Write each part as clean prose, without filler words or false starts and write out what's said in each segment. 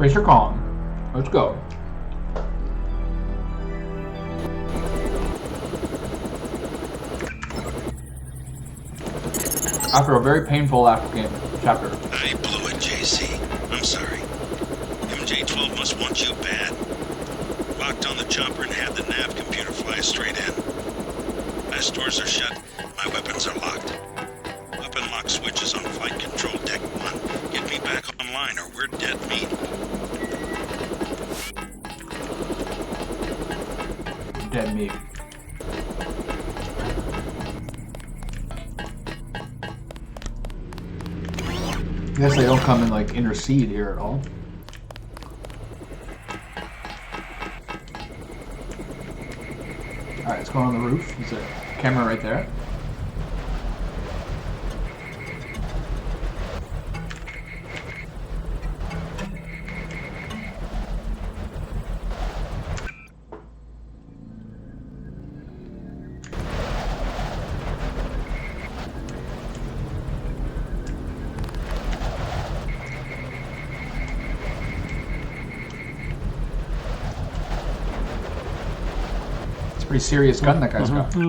Tracer calm. Let's go. After a very painful chapter. I blew it, JC. I'm sorry. MJ-12 must want you bad. Locked on the chopper and had the nav computer fly straight in. My stores are shut. My weapons are locked. Weapon lock switches on flight control deck 1. Get me back online or we're dead meat. Dead meat. I guess they don't come and like intercede here at all. Alright, let's go on the roof. There's a camera right there. Pretty serious gun that guy's got. Oh.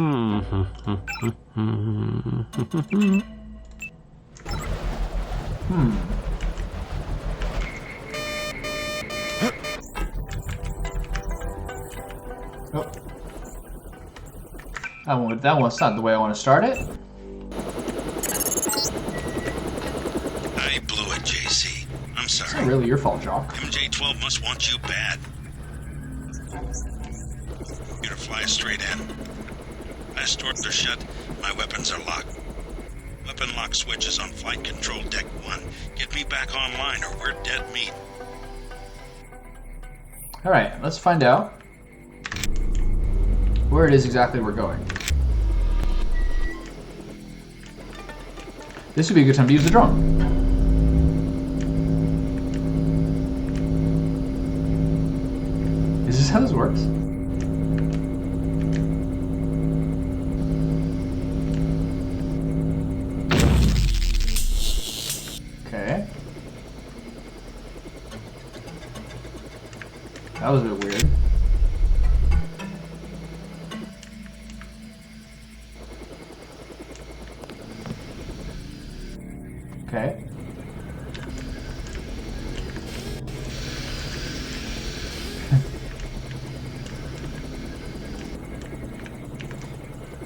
That's not the way I want to start it. I blew it, JC. I'm sorry. It's not really your fault, Jock. MJ-12 must want you bad. Fly straight in. My stores are shut. My weapons are locked. Weapon lock switches on flight control deck 1. Get me back online or we're dead meat. Alright, let's find out where it is exactly we're going. This would be a good time to use the drone. Is this how this works? Okay. That was a bit weird. Okay.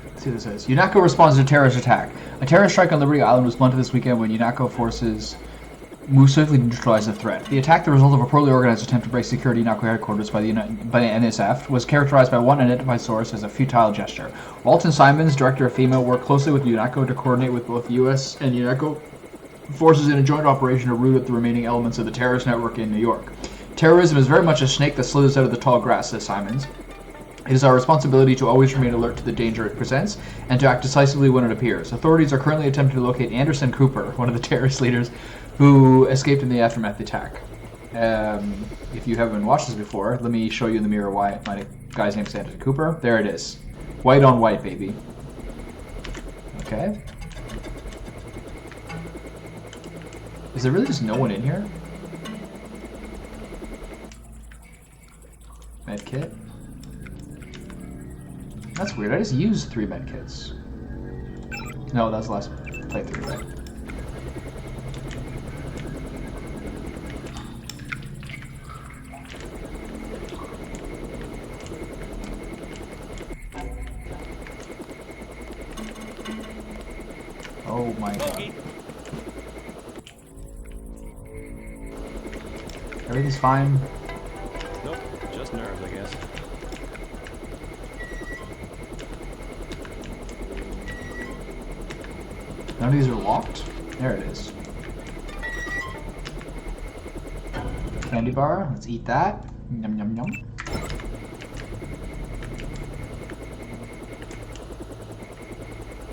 Let's see what this says. UNACO responds to a terrorist attack. A terrorist strike on Liberty Island was mounted this weekend when UNACO forces moved swiftly to neutralize the threat. The attack, the result of a poorly organized attempt to break security UNACO headquarters by the NSF, was characterized by one unidentified source as a futile gesture. Walton Simons, director of FEMA, worked closely with UNACO to coordinate with both U.S. and UNACO forces in a joint operation to root out the remaining elements of the terrorist network in New York. Terrorism is very much a snake that slithers out of the tall grass, says Simons. It is our responsibility to always remain alert to the danger it presents and to act decisively when it appears. Authorities are currently attempting to locate Anderson Cooper, one of the terrorist leaders who escaped in the aftermath of the attack. If you haven't watched this before, let me show you in the mirror why my guy's name is Anderson Cooper. There it is. White on white, baby. Okay. Is there really just no one in here? Medkit. That's weird. I just used 3 medkits. No, that was the last playthrough, right? Oh my god. Everything's fine. Nope, just nerves, I guess. None of these are locked. There it is. Candy bar. Let's eat that. Yum yum yum.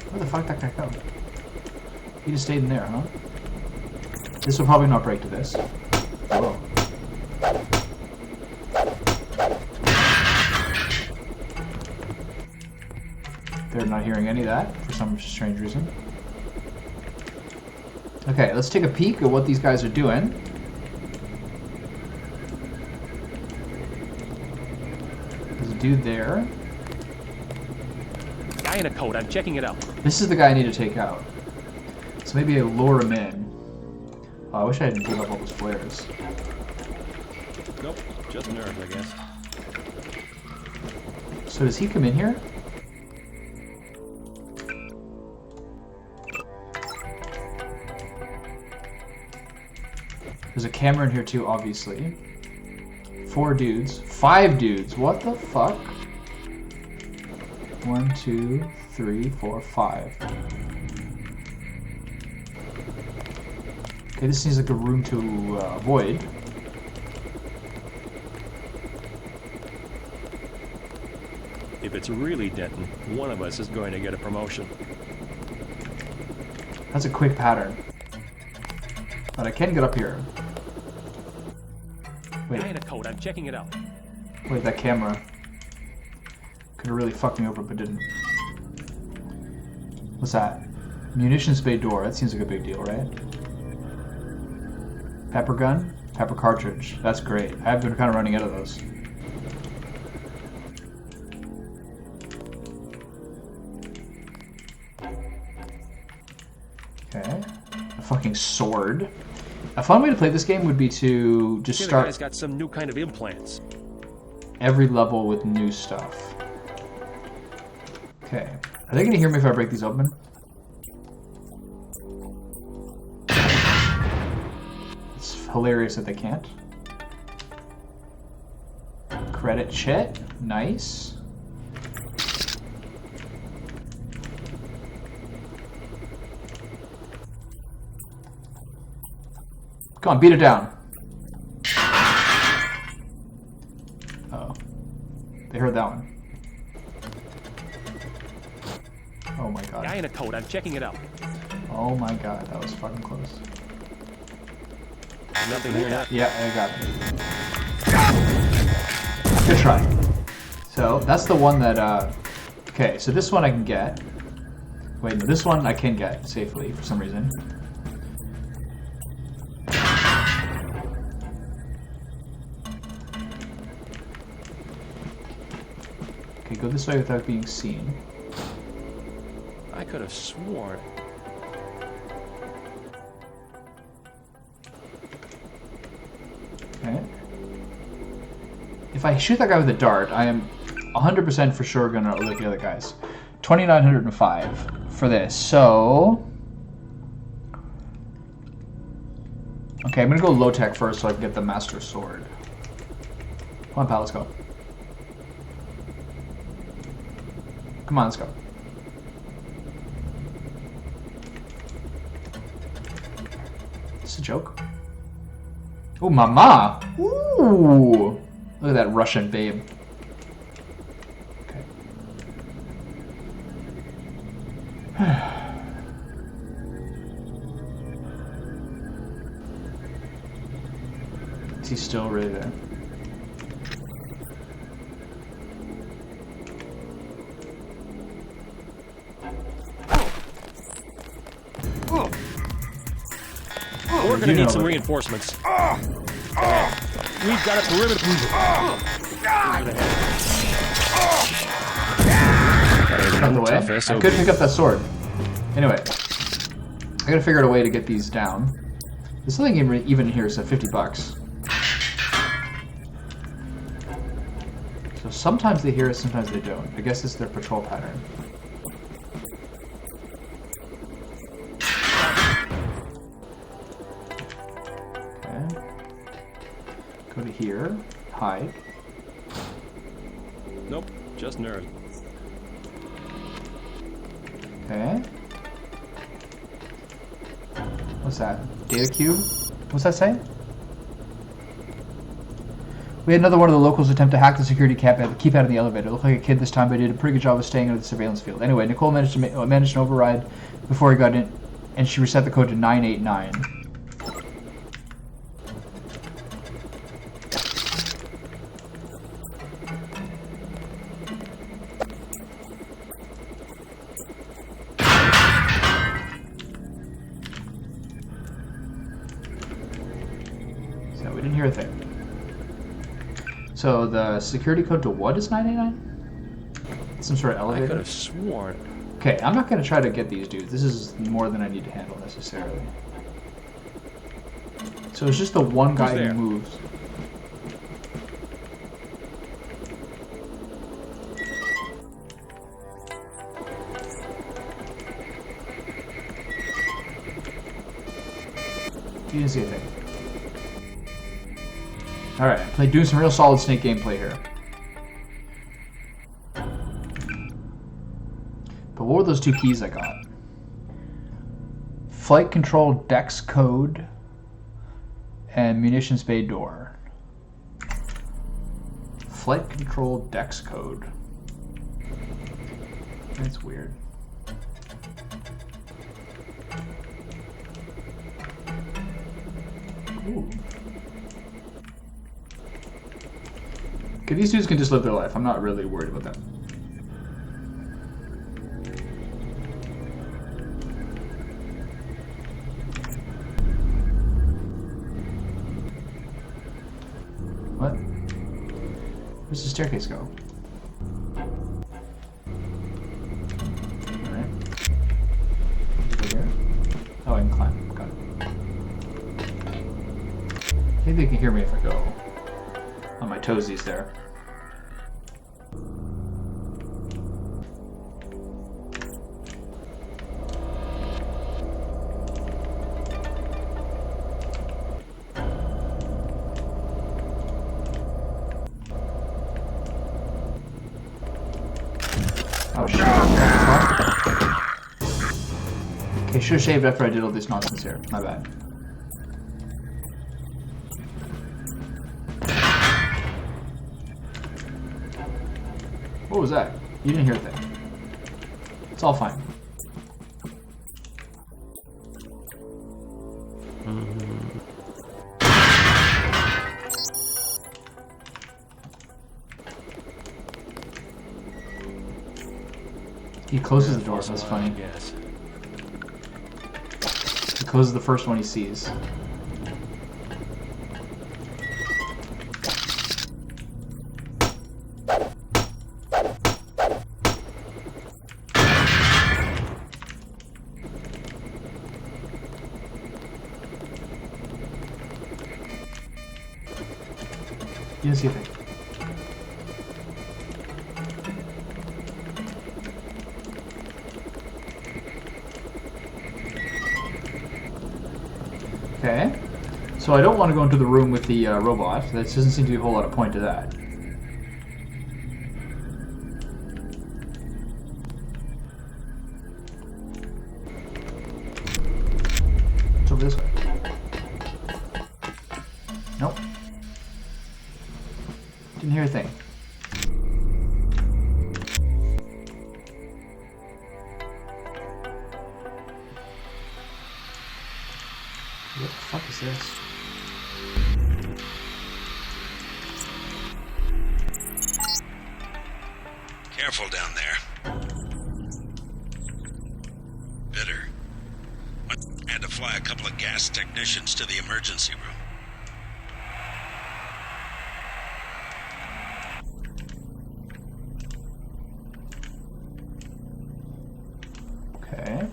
Where the fuck did that guy go? He just stayed in there, huh? This will probably not break to this. Oh. They're not hearing any of that for some strange reason. Okay, let's take a peek at what these guys are doing. dude there. Guy in a coat. I'm checking it out. This is the guy I need to take out. So maybe I lure him in. Oh, I wish I hadn't given up all those flares. Nope. Just nerves, I guess. So does he come in here? There's a camera in here too, obviously. 4 dudes. 5 dudes. What the fuck? 1, 2, 3, 4, 5. Okay, this seems like a room to avoid. If it's really Denton, one of us is going to get a promotion. That's a quick pattern. But I can get up here. Wait. Guy in a coat. I'm checking it out. Wait, that camera could have really fucked me over, but didn't. What's that? Munitions bay door. That seems like a big deal, right? Pepper gun? Pepper cartridge. That's great. I've been kind of running out of those. Okay. A fucking sword. A fun way to play this game would be to just The start guy's got some new kind of implants. every level with new stuff. Okay. Are they gonna hear me if I break these open? It's hilarious that they can't. Credit Chet. Nice. Come on, beat it down. Uh-oh. They heard that one. Oh my god. Guy in a coat. I'm checking it out. Oh my god, that was fucking close. Nothing here now. Yeah, I got it. Good try. So, that's the one that, okay, so this one I can get. Wait, no, this one I can get safely for some reason. Okay, go this way without being seen. I could have sworn. Okay. If I shoot that guy with a dart, I am 100% for sure gonna alert the other guys. 2,905 for this, so... Okay, I'm gonna go low tech first so I can get the Master Sword. Come on, pal, let's go. Come on, let's go. This is a joke. Ooh, mama! Ooh! Look at that Russian babe. Okay. Is he still really there? We're gonna need some reinforcements. We've got a perimeter. Out of the way. I could pick up that sword. Anyway, I gotta figure out a way to get these down. There's something even here, so $50. So sometimes they hear us, sometimes they don't. I guess it's their patrol pattern. Okay. Go to here. Hide. Nope, just nerves. Okay. What's that? Data cube? What's that say? We had another one of the locals attempt to hack the security keypad in the elevator. It looked like a kid this time, but he did a pretty good job of staying out of the surveillance field. Anyway, Nicole managed to override before he got in, and she reset the code to 989. So we didn't hear a thing. So So the security code to what is 989? Some sort of I elevator? could have sworn. Okay, I'm not going to try to get these dudes. This is more than I need to handle necessarily. So it's just the one guy who moves. You didn't see a thing. Alright, doing some real solid Snake gameplay here. But what were those two keys I got? Flight control dex code and munitions bay door. Flight control dex code. That's weird. Ooh. Okay, these dudes can just live their life. I'm not really worried about them. What? Where's the staircase go? Alright. Over here? Oh, I can climb. Got it. Maybe they can hear me if I go on my toesies there. Oh shit. Okay, should have shaved after I did all this nonsense here. My bad. What was that? You didn't hear a thing. It's all fine. He closes the door, that's funny. Yes. He closes the first one he sees. You didn't see a thing. Okay, so I don't want to go into the room with the robot. There doesn't seem to be a whole lot of point to that. It's over this way. Nope. Didn't hear a thing. What the fuck is this? Careful down there. Bitter. I had to fly a couple of gas technicians to the emergency room. Okay.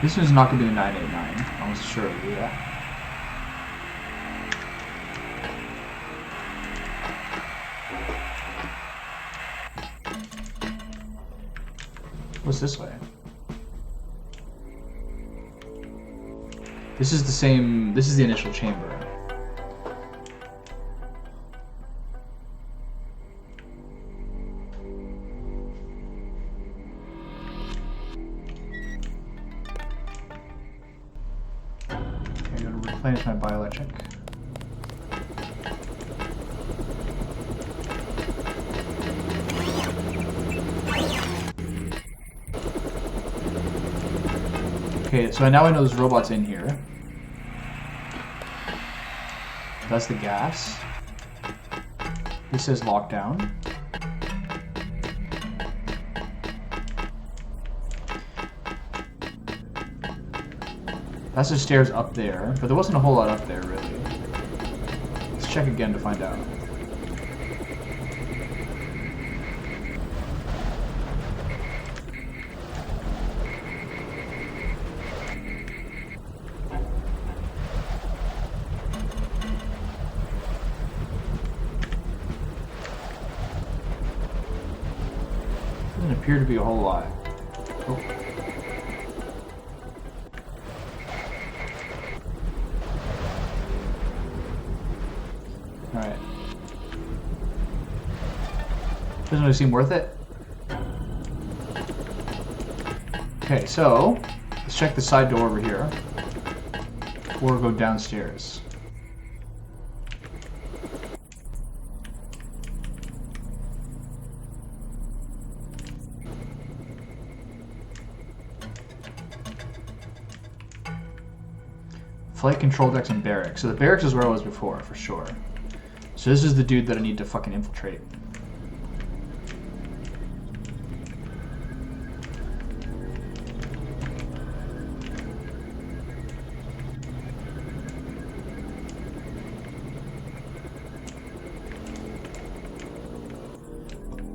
This one's not going to be a 989. I was sure of that. What's this way? This is the same. This is the initial chamber. Replenish my bioelectric. Okay, so now I know there's robots in here. That's the gas. This says lockdown. That's the stairs up there, but there wasn't a whole lot up there, really. Let's check again to find out. Doesn't appear to be a whole lot. Oh. Alright. Doesn't really seem worth it. Okay, so let's check the side door over here. Or go downstairs. Flight control decks and barracks. So the barracks is where I was before, for sure. So this is the dude that I need to fucking infiltrate.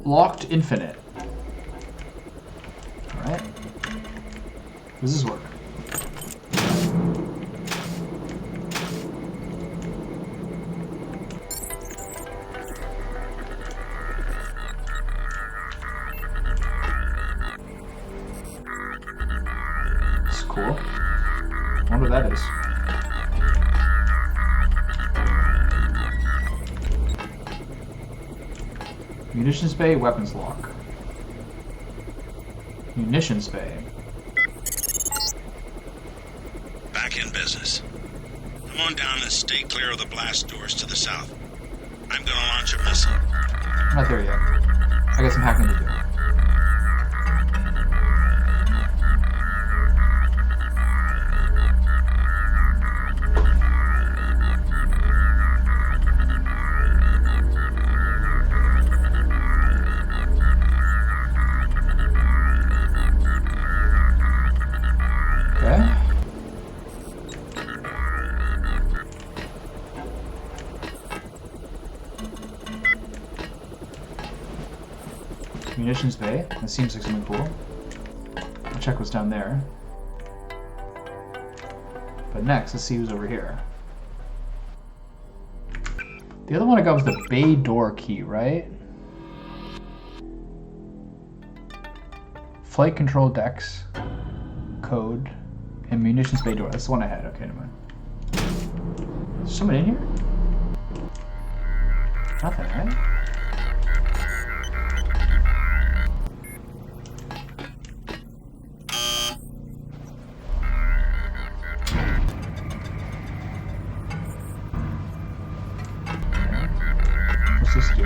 Locked infinite. Alright. Does this work? Cool. I wonder what that is. Munitions bay, weapons lock. Munitions bay. Back in business. Come on down and stay clear of the blast doors to the south. I'm gonna launch a missile. I'm not there yet. I got some hacking to do. Munitions bay. That seems like something cool. I'll check what's down there. But next, let's see who's over here. The other one I got was the bay door key, right? Flight control decks, code, and munitions bay door. That's the one I had. Okay, never mind. Is there someone in here? Nothing, right? What's this do?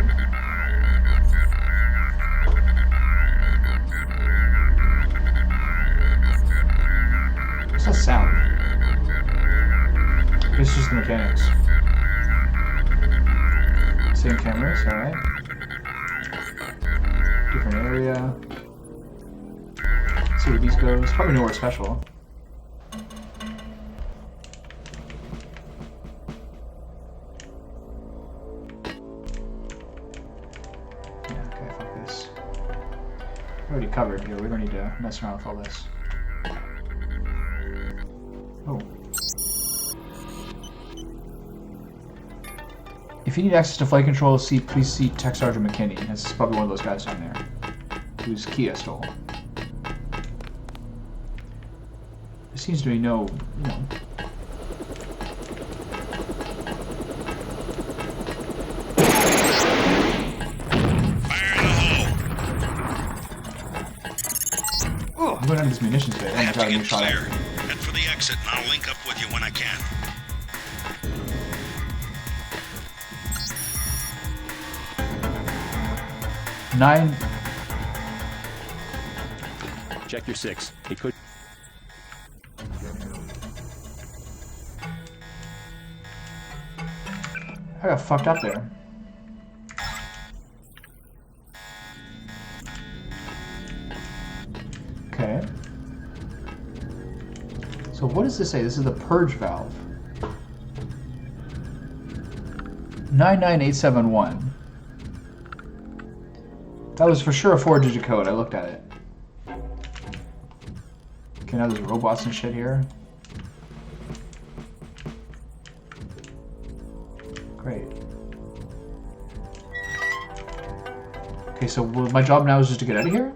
What's that sound? It's just the mechanics. Same cameras, alright. Different area. Let's see where these go. It's probably nowhere special. Already covered here. We don't need to mess around with all this. Oh. If you need access to flight control, please see Tech Sergeant McKinney. This is probably one of those guys down there whose key I stole. There seems to be no, I'm going under this munitions bay. I have to get clear. Head for the exit, and I'll link up with you when I can. Nine. Check your 6. It could. I got fucked up there. Okay. So what does this say? This is the purge valve. 99871. That was for sure a 4-digit code. I looked at it. Okay, now there's robots and shit here. Great. Okay, so my job now is just to get out of here?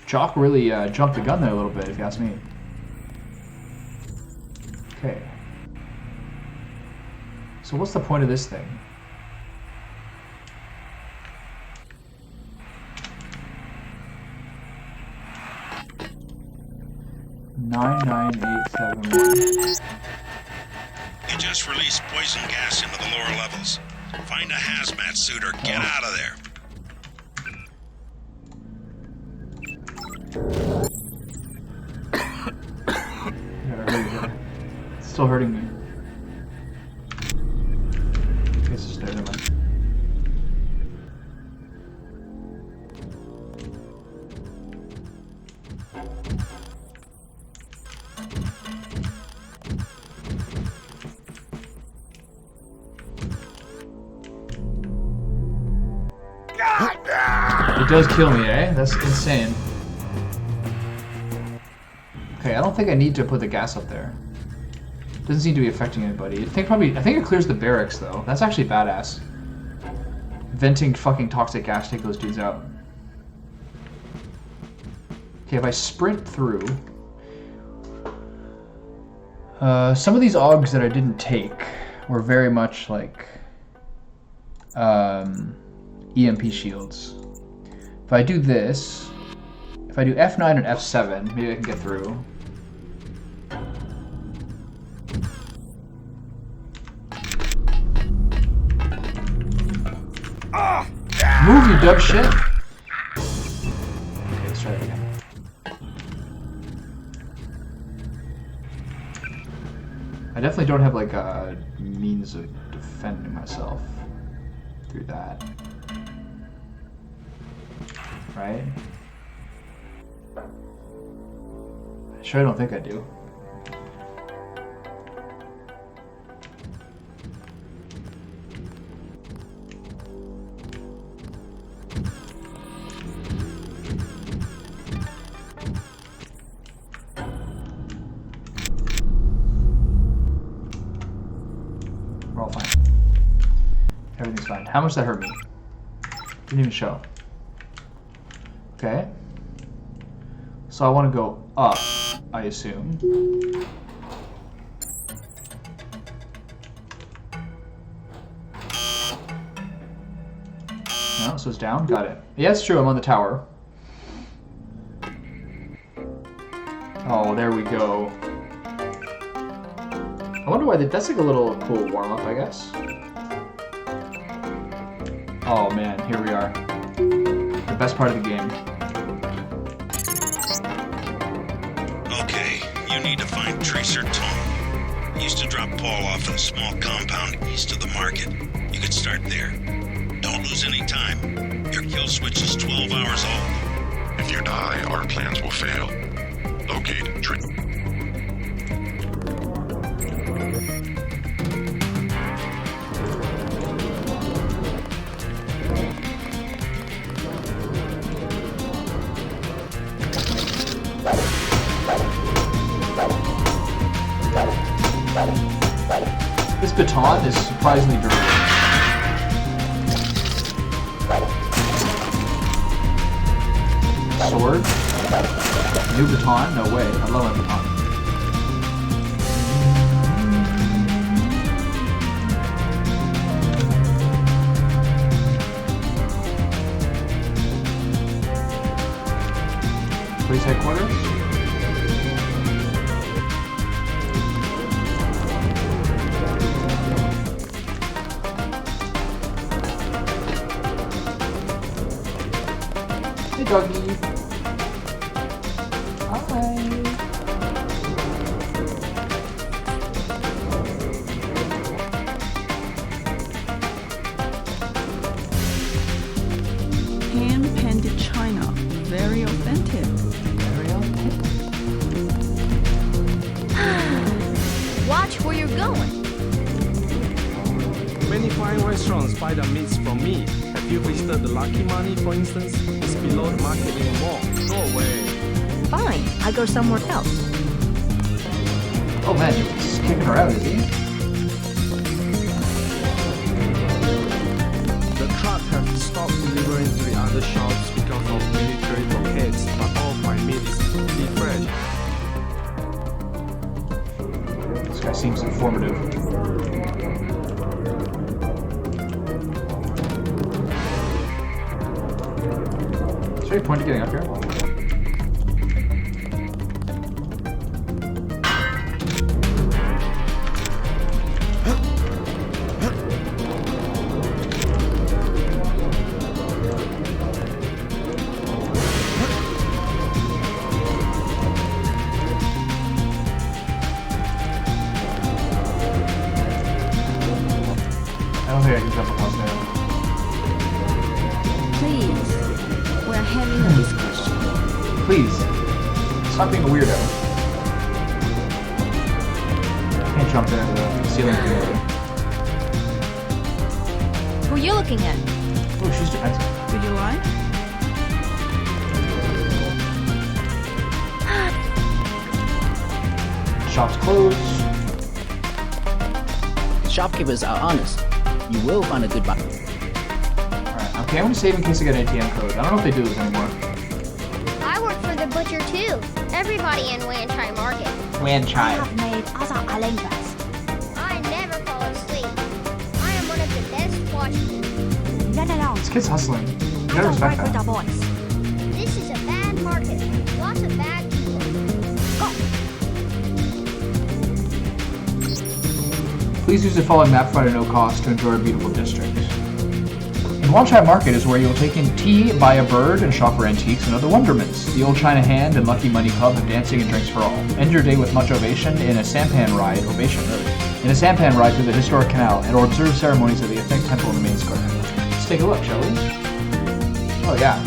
Jock really jumped the gun there a little bit, if you ask me. Okay. So what's the point of this thing? $99871. You just released poison gas into the lower levels. Find a hazmat suit or get out of there. It's still hurting me. I guess it's there, never mind. It does kill me, eh? That's insane. Okay, I don't think I need to put the gas up there. Doesn't seem to be affecting anybody. I think it clears the barracks though. That's actually badass. Venting fucking toxic gas, take those dudes out. Okay, if I sprint through, some of these AUGs that I didn't take were very much like EMP shields. If I do this, if I do F9 and F7, maybe I can get through. Move, you dumb shit! Okay, let's try it again. I definitely don't have like a means of defending myself through that. Right? Sure, I don't think I do. We're all fine. Everything's fine. How much did that hurt me? Didn't even show. Okay. So I want to go up, I assume. No, so it's down? Got it. Yeah, it's true, I'm on the tower. Oh, there we go. I wonder why that's like a little cool warm-up, I guess. Oh man, here we are. The best part of the game. Okay, you need to find Tracer Tom. He used to drop Paul off in a small compound east of the market. You could start there. Don't lose any time. Your kill switch is 12 hours old. If you die, our plans will fail. Locate Tracer. This baton is surprisingly durable. Sword? New baton? No way. I love my baton. Police headquarters? Hey, doggy. made China. Very authentic. Very authentic. Watch where you're going. Many fine restaurants buy their meats from me. Have you visited the Lucky Money, for instance? It's below the market in the mall. Go away. Fine, I go somewhere else. Oh man, he's kicking her out, is he? The truck have stopped delivering to the other shops because of military blockades, but all my meat is deep fresh. This guy seems informative. Is there any point to getting up here? I don't think I can jump across there. Please, we're having a discussion. Please, stop being a weirdo. Can't jump into the ceiling together. Who are you looking at? Oh, she's defensive. Would you like? Shop's closed. Shopkeepers are honest. You will find a good buy. Alright, okay, I'm gonna save in case I get an ATM code. I don't know if they do this anymore. I work for the butcher too. Everybody in Wanchai Market. Wanchai. made other arrangements. I never fall asleep. I am one of the best watchmen. No. This kid's hustling. You gotta respect that. boys. This is a bad market. Lots of bad people. Please use the following map find at no cost to enjoy our beautiful district. In Wanchai Market is where you will take in tea, buy a bird, and shop for antiques and other wonderments. The Old China Hand and Lucky Money Club have dancing and drinks for all. End your day with much ovation in a sampan ride, in a sampan ride through the historic canal, and or observe ceremonies at the ethnic temple in the main square. Let's take a look, shall we? Oh yeah.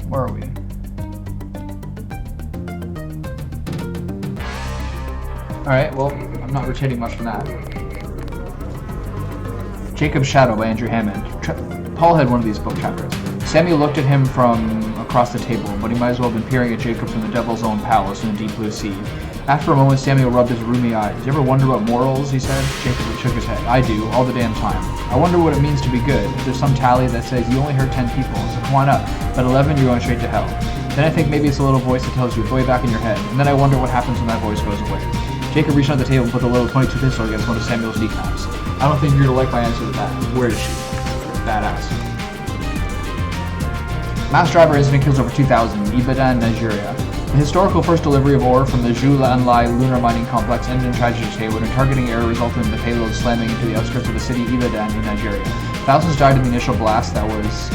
Where are we? Alright, well, I'm not retaining much from that. Jacob's Shadow by Andrew Hammond. Paul had one of these book chapters. Samuel looked at him from across the table, but he might as well have been peering at Jacob from the devil's own palace in the deep blue sea. After a moment, Samuel rubbed his rheumy eyes. You ever wonder about morals, he said? Jacob shook his head. I do, all the damn time. I wonder what it means to be good. If there's some tally that says you only hurt 10 people, so come on up. But 11, you're going straight to hell. Then I think maybe it's a little voice that tells you it's way back in your head, and then I wonder what happens when that voice goes away. Jacob reached under the table and put the little .22 pistol against one of Samuel's kneecaps. I don't think you're gonna like my answer to that. Where is she? Badass. Mass driver incident kills over 2,000, Ibadan, Nigeria. The historical first delivery of ore from the Zhulanlai lunar mining complex ended in tragedy today when a targeting error resulted in the payload slamming into the outskirts of the city Ibadan in Nigeria. Thousands died in the initial blast that was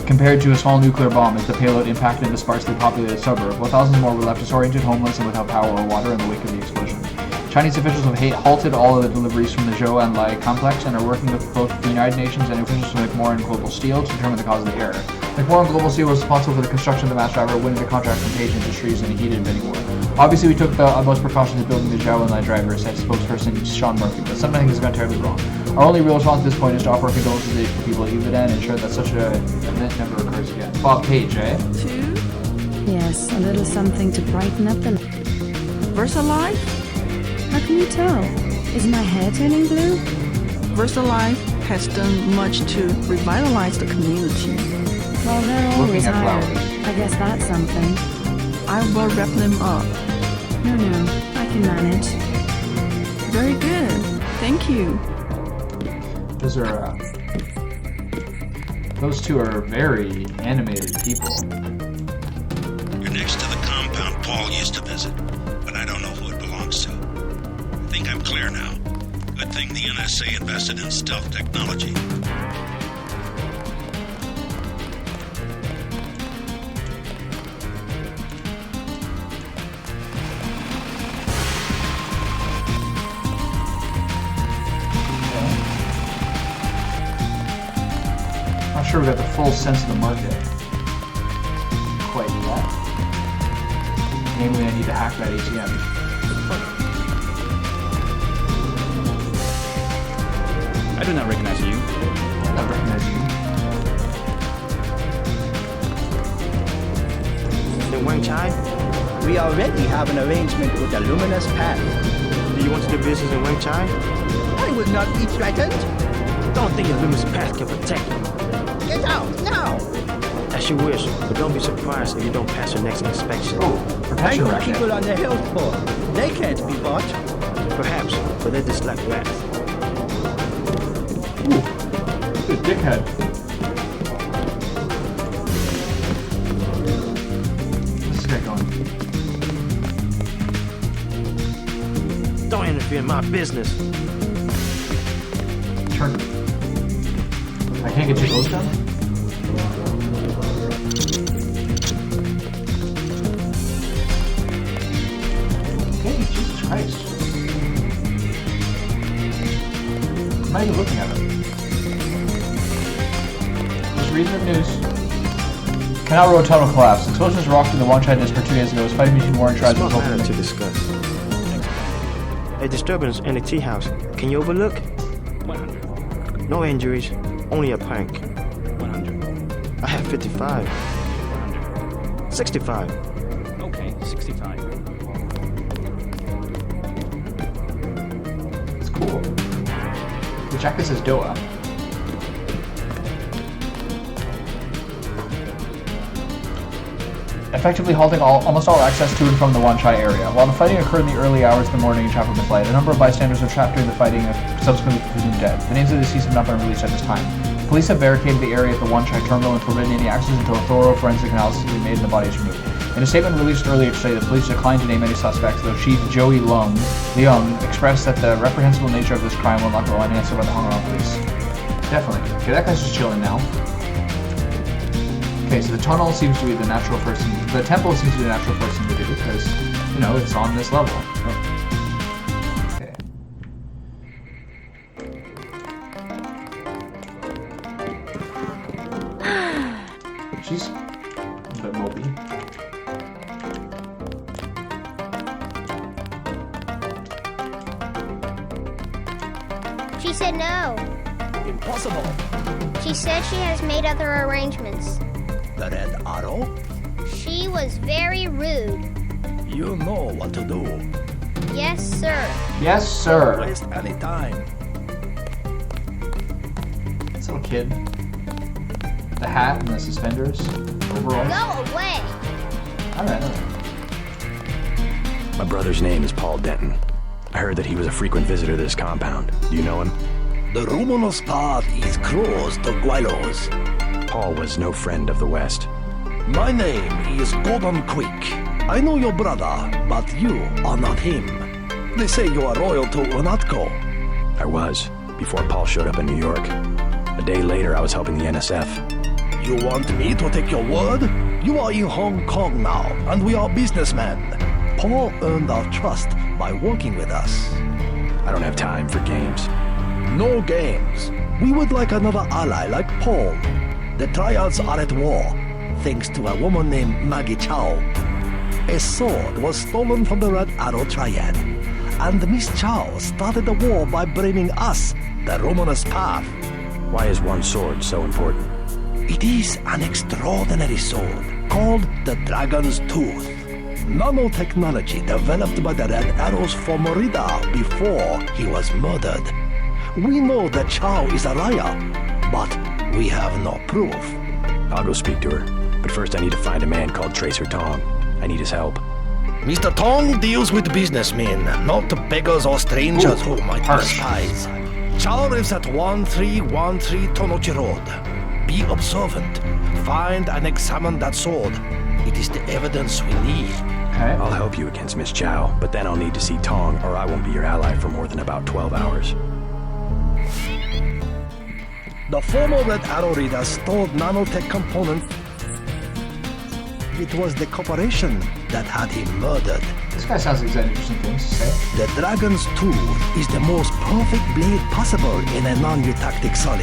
compared to a small nuclear bomb as the payload impacted the sparsely populated suburb, while thousands more were left disoriented, homeless, and without power or water in the wake of the explosion. Chinese officials have halted all of the deliveries from the Zhou-Enlai complex and are working with both the United Nations and officials from McMoran Global Steel to determine the cause of the error. McMoran Global Steel was responsible for the construction of the mass driver, winning the contract from Page Industries in a heated bidding war. Obviously, we took the utmost precautions in building the Zhou-Enlai driver, said spokesperson Sean Murphy, but something has gone terribly wrong. Our only real response at this point is to offer condolences to the people of Ibadan and ensure that such an event never occurs again. Bob Page, eh? 2. Yes, a little something to brighten up the... VersaLife? How can you tell? Is my hair turning blue? VersaLife has done much to revitalize the community. Well, they're Looking always at hired. flowers. I guess that's something. I will wrap them up. No, I can manage. Very good. Thank you. Those are, those two are very animated people. You're next to the compound Paul used to visit, but I don't know who it belongs to. I think I'm clear now. Good thing the NSA invested in stealth technology. sure we got the full sense of the market quite yet. Namely, I need to hack that ATM. I do not recognize you. I don't recognize you. In Wang Chai, We already have an arrangement with the Luminous Path. do you want to do business in Wang Chai? I will not be threatened. Don't think your Luminous Path can protect you. Get out now. As you wish, but don't be surprised if you don't pass your next inspection. Oh, I protection know racket. people on the health board. They can't be bought. Perhaps, but they dislike rats. Ooh, good dickhead. What's this guy going? Don't interfere in my business. Turn. I can't get your clothes down? Okay, Jesus Christ. I'm not even looking at him. Just reading the news. Canal Road tunnel collapse. Explosions rocked in the Wanchai district 2 days ago as fighting between warring tribes Small resulted matter in... to discuss. A disturbance in the tea house. Can you overlook? 100. No injuries, only a prank. 100. I have 55. 100. 65. Okay, 65. It's cool. The jacket says Doa. Effectively halting almost all access to and from the Wanchai area. While the fighting occurred in the early hours of the morning in Chapel Flight, a number of bystanders were trapped during the fighting and subsequently presumed dead. The names of the deceased have not been released at this time. Police have barricaded the area at the Wanchai terminal and forbidden any access until a thorough forensic analysis has been made and the body is removed. In a statement released earlier today, the police declined to name any suspects, though Chief Joey Leung expressed that the reprehensible nature of this crime will not go unanswered by the Hong Kong police. Definitely. Okay, that guy's just chilling now. Okay, so the tunnel seems to be the natural first thing. The temple seems to be the natural first thing to do because, you know, it's on this level. Okay. She's a bit mopey. She said no. Impossible. She said she has made other arrangements. The Red Arrow? She was very rude. You know what to do. Yes, sir. Yes, sir. Waste any time. This little kid. The hat and the suspenders. Overalls. Go away. Alright. My brother's name is Paul Denton. I heard that he was a frequent visitor to this compound. Do you know him? The Luminous Path is close to Guilos. Paul was no friend of the West. My name is Gordon Quick. I know your brother, but you are not him. They say you are loyal to Unatco. I was, before Paul showed up in New York. A day later, I was helping the NSF. You want me to take your word? You are in Hong Kong now, and we are businessmen. Paul earned our trust by working with us. I don't have time for games. No games. We would like another ally like Paul. The Triads are at war, thanks to a woman named Maggie Chow. A sword was stolen from the Red Arrow Triad, and Miss Chow started the war by blaming us, the Luminous Path. Why is one sword so important? It is an extraordinary sword called the Dragon's Tooth. Nanotechnology developed by the Red Arrows for Morida before he was murdered. We know that Chow is a liar, but we have no proof. I'll go speak to her, but first I need to find a man called Tracer Tong. I need his help. Mr. Tong deals with businessmen, not beggars or strangers who might despise. Chow lives at 1313 Tonochi Road. Be observant. Find and examine that sword. It is the evidence we need. Okay. I'll help you against Miss Chow, but then I'll need to see Tong, or I won't be your ally for more than about 12 hours. The former Red Arrow Reader stole nanotech components. It was the corporation that had him murdered. This guy sounds like he's got interesting things to say. The dragon's tooth is the most perfect blade possible in a non-eutactic solid.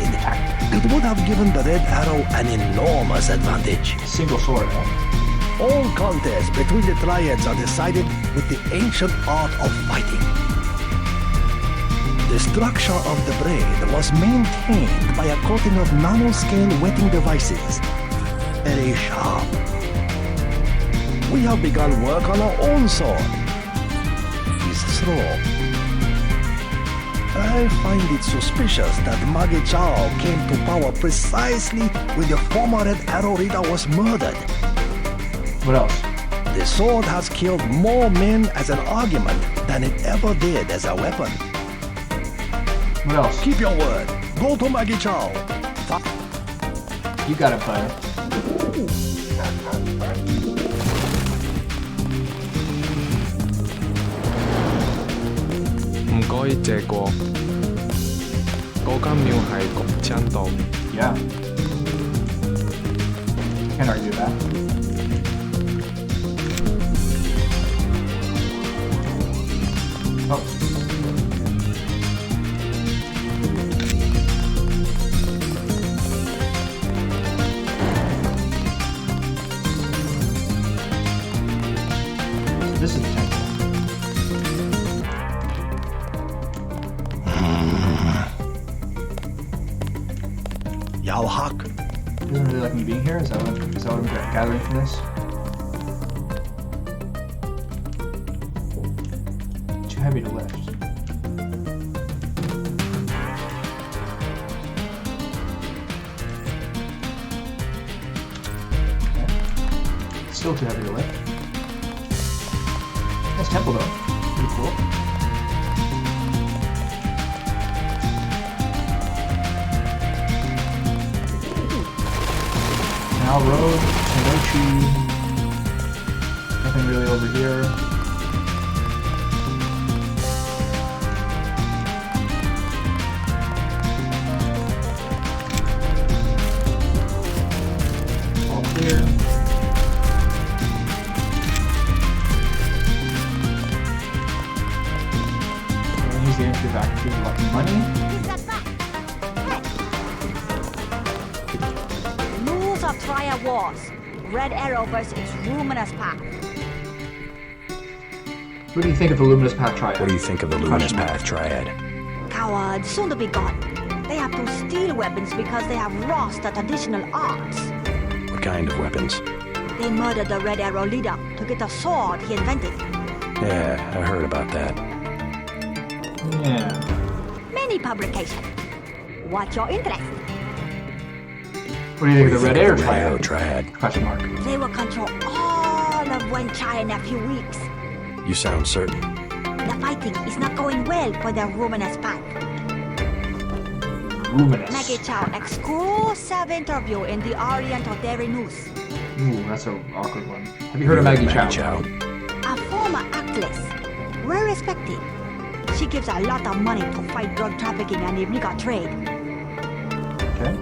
It would have given the red arrow an enormous advantage. Single sword, huh? All contests between the triads are decided with the ancient art of fighting. The structure of the blade was maintained by a coating of nanoscale wetting devices. Very sharp. We have begun work on our own sword. It's slow. I find it suspicious that Magi Chao came to power precisely when the former Red Arrow Reader was murdered. What else? The sword has killed more men as an argument than it ever did as a weapon. What else? Keep your word. Go to Magi Chao. You got it, player. Yeah. Can't argue that. Oh. This is the temple. Yao Hak. Doesn't really like me being here? Is that what I'm gathering from this? Too heavy to lift. Okay. Still too heavy to lift. Nice temple though. Pretty cool. Canal Road, Tenochi. Nothing really over here. All clear. Use the entry back to the lucky money. Rules of Triad Wars. Red Arrow versus Luminous Path. What do you think of the Luminous Path Triad? What do you think of the Luminous Path Triad? Cowards, soon to be gone. They have to steal weapons because they have lost the traditional arts. What kind of weapons? They murdered the Red Arrow leader to get the sword he invented. Yeah, I heard about that. Yeah. Many publications. What's your interest? What do you think of the Red Arrow Triad? Triad? Question mark. They will control all of Wenchai in a few weeks. You sound certain. The fighting is not going well for the Luminous Path. Luminous. Maggie Chow exclusive interview in the Oriental Daily News. Ooh, that's an awkward one. Have you heard of Maggie Chow? A former actress, well respected. She gives a lot of money to fight drug trafficking and illegal trade. Okay.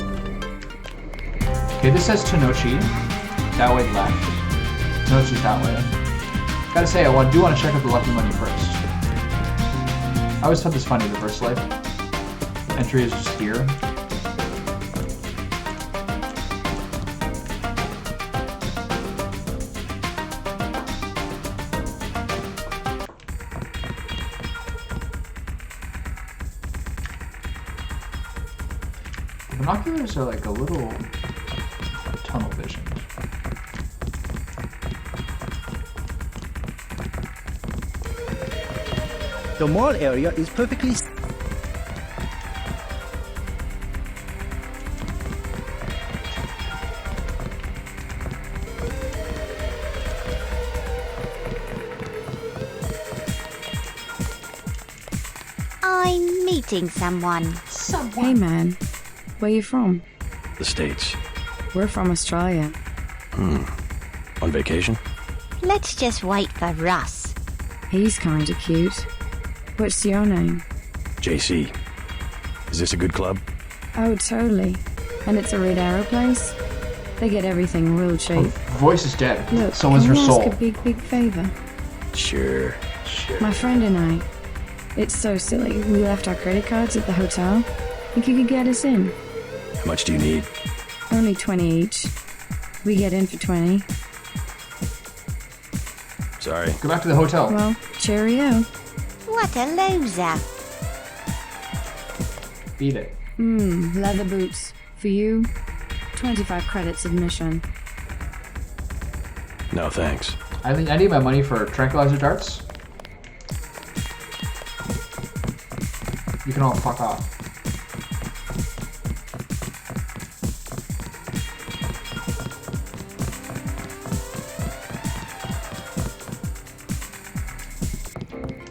Okay, this says Tenochi. That way left. Tenochi's that way. Gotta say, I do want to check out the lucky money first. I always thought this funny, the first life. Entry is just here. The binoculars are like a little tunnel vision. The mall area is perfectly... I'm meeting someone. Hey man, where you from? The States. We're from Australia. On vacation? Let's just wait for Russ. He's kinda cute. What's your name? JC. Is this a good club? Oh, totally. And it's a Red Arrow place? They get everything real cheap. Voice is dead. Look, So is can her you soul. ask a big favor? Sure. My friend and I. It's so silly. We left our credit cards at the hotel. Think you could get us in? How much do you need? Only 20 each. We get in for 20. Sorry. Go back to the hotel. Well, cheerio. What a loser. Beat it. Leather boots. For you, 25 credits admission. No, thanks. I need my money for tranquilizer darts. You can all fuck off.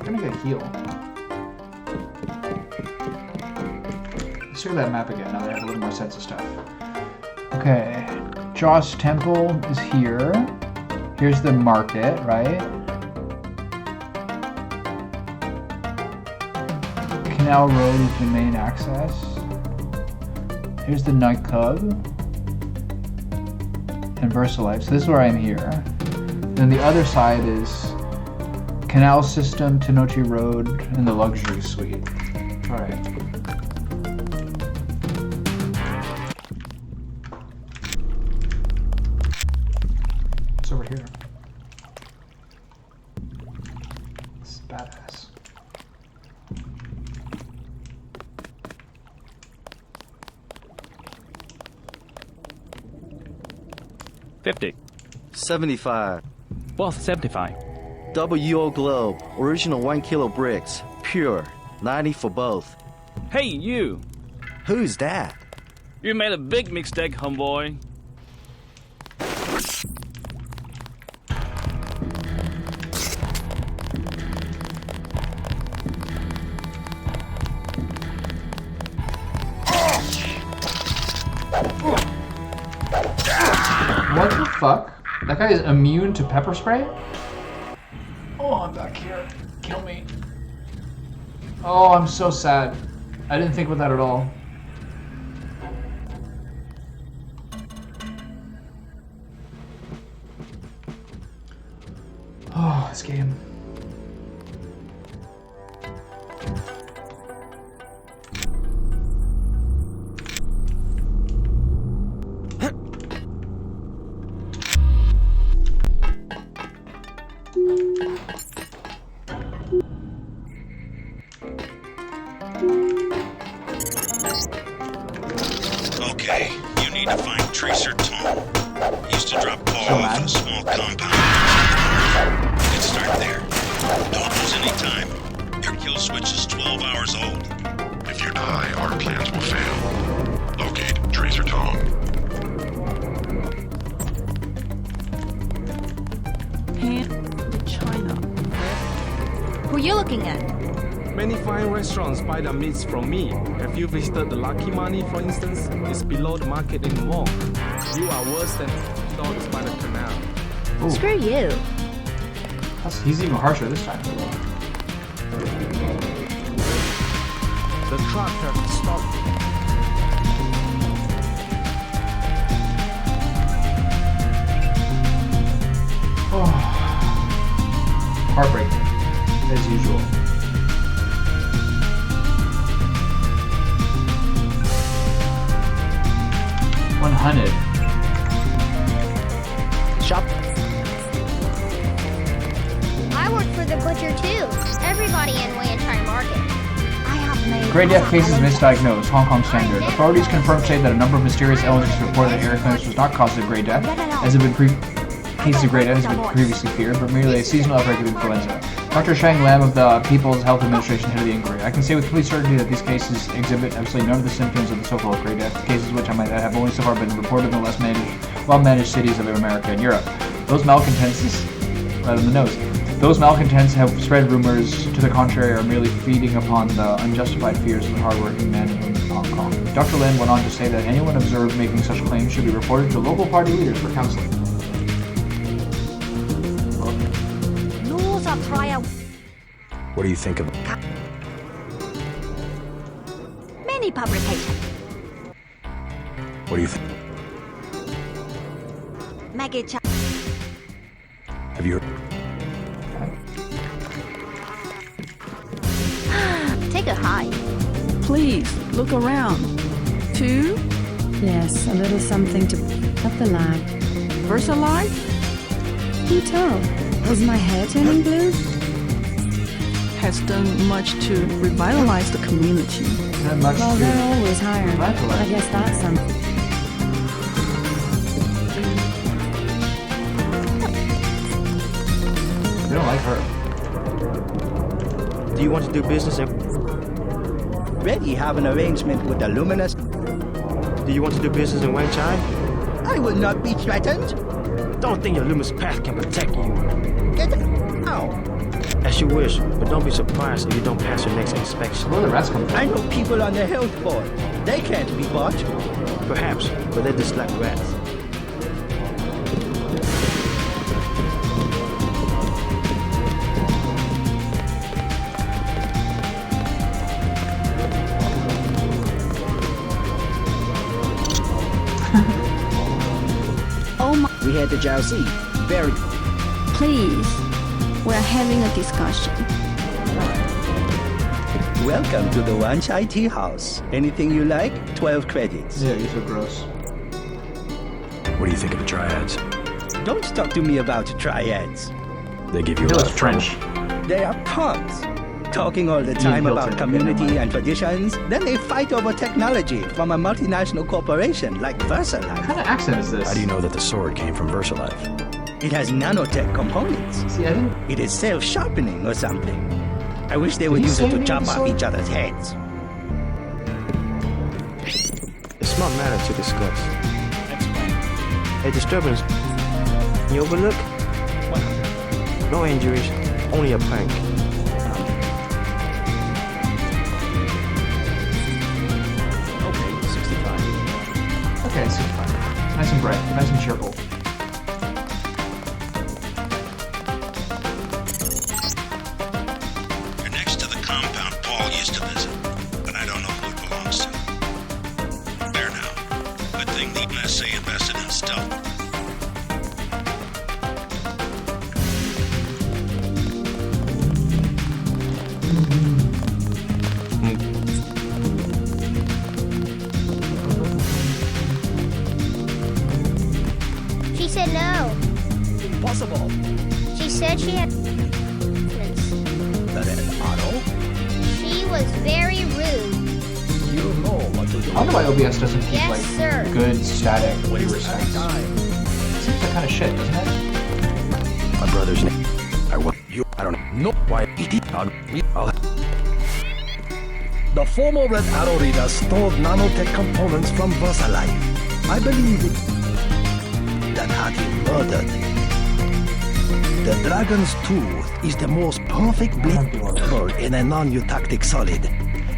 I'm gonna get a heal. Let's hear that map again now that I have a little more sense of stuff. Okay. Joss Temple is here. Here's the market, right? Canal Road is the main access. Here's the nightclub. And VersaLife. So this is where I'm here. Then the other side is Canal System, Tenochi Road, and the Luxury Suite. Alright. It's over here. It's badass. $50. 75. Both 75. Double UO globe. Original 1 kilo bricks. Pure. 90 for both. Hey, you! Who's that? You made a big mistake, homeboy. What the fuck? That guy is immune to pepper spray? Oh, I'm back here. Kill me. Oh, I'm so sad. I didn't think about that at all. Oh, this game. Okay, you need to find Tracer Tom. He used to drop Paul off in a small compound. You can start there. Don't lose any time. Your kill switch is 12 hours old. If you die, our plans will fail. Locate Tracer Tom. Hand to China. Who you looking at? Many fine restaurants buy their meats from me. Have you visited the Lucky Money, for instance? It's below the market in the mall. You are worse than dogs by the canal. Ooh. Screw you. He's even harsher this time. The truck has stopped. Oh. Heartbreaking, as usual. $100. Shop. I work for the butcher too. Everybody in Wanchai Market. I have made Grey death cases misdiagnosed. Hong Kong standard. Authorities confirmed today that a number of mysterious illnesses reported that Eric Clements was not caused of grey death, as had been cases of grey death has been previously feared, but merely a seasonal outbreak of influenza. Dr. Shang Lam of the People's Health Administration headed the inquiry. I can say with complete certainty that these cases exhibit absolutely none of the symptoms of the so-called grey death, cases which I might add have only so far been reported in the less well-managed cities of America and Europe. Those malcontents, right on the nose. Those malcontents have spread rumors to the contrary are merely feeding upon the unjustified fears of the hardworking men and women of Hong Kong. Dr. Lin went on to say that anyone observed making such claims should be reported to local party leaders for counseling. Laws are trial. What do you think of Many publications. What do you think? Maggie Chow. Have you heard? to hide. Please, look around. 2, Yes, a little something to up the line. VersaLife? You tell. Is my hair turning blue? Has done much to revitalize the community. Not much Well, to they're always hiring. revitalize. I guess that's something. We don't like her. Do you want to do business in... Already have an arrangement with the Luminous. Do you want to do business in Wang Chai? I will not be threatened. Don't think your luminous path can protect you. Get out. As you wish, but don't be surprised if you don't pass your next inspection. Where the rest come from? I know people on the health board. They can't be bought. Perhaps, but they're just like rats. Oh my. We had the Jiaozi. Very. Please, we're having a discussion. Welcome to the Wanchai Tea House. Anything you like? 12 credits. Yeah, you're so gross. What do you think of the triads? Don't talk to me about triads. They give you a That lot was of trouble. French. They are punks. Talking all the time Hilton, about okay, community never mind. and traditions, then they fight over technology from a multinational corporation like What VersaLife. kind of accent is this? How do you know that the sword came from VersaLife? It has nanotech components. See, I didn't... It is self-sharpening or something. I wish they would Did he use say it to it chop was off sword? each other's heads. It's not matter to discuss. A disturbance. You overlook? No injuries, only a prank. Okay, 65. Okay, it's fine. Nice and bright. Nice and cheerful. You're next to the compound Paul used to visit, but I don't know who it belongs to. There now. Good thing the NSA invested in stealth. She said no. Impossible. She said she had. The red auto? She was very rude. You know what to do. I wonder why OBS doesn't keep, Yes, like, sir. good static viewer Waste stats. time. Seems like kind of shit, doesn't it? My brother's name. I will. You. I don't know. Why? I'll. The former Red Arrow Reader stole nanotech components from VersaLife. I believe it that had him murdered. The Dragon's Tooth is the most perfect blade ever in a non-eutactic solid.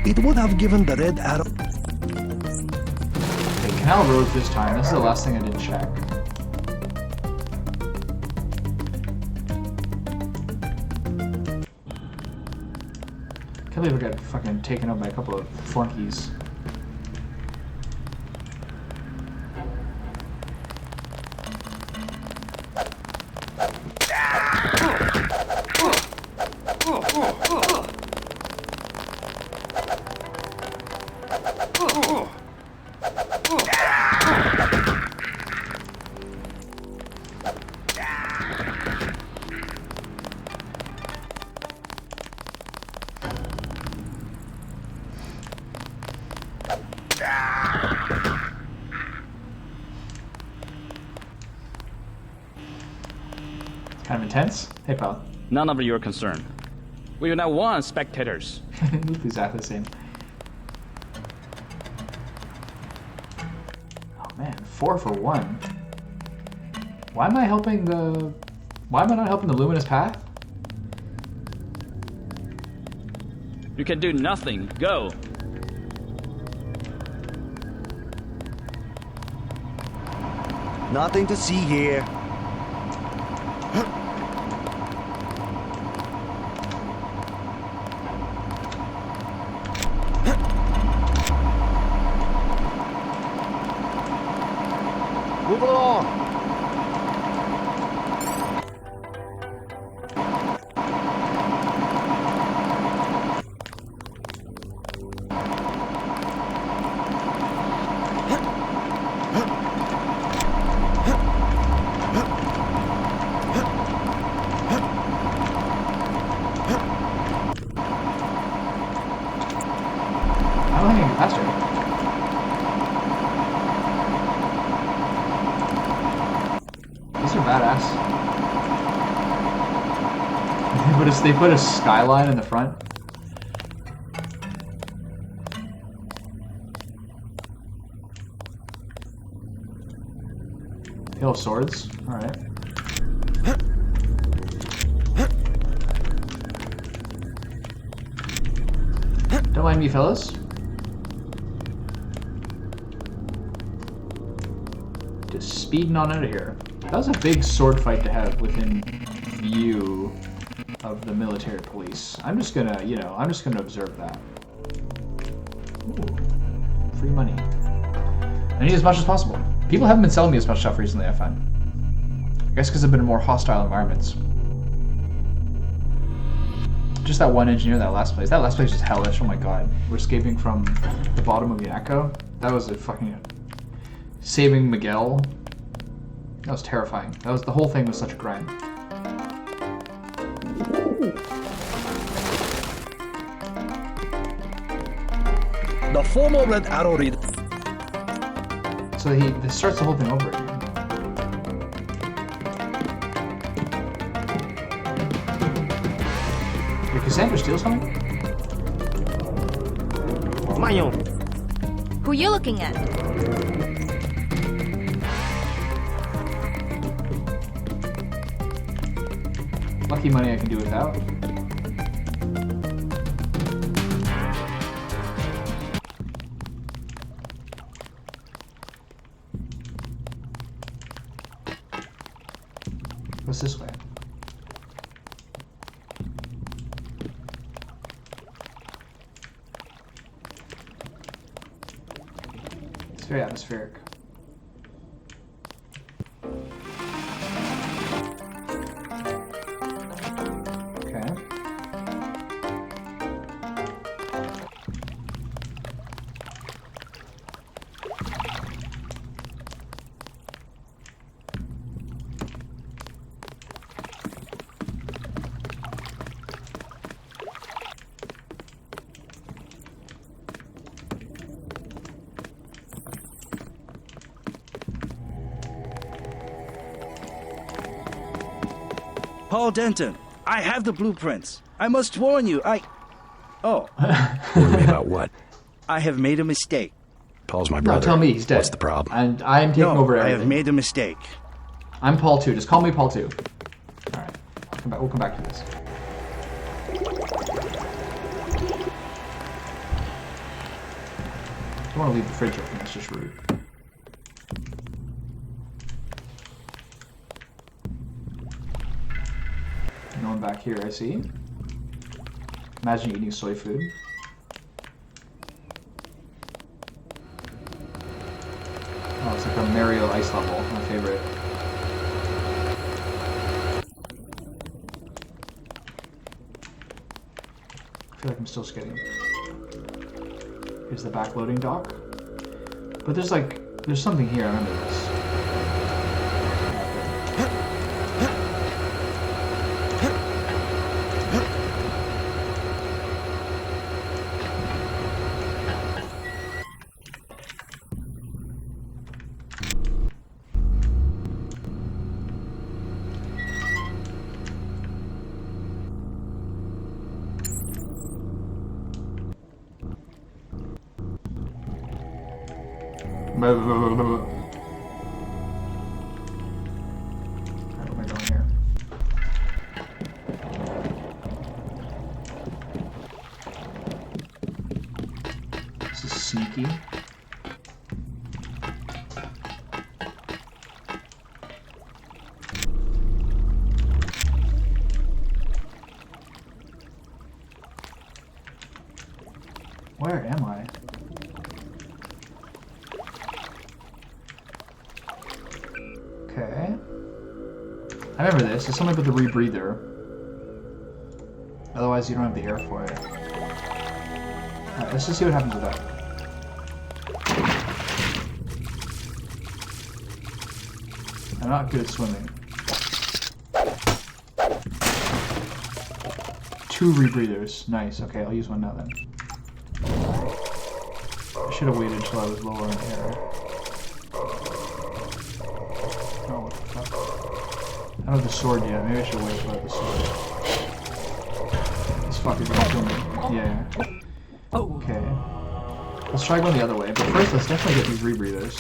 It would have given the Red Arrow... Okay, Canal Road this time. This is the last thing I didn't check. Can't believe I got fucking taken out by a couple of flunkies. Kind of intense. Hey, pal. None of your concern. We are now one spectators. Look exactly the same. Oh man, 4 for 1. Why am I helping the... Why am I not helping the Luminous Path? You can do nothing. Go. Nothing to see here. Move along. How am I getting faster? These are badass. They put a skyline in the front. Hill of Swords. Alright. Don't mind me, fellas. Just speeding on out of here. That was a big sword fight to have within view of the military police. I'm just gonna, you know, I'm just gonna observe that. Ooh, free money. I need as much as possible. People haven't been selling me as much stuff recently, I find. I guess because I've been in more hostile environments. Just that one engineer, that last place. That last place is hellish, oh my god. We're escaping from the bottom of Yanako. That was a fucking... Saving Miguel. That was terrifying. That was, the whole thing was such a grind. The former Red Arrow read. So this starts the whole thing over again. Did Cassandra steal something? Mayo. Who you looking at? Lucky money I can do without. What's this way? It's very atmospheric. Okay. Paul Denton, I have the blueprints. I must warn you, Oh. Warn me about what? I have made a mistake. Paul's my brother. No, tell me he's dead. What's the problem? And I am taking over everything. I have made a mistake. I'm Paul 2. Just call me Paul 2. Alright. We'll come back to this. I don't want to leave the fridge open. That's just rude. No one back here, I see. Imagine eating soy food. Oh, it's like a Mario ice level, my favorite. I feel like I'm still skidding. Here's the backloading dock. But there's something here, I remember this. Alright, where am I going here? This is sneaky. Where am I? Okay. I remember this. It's something with the rebreather. Otherwise, you don't have the air for it. Alright, let's just see what happens with that. I'm not good at swimming. 2 rebreathers. Nice. Okay, I'll use one now then. I should have waited until I was lower in air. Oh, what the fuck? I don't have the sword yet. Maybe I should wait till I have the sword. This fucker's gonna kill me. Yeah. Okay. Let's try going the other way, but first let's definitely get these rebreathers.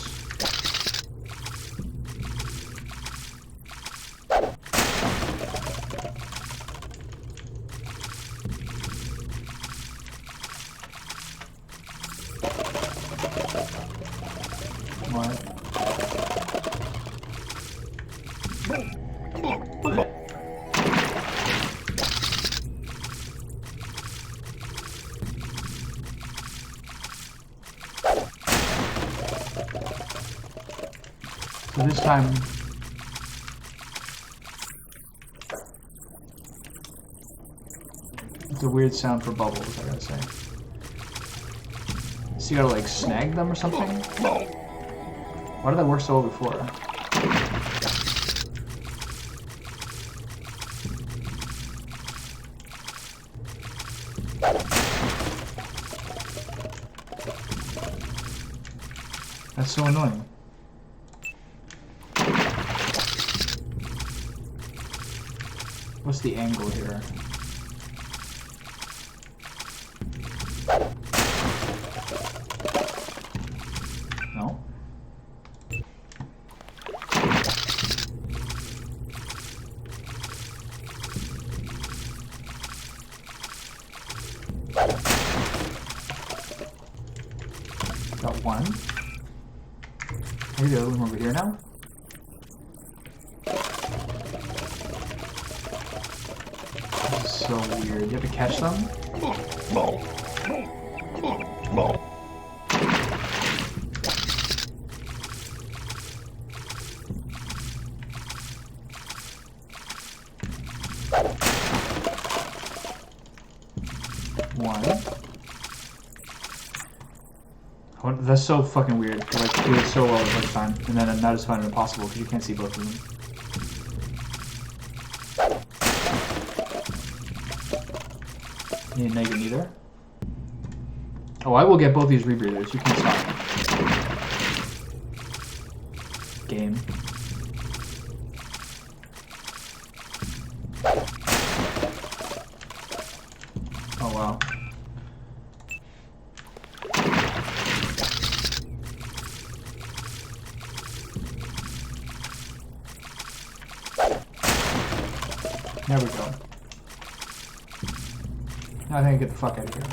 So this time, it's a weird sound for bubbles, I gotta say. So you gotta like snag them or something? Why did that work so well before? That's so annoying. What's the angle here? No? Got one. Maybe the other one over here now? So weird. You have to catch them? One. That's so fucking weird. I like do it so well the first time, and then now just find it impossible because you can't see both of them. You didn't either. Oh, I will get both these rebreathers. You can stop me. Game. Oh wow. There we go. Now I think I get the fuck out of here.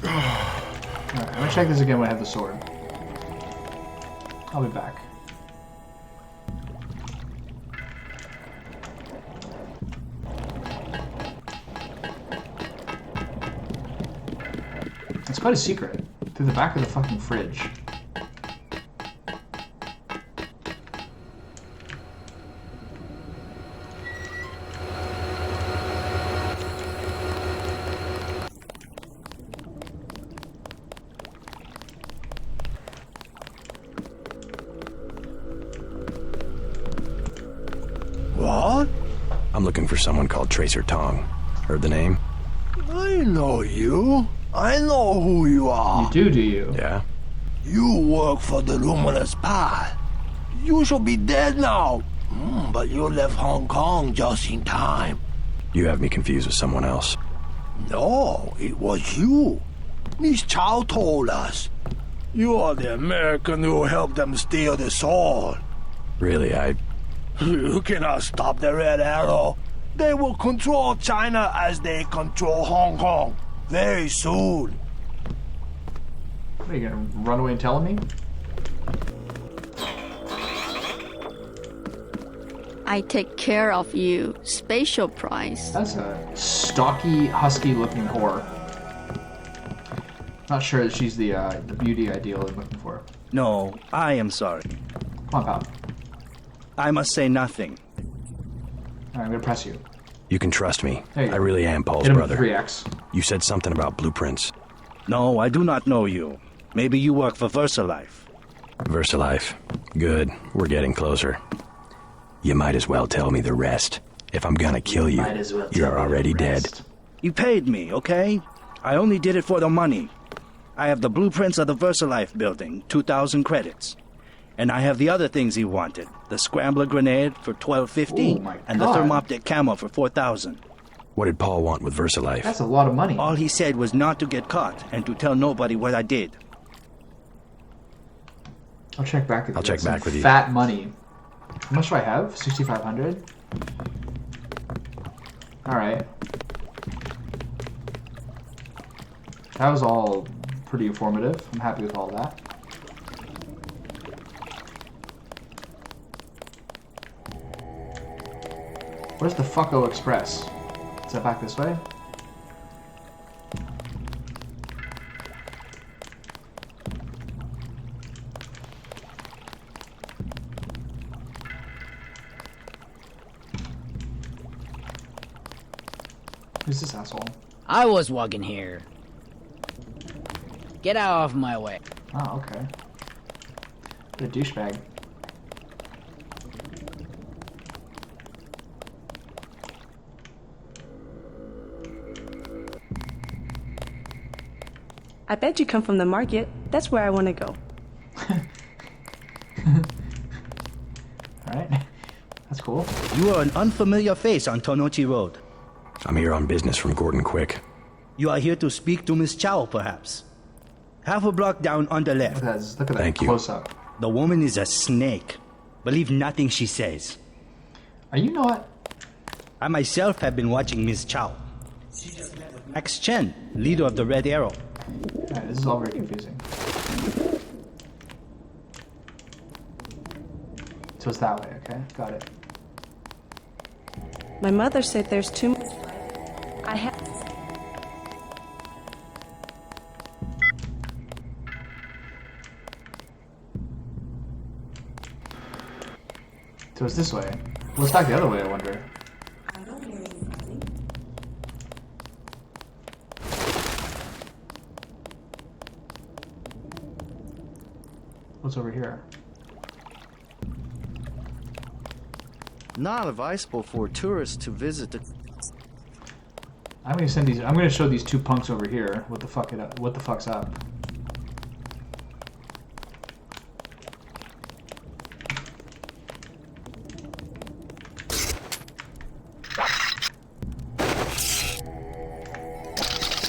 Alright, I'm gonna check this again when I have the sword. I'll be back. It's quite a secret. Through the back of the fucking fridge. What? I'm looking for someone called Tracer Tong. Heard the name? I know you. I know who you are. You do you? Yeah? You work for the Luminous Path. You should be dead now. But you left Hong Kong just in time. You have me confused with someone else. No, it was you. Miss Chow told us. You are the American who helped them steal the sword. Really, You cannot stop the Red Arrow. They will control China as they control Hong Kong. Very soon. What, are you gonna run away and tell me? I take care of you. Special price. That's a stocky, husky-looking whore. Not sure that she's the beauty ideal I'm looking for. No, I am sorry. Come on, pal. I must say nothing. Alright, I'm gonna press you. You can trust me. There you I go. really am Paul's Hit him brother. with 3x. You said something about blueprints. No, I do not know you. Maybe you work for VersaLife. VersaLife. Good. We're getting closer. You might as well tell me the rest. If I'm gonna kill you, Might as well you're take a already dead. rest. You paid me, okay? I only did it for the money. I have the blueprints of the VersaLife building, 2,000 credits. And I have the other things he wanted. The scrambler grenade for $12.50 and the thermoptic camo for $4,000. What did Paul want with VersaLife? That's a lot of money. All he said was not to get caught and to tell nobody what I did. I'll check back with you. I'll check back with you. Fat money. How much do I have? 6,500? Alright. That was all pretty informative. I'm happy with all that. Where's the Fucko Express? Is that back this way? Who's this asshole? I was walking here. Get out of my way. Oh, okay. What a douchebag. I bet you come from the market. That's where I want to go. Alright. That's cool. You are an unfamiliar face on Tonochi Road. I'm here on business from Gordon Quick. You are here to speak to Miss Chow, perhaps. Half a block down on the left. Look at that close-up. The woman is a snake. Believe nothing she says. Are you not? I myself have been watching Miss Chow. Max Chen, leader of the Red Arrow. Alright, this is all very confusing. So it's that way, okay? Got it. My mother said there's too much. I have. So it's this way. Well, it's back the other way, I wonder. What's over here? Not advisable for tourists to visit the... I'm gonna send these. I'm gonna show these two punks over here. What the fuck's up?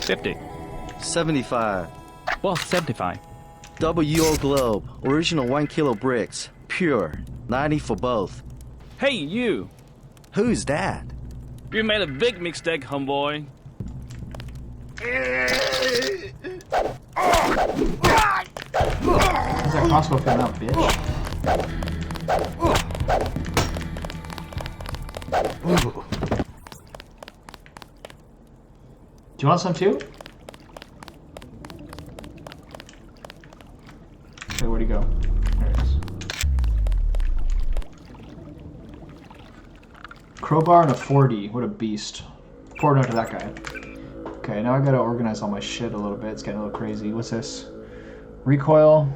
$50. 75. Well, 75. Double UO globe. Original 1 kilo bricks. Pure. 90 for both. Hey, you! Who's that? You made a big mistake, homeboy. How's that crossbow coming out, bitch? Do you want some too? Okay, where'd he go? There it is. Crowbar and a 40. What a beast. Pour it out to that guy. Okay, now I gotta organize all my shit a little bit. It's getting a little crazy. What's this? Recoil.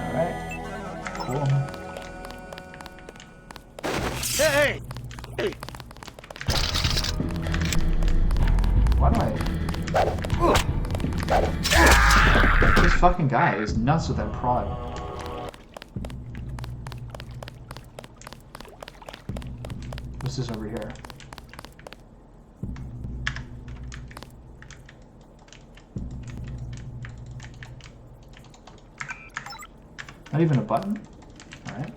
Alright. Cool. Hey! Hey! Why do I... This fucking guy is nuts with that prod. What's this over here? Not even a button? Alright.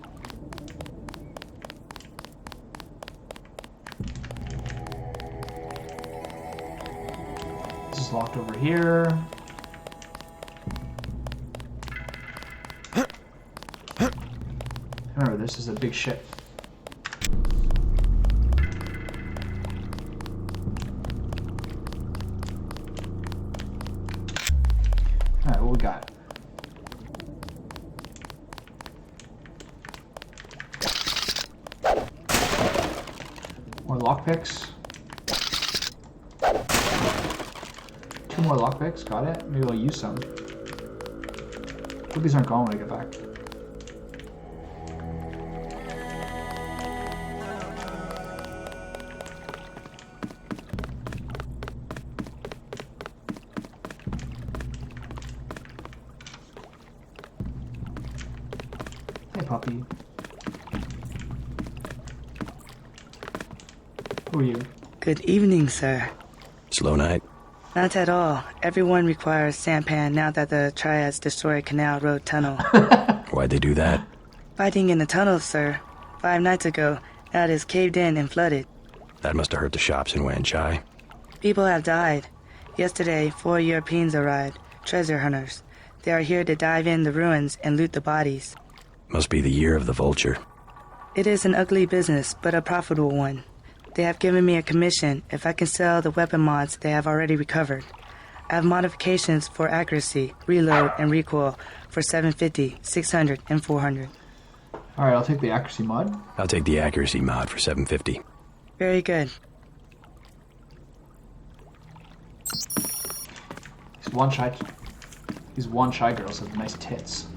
This is locked over here. Remember, this is a big ship. Alright, what we got? More lockpicks. 2 more lockpicks, got it. Maybe I'll use some. Hope these aren't gone when I get back. puppy. Who are you? Good evening, sir. Slow night? Not at all. Everyone requires sampan now that the Triads destroyed Canal Road Tunnel. Why'd they do that? Fighting in the tunnel, sir. 5 nights ago, now it is caved in and flooded. That must have hurt the shops in Wan Chai. People have died. Yesterday, 4 Europeans arrived, treasure hunters. They are here to dive in the ruins and loot the bodies. Must be the year of the vulture. It is an ugly business, but a profitable one. They have given me a commission if I can sell the weapon mods they have already recovered. I have modifications for accuracy, reload, and recoil for 750, 600, and 400. Alright, I'll take the accuracy mod. I'll take the accuracy mod for 750. Very good. These one shy girls have nice tits.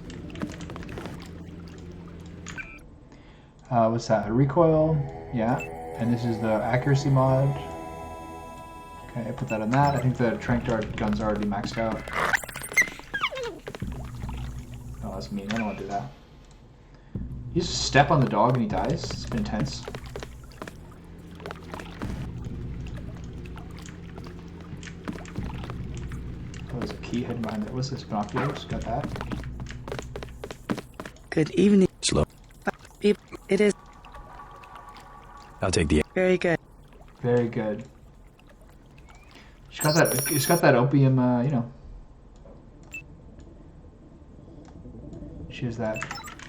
What's that? A recoil? Yeah. And this is the accuracy mod. Okay, I put that on that. I think the trank dart gun's already maxed out. Oh, that's mean. I don't want to do that. You just step on the dog and he dies? It's been intense. Oh, there's a key hidden behind it. What's this? Binoculars? Got that. Good evening. Slow. It is. I'll take the... Very good. Very good. She's got that opium, you know. She has that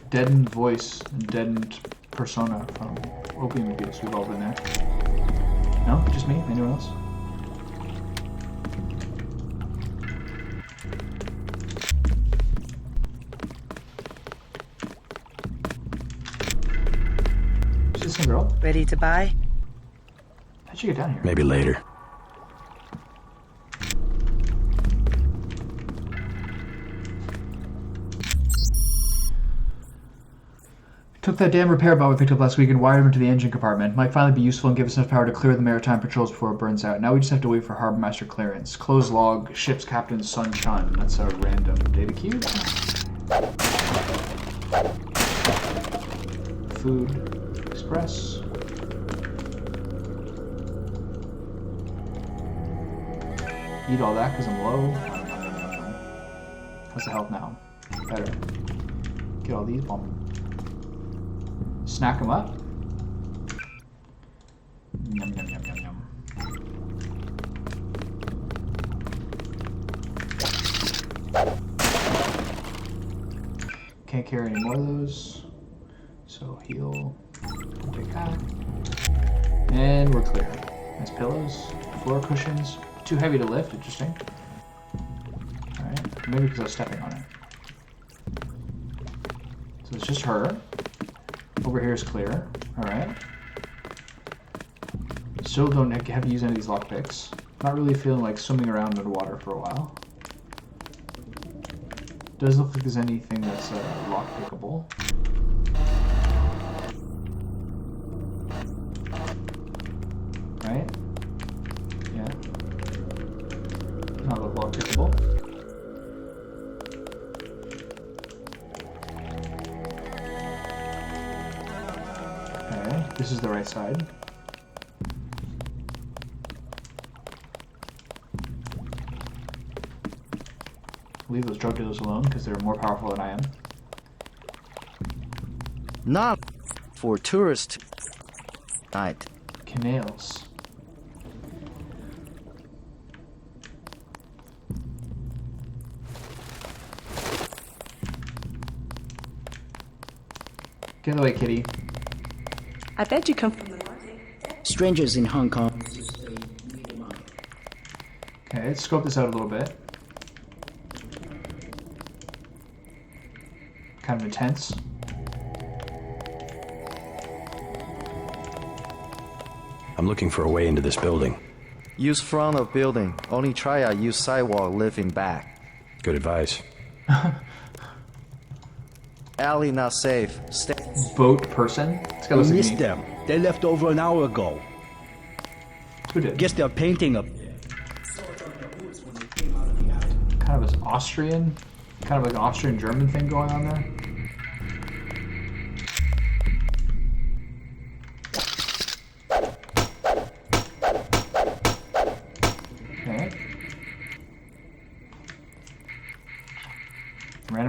deadened voice and deadened persona from opium abuse. We've all been there. No? Just me? Anyone else? Is this some girl? Ready to buy? How'd you get down here? Maybe later. Took that damn repair bot we picked up last week and wired him into the engine compartment. Might finally be useful and give us enough power to clear the maritime patrols before it burns out. Now we just have to wait for Harbor Master clearance. Close log, ship's captain Sun Chun. That's a random data cube. Food Express. Eat all that because I'm low. How's the health now? Better. Get all these bombs. Snack them up. Yum, yum, yum, yum, yum. Can't carry any more of those. So heal. We'll take that. And we're clear. Nice pillows. Floor cushions. Too heavy to lift. Interesting. Alright. Maybe because I was stepping on it. So it's just her. Over here is clear. Alright. Still don't have to use any of these lockpicks. Not really feeling like swimming around underwater for a while. Doesn't look like there's anything that's lockpickable. Right? Yeah. Not lockpickable. This is the right side. Leave those drug dealers alone because they're more powerful than I am. Not for tourist night. Canals. Get away, kitty. I bet you come from the market. Strangers in Hong Kong. Okay, let's scope this out a little bit. Kind of intense. I'm looking for a way into this building. Use front of building. Only try out use sidewalk living back. Good advice. Alley not safe. Stay. Boat person? We missed them. They left over an hour ago. Who did? Guess they're painting up. Kind of an Austrian? Kind of like an Austrian-German thing going on there?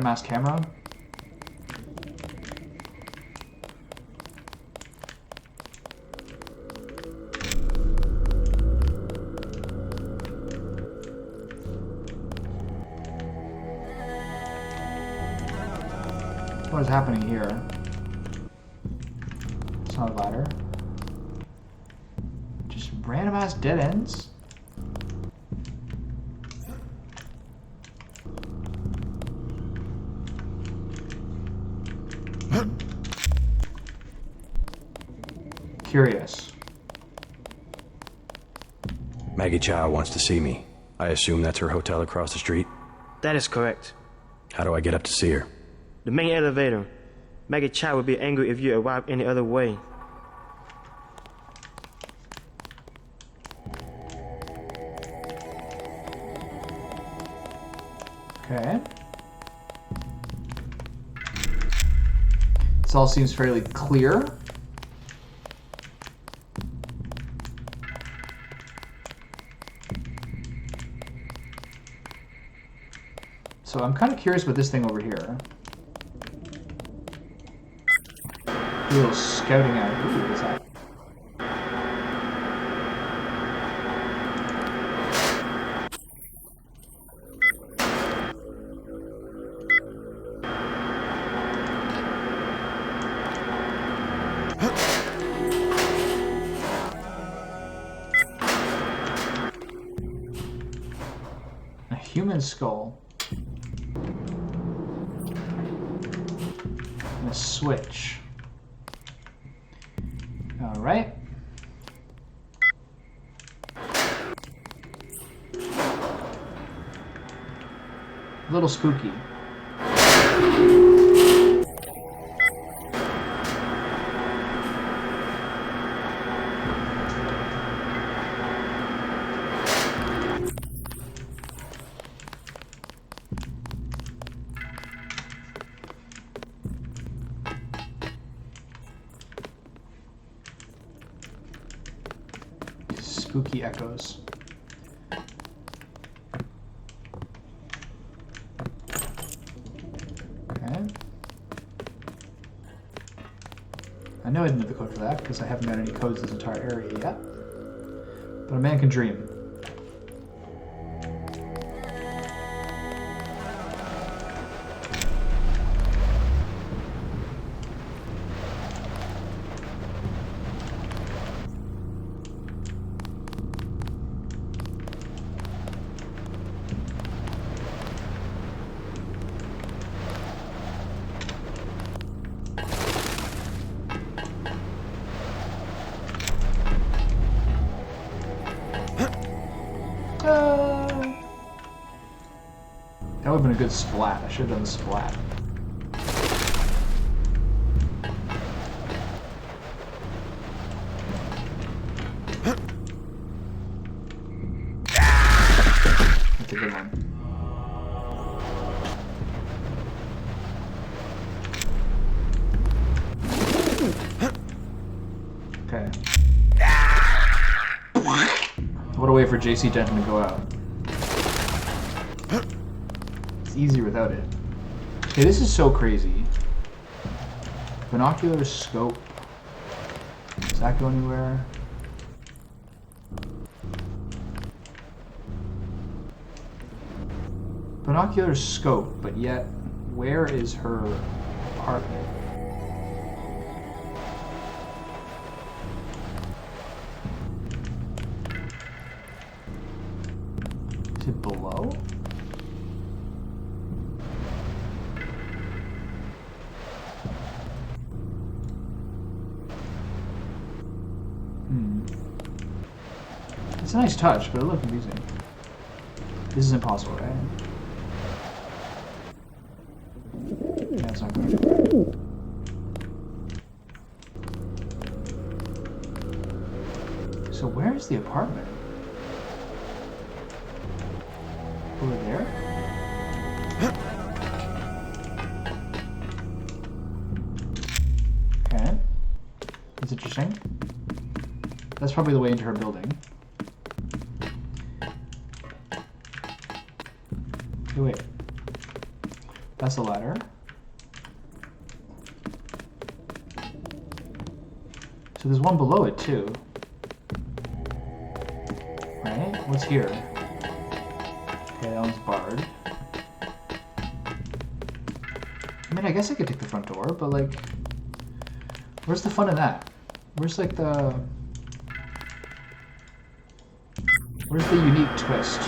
random ass camera? What is happening here? It's not a ladder. Just random ass dead ends? Curious. Maggie Chow wants to see me. I assume that's her hotel across the street? That is correct. How do I get up to see her? The main elevator. Maggie Chow would be angry if you arrive any other way. Okay. This all seems fairly clear. So I'm kind of curious about this thing over here. A little scouting out. Ooh, what's that? A human skull. And a switch. All right. A little spooky. Spooky echoes. Okay. I know I didn't have the code for that because I haven't got any codes this entire area yet. But a man can dream. That would have been a good splat. I should have done the splat. That's a good one. Okay. What a way for JC Denton to go out. It's easier without it. Okay, this is so crazy. Binocular scope. Does that go anywhere? Binocular scope, but yet, where is her apartment? Is it below? It's a nice touch, but a little confusing. This is impossible, right? Yeah, it's not good. So where is the apartment? Over there? Okay. That's interesting. That's probably the way into her building. Hey, wait. That's a ladder. So there's one below it too. Right? What's here? Okay, that one's barred. I mean, I guess I could take the front door, but like, where's the fun in that? Where's like the... Where's the unique twist?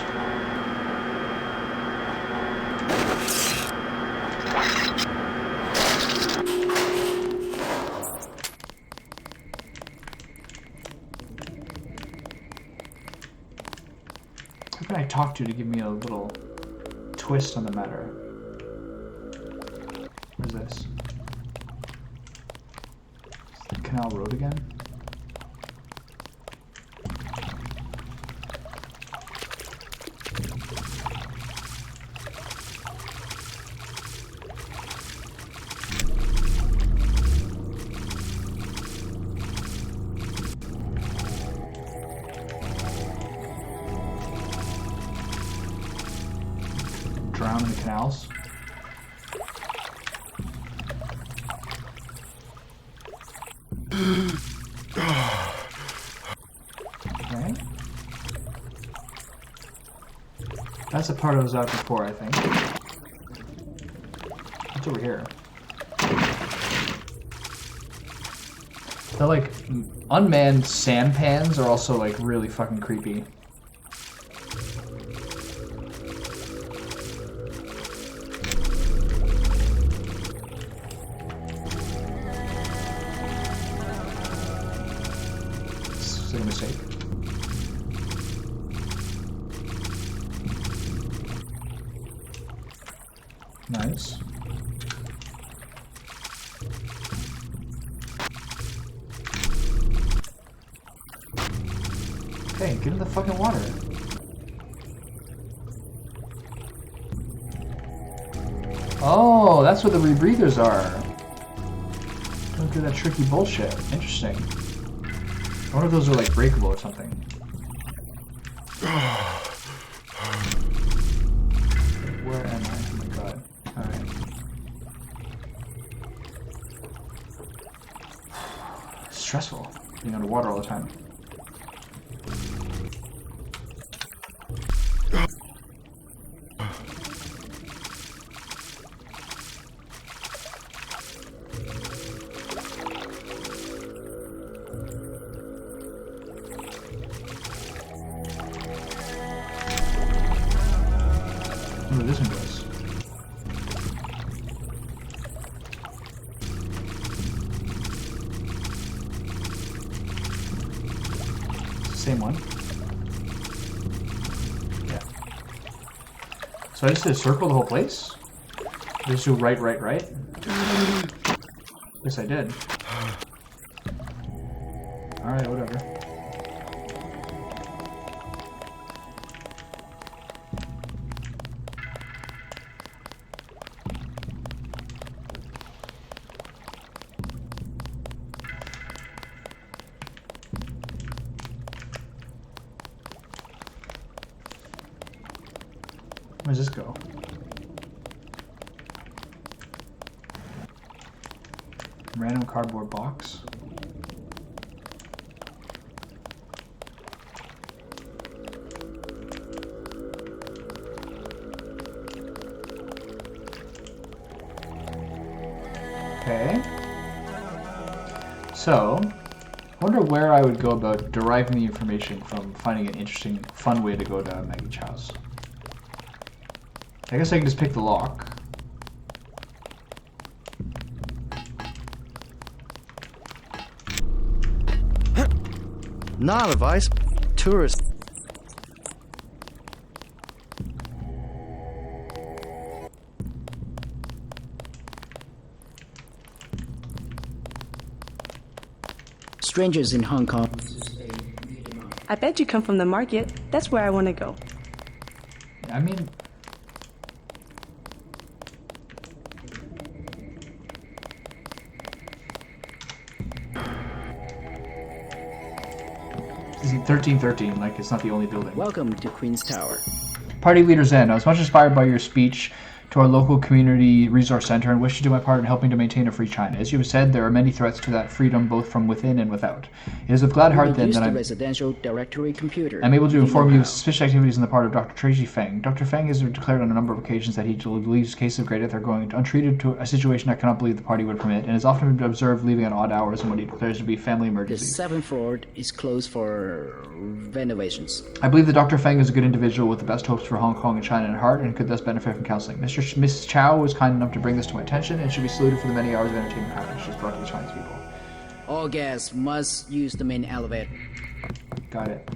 Who can I talk to give me a little twist on the matter? Where's this? Canal Road again? Drown in the canals. Okay. That's the part I was out before, I think. What's over here? The like unmanned sampans are also like really fucking creepy. This is a mistake. Nice. Okay, get in the fucking water. Oh, that's where the rebreathers are. Don't do that tricky bullshit. Interesting. I wonder if those are like breakable or something. Where am I? Oh my god. Alright. Stressful being underwater all the time. Where this one goes. Same one. Yeah. So I just did circle the whole place? Just do right, right, right? Yes, I did. Alright, whatever. Where does this go? Random cardboard box. Okay. So, I wonder where I would go about deriving the information from finding an interesting, fun way to go to Maggie Chow's. I guess I can just pick the lock. Not advice, tourist. Strangers in Hong Kong. I bet you come from the market. That's where I want to go. I mean... This is 1313, like it's not the only building. Welcome to Queen's Tower. Party leader Zen, I was much inspired by your speech to our local community resource center and wish to do my part in helping to maintain a free China. As you have said, there are many threats to that freedom, both from within and without. It is with glad heart then that residential directory computer. I'm able to inform you of suspicious activities on the part of Dr. Tracy Feng. Dr. Feng has declared on a number of occasions that he believes cases of Grey Death are going untreated, to a situation I cannot believe the party would permit, and has often been observed leaving at odd hours in what he declares to be family emergencies. The 7th floor is closed for renovations. I believe that Dr. Feng is a good individual with the best hopes for Hong Kong and China at heart, and could thus benefit from counseling. Mrs. Chow was kind enough to bring this to my attention, and should be saluted for the many hours of entertainment package she's brought to the Chinese people. All guests must use the main elevator. Got it.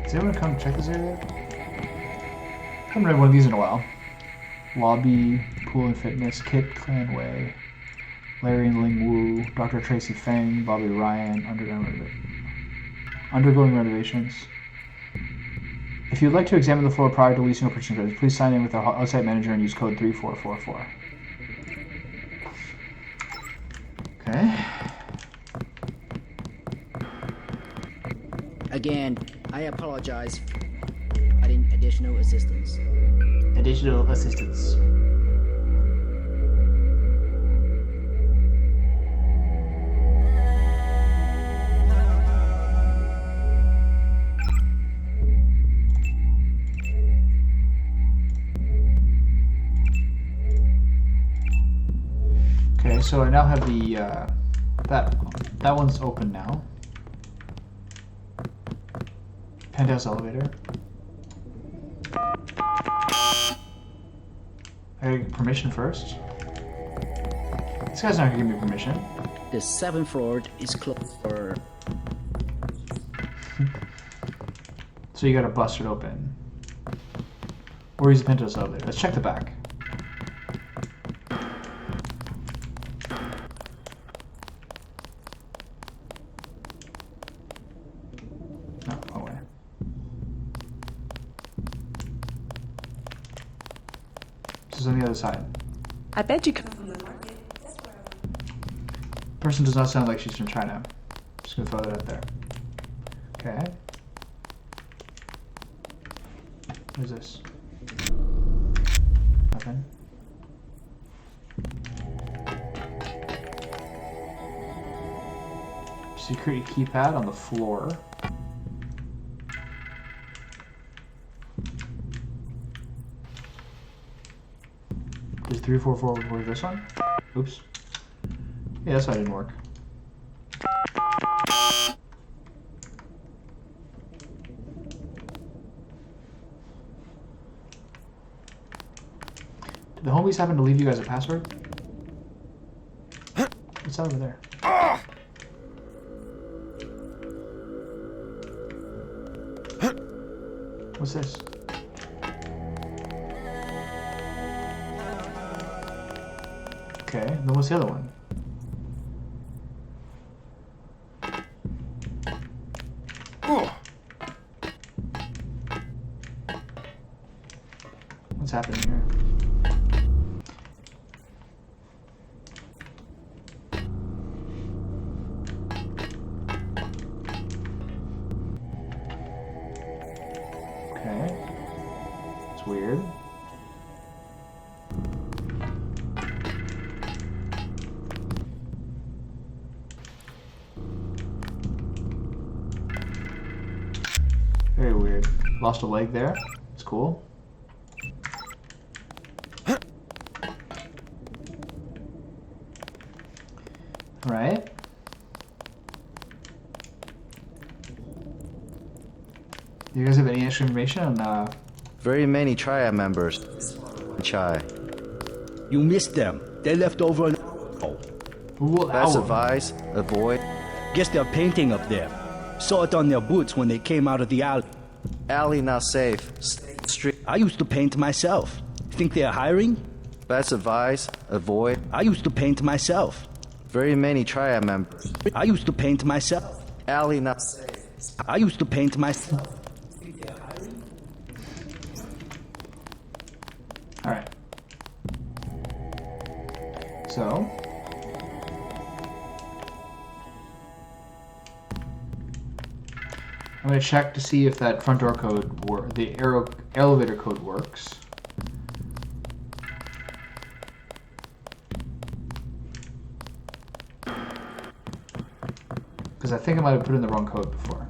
Does anyone come check this area? I haven't read one of these in a while. Lobby, Pool and Fitness, Kit Clanway, Larry and Ling Wu, Dr. Tracy Feng, Bobby Ryan, undergoing renovations. If you'd like to examine the floor prior to leasing or purchasing credits, please sign in with our outside manager and use code 3444. Okay. Again, I apologize for providing additional assistance. Additional assistance. Okay, so I now have the that one's open now. Penthouse elevator. I get permission first. This guy's not gonna give me permission. The 7th floor is closed for... So you gotta bust it open. Or use the penthouse elevator. Let's check the back. No, oh wait. This is on the other side. I bet you come from the market. Person does not sound like she's from China. Just gonna throw that out there. Okay. What is this? Nothing. Security keypad on the floor. Is 344 work this one? Oops. Yeah, that's why it didn't work. Did the homies happen to leave you guys a password? What's that over there? What's this? Okay, then what's the other one? What's happening here? Okay. It's weird. Very weird. Lost a leg there. It's cool. Right. You guys have any extra information on Very many triad members. Chai. You missed them. They left over an Best advice, avoid. Guess they're painting up there. Saw it on their boots when they came out of the alley. Alley not safe. Street. I used to paint myself. Think they're hiring? Best advice, avoid. I used to paint myself. Very many triad members. I used to paint myself. Alley not safe. I used to paint myself. So... I'm going to check to see if that front door code, elevator code works. Because I think I might have put in the wrong code before.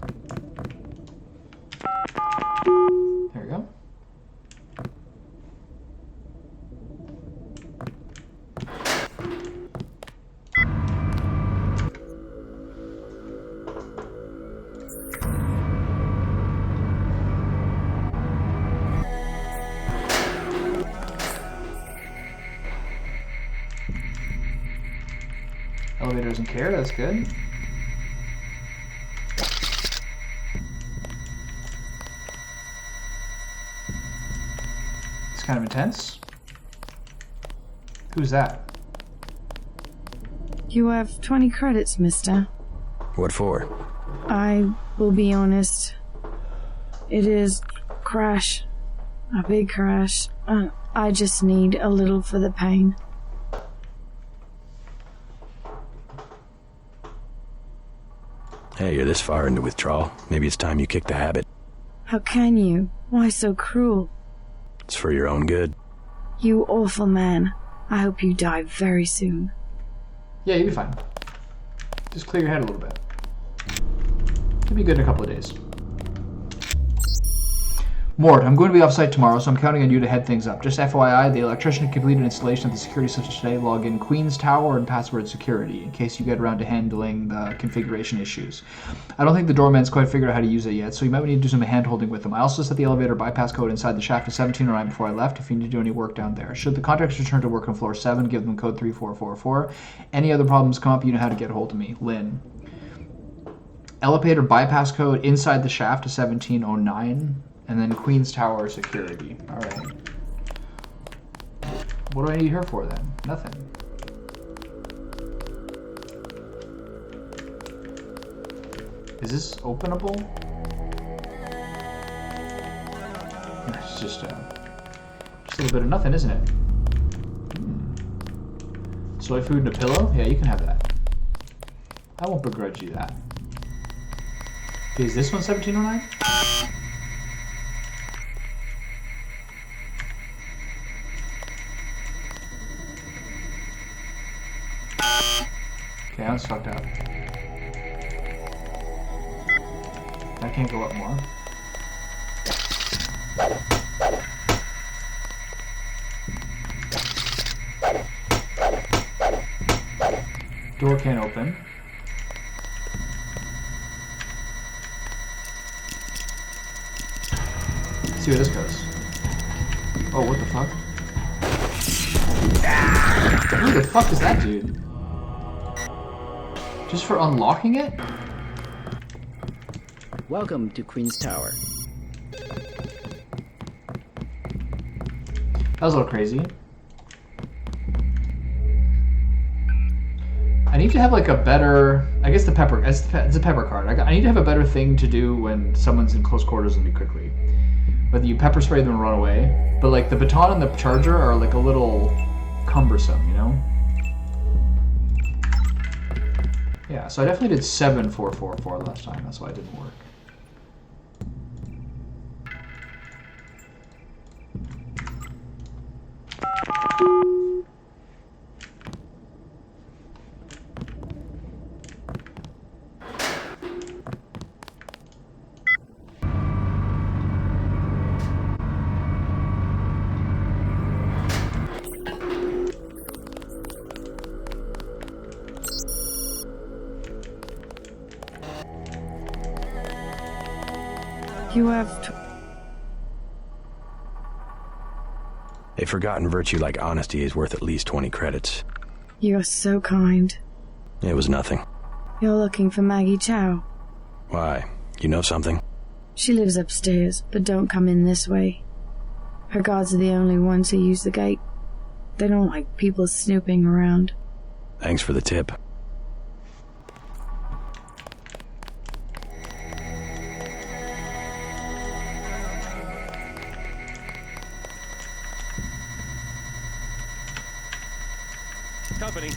There we go. Elevator doesn't care, that's good. It's kind of intense. Who's that? You have 20 credits, mister. What for? I will be honest. It is crash. A big crash. I just need a little for the pain. Hey, you're this far into withdrawal. Maybe it's time you kick the habit. How can you? Why so cruel? It's for your own good. You awful man. I hope you die very soon. Yeah, you'll be fine. Just clear your head a little bit. You'll be good in a couple of days. Mort, I'm going to be off-site tomorrow, so I'm counting on you to head things up. Just FYI, the electrician completed installation of the security system today. Log in Queen's Tower and password security, in case you get around to handling the configuration issues. I don't think the doorman's quite figured out how to use it yet, so you might need to do some hand-holding with them. I also set the elevator bypass code inside the shaft to 1709 before I left, if you need to do any work down there. Should the contractors return to work on floor 7, give them code 3444. Any other problems come up, you know how to get a hold of me. Lynn. Elevator bypass code inside the shaft to 1709. And then Queen's Tower security. Alright. What do I need her for then? Nothing. Is this openable? It's just a little bit of nothing, isn't it? Soy food and a pillow? Yeah, you can have that. I won't begrudge you that. Okay, is this one 1709? Okay, that's fucked up. I can't go up more. Door can't open. Let's see where this goes. Oh, what the fuck? Who the fuck is that dude? Just for unlocking it? Welcome to Queen's Tower. That was a little crazy. I need to have like a better... I guess the pepper... It's a pepper card. I need to have a better thing to do when someone's in close quarters with me quickly. Whether you pepper spray them and run away. But like the baton and the charger are like a little cumbersome, you know? Yeah, so I definitely did 7444 last time. That's why it didn't work. You have... A forgotten virtue like honesty is worth at least 20 credits. You're so kind. It was nothing. You're looking for Maggie Chow. Why? You know something? She lives upstairs, but don't come in this way. Her guards are the only ones who use the gate. They don't like people snooping around. Thanks for the tip. company.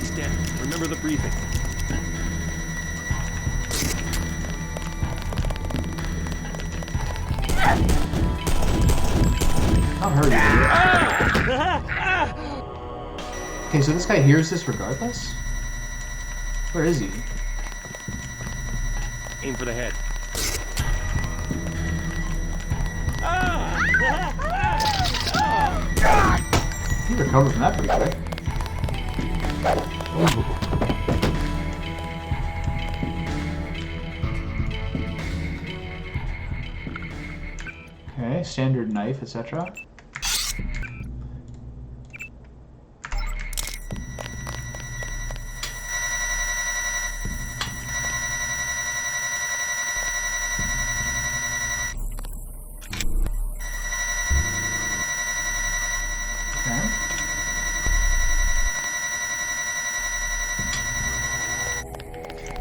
Stan, remember the briefing. Not hurt you. Okay, so this guy hears this regardless? Where is he? Aim for the head. He recovered from that pretty quick. Okay, standard knife, etc.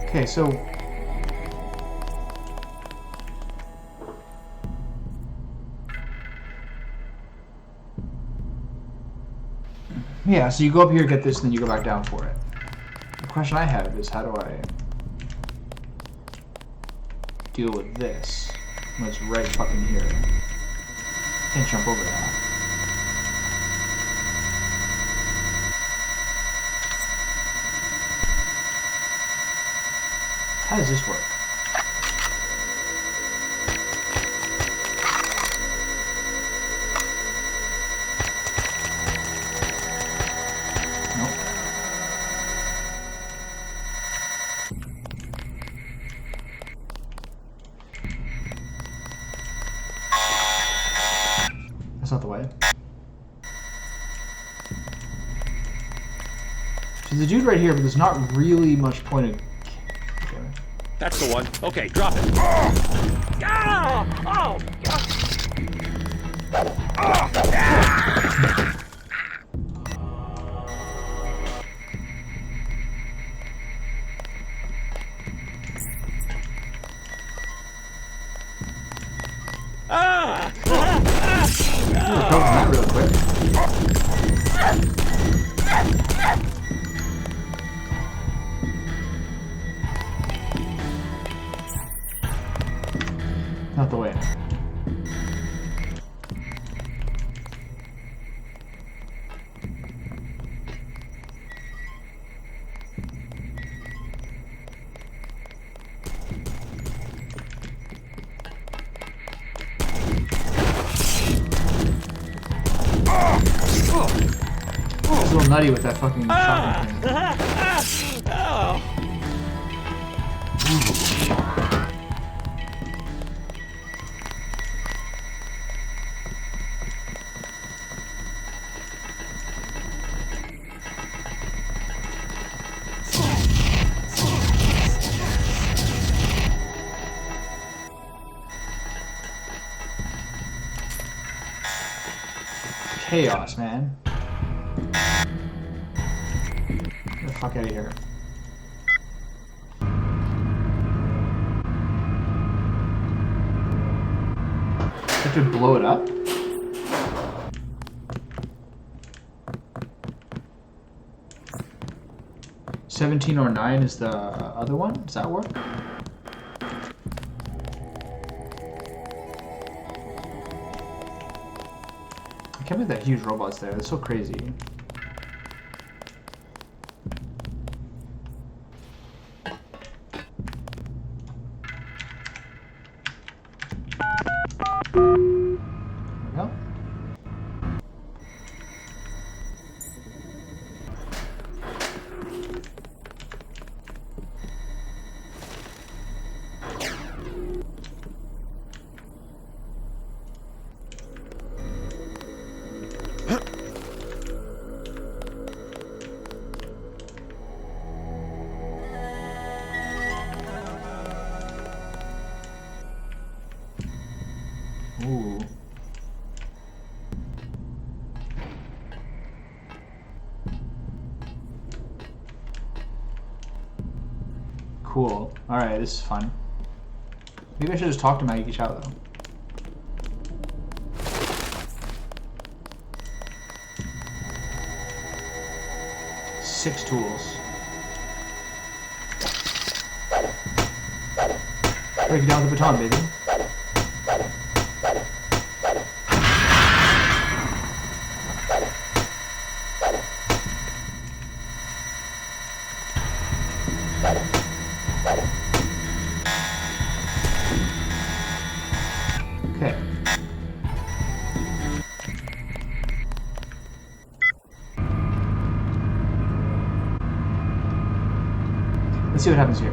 Okay, so yeah, so you go up here, get this, and then you go back down for it. The question I have is, how do I deal with this when it's right fucking here? Can't jump over that. How does this work? Nope. That's not the way. So the dude right here, but there's not really much point of... That's the one. Okay, drop it. Oh! That real quick. Not the way. It's a little nutty with that fucking shotgun thing. Chaos, man. Get the fuck out of here. I have to blow it up? $17.09 is the other one? Does that work? I can't believe that huge robot's there. That's so crazy. There we go. Ooh. Cool. Alright, this is fun. Maybe I should just talk to Maggie Chow though. 6 tools. Break it down with the baton, baby. Okay. Let's see what happens here.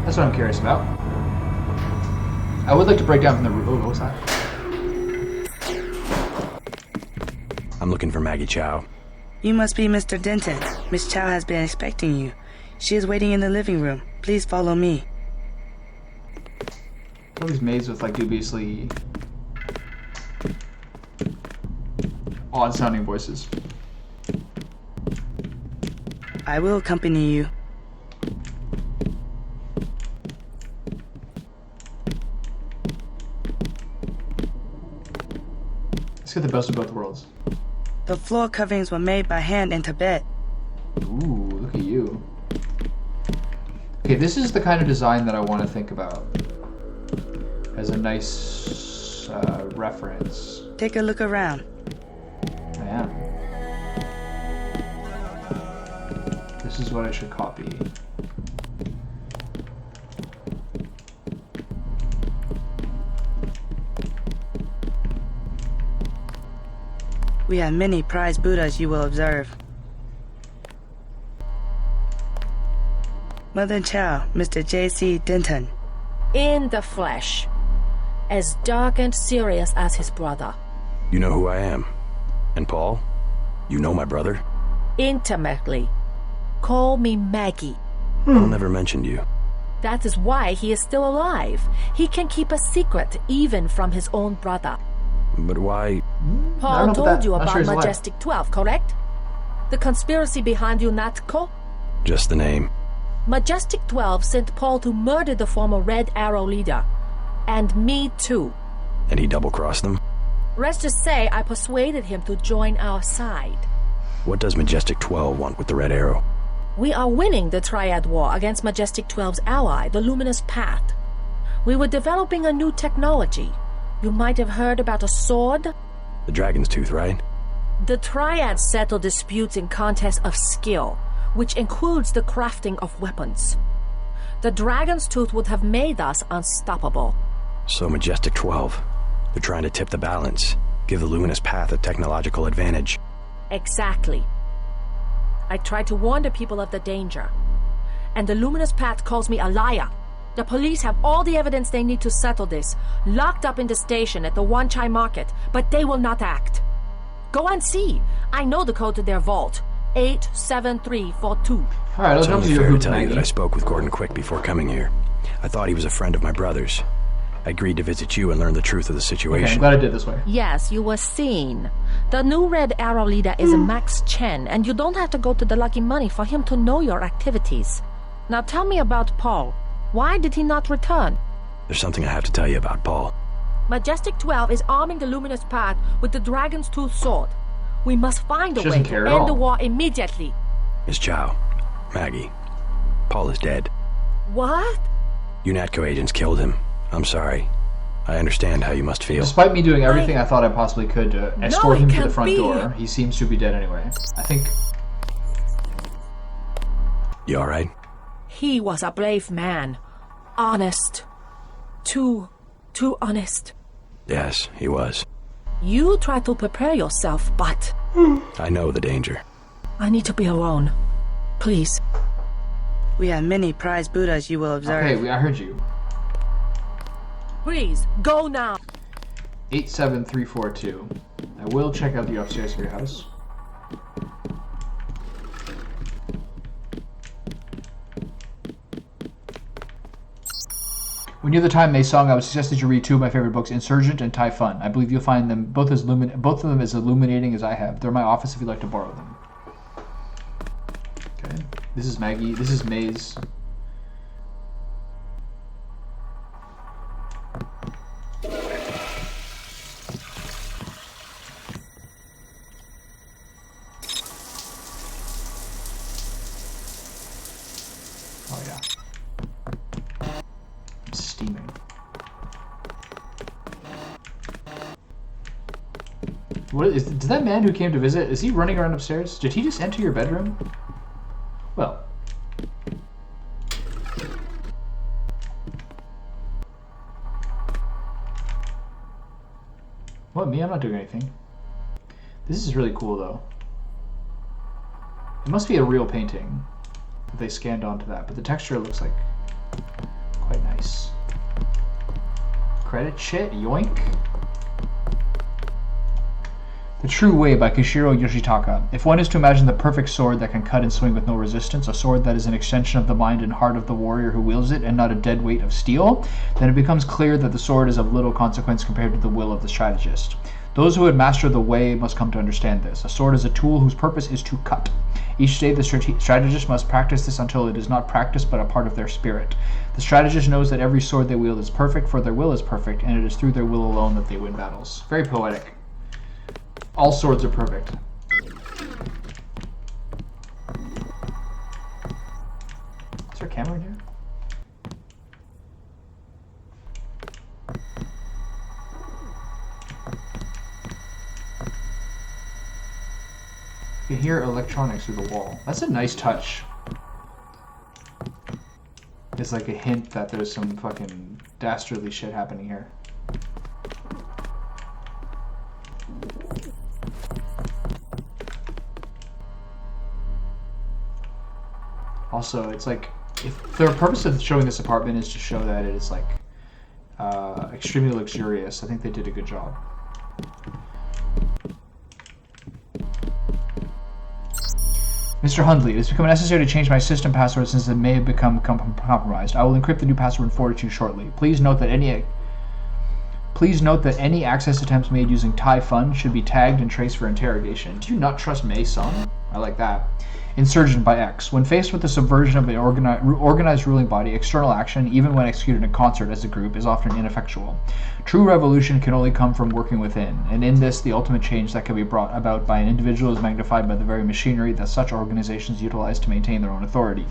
That's what I'm curious about. I would like to break down from the roof. Oh, what was that? I'm looking for Maggie Chow. You must be Mr. Denton. Miss Chow has been expecting you. She is waiting in the living room. Please follow me. All these maids with like dubiously odd sounding voices. I will accompany you. Let's get the best of both worlds. The floor coverings were made by hand in Tibet. Ooh, look at you. Okay, this is the kind of design that I want to think about as a nice reference. Take a look around. I am. This is what I should copy. We have many prized Buddhas you will observe. Mother Chow, Mr. J.C. Denton. In the flesh. As dark and serious as his brother. You know who I am. And Paul? You know my brother? Intimately. Call me Maggie. Paul never mentioned you. That is why he is still alive. He can keep a secret even from his own brother. But why? Paul told you about Majestic 12, correct? The conspiracy behind UNATCO? Just the name. Majestic 12 sent Paul to murder the former Red Arrow leader. And me too. And he double-crossed them? Let's just say I persuaded him to join our side. What does Majestic 12 want with the Red Arrow? We are winning the Triad War against Majestic 12's ally, the Luminous Path. We were developing a new technology. You might have heard about a sword? The Dragon's Tooth, right? The Triads settle disputes in contests of skill, which includes the crafting of weapons. The Dragon's Tooth would have made us unstoppable. So Majestic 12, they're trying to tip the balance, give the Luminous Path a technological advantage. Exactly. I tried to warn the people of the danger, and the Luminous Path calls me a liar. The police have all the evidence they need to settle this, locked up in the station at the Wan Chai market, but they will not act. Go and see. I know the code to their vault. 87342. Alright, it's only fair to tell you that I spoke with Gordon Quick before coming here. I thought he was a friend of my brother's. I agreed to visit you and learn the truth of the situation. Okay, I'm glad I did this way. Yes, you were seen. The new Red Arrow leader is Max Chen, and you don't have to go to the Lucky Money for him to know your activities. Now tell me about Paul. Why did he not return? There's something I have to tell you about Paul. Majestic 12 is arming the Luminous Path with the Dragon's Tooth sword. We must find a way to end the war immediately. Miss Chow, Maggie, Paul is dead. What? UNATCO agents killed him. I'm sorry. I understand how you must feel. Despite me doing everything I thought I possibly could to escort him to the front door, he seems to be dead anyway. I think... You alright? He was a brave man. Honest. Too honest. Yes, he was. You try to prepare yourself, but... I know the danger. I need to be alone. Please. We have many prized Buddhas you will observe. Okay, I heard you. Please, go now. 87342. I will check out the upstairs of your house. When you have the time, May Song, I would suggest that you read two of my favorite books, Insurgent and Typhon. I believe you'll find them both of them as illuminating as I have. They're in my office if you'd like to borrow them. Okay. This is Maggie. This is Maze. Oh yeah. It's steaming. What is that man who came to visit? Is he running around upstairs? Did he just enter your bedroom? Well. What, me? I'm not doing anything. This is really cool, though. It must be a real painting. They scanned onto that, but the texture looks like quite nice. Credit shit, yoink. The True Way by Kishiro Yoshitaka. If one is to imagine the perfect sword that can cut and swing with no resistance, a sword that is an extension of the mind and heart of the warrior who wields it and not a dead weight of steel, then it becomes clear that the sword is of little consequence compared to the will of the strategist. Those who would master the way must come to understand this. A sword is a tool whose purpose is to cut. Each day the strategist must practice this until it is not practice but a part of their spirit. The strategist knows that every sword they wield is perfect, for their will is perfect, and it is through their will alone that they win battles. Very poetic. All swords are perfect. Is there a camera in here? You can hear electronics through the wall. That's a nice touch. It's like a hint that there's some fucking dastardly shit happening here. Also, it's like, if the purpose of showing this apartment is to show that it is like extremely luxurious, I think they did a good job. Mr. Hundley, it has become necessary to change my system password since it may have become compromised. I will encrypt the new password and forward it to you shortly. Please note that any access attempts made using Typhon should be tagged and traced for interrogation. Do you not trust May-san? I like that. Insurgent by X. When faced with the subversion of an organized ruling body, external action, even when executed in concert as a group, is often ineffectual. True revolution can only come from working within, and in this, the ultimate change that can be brought about by an individual is magnified by the very machinery that such organizations utilize to maintain their own authority.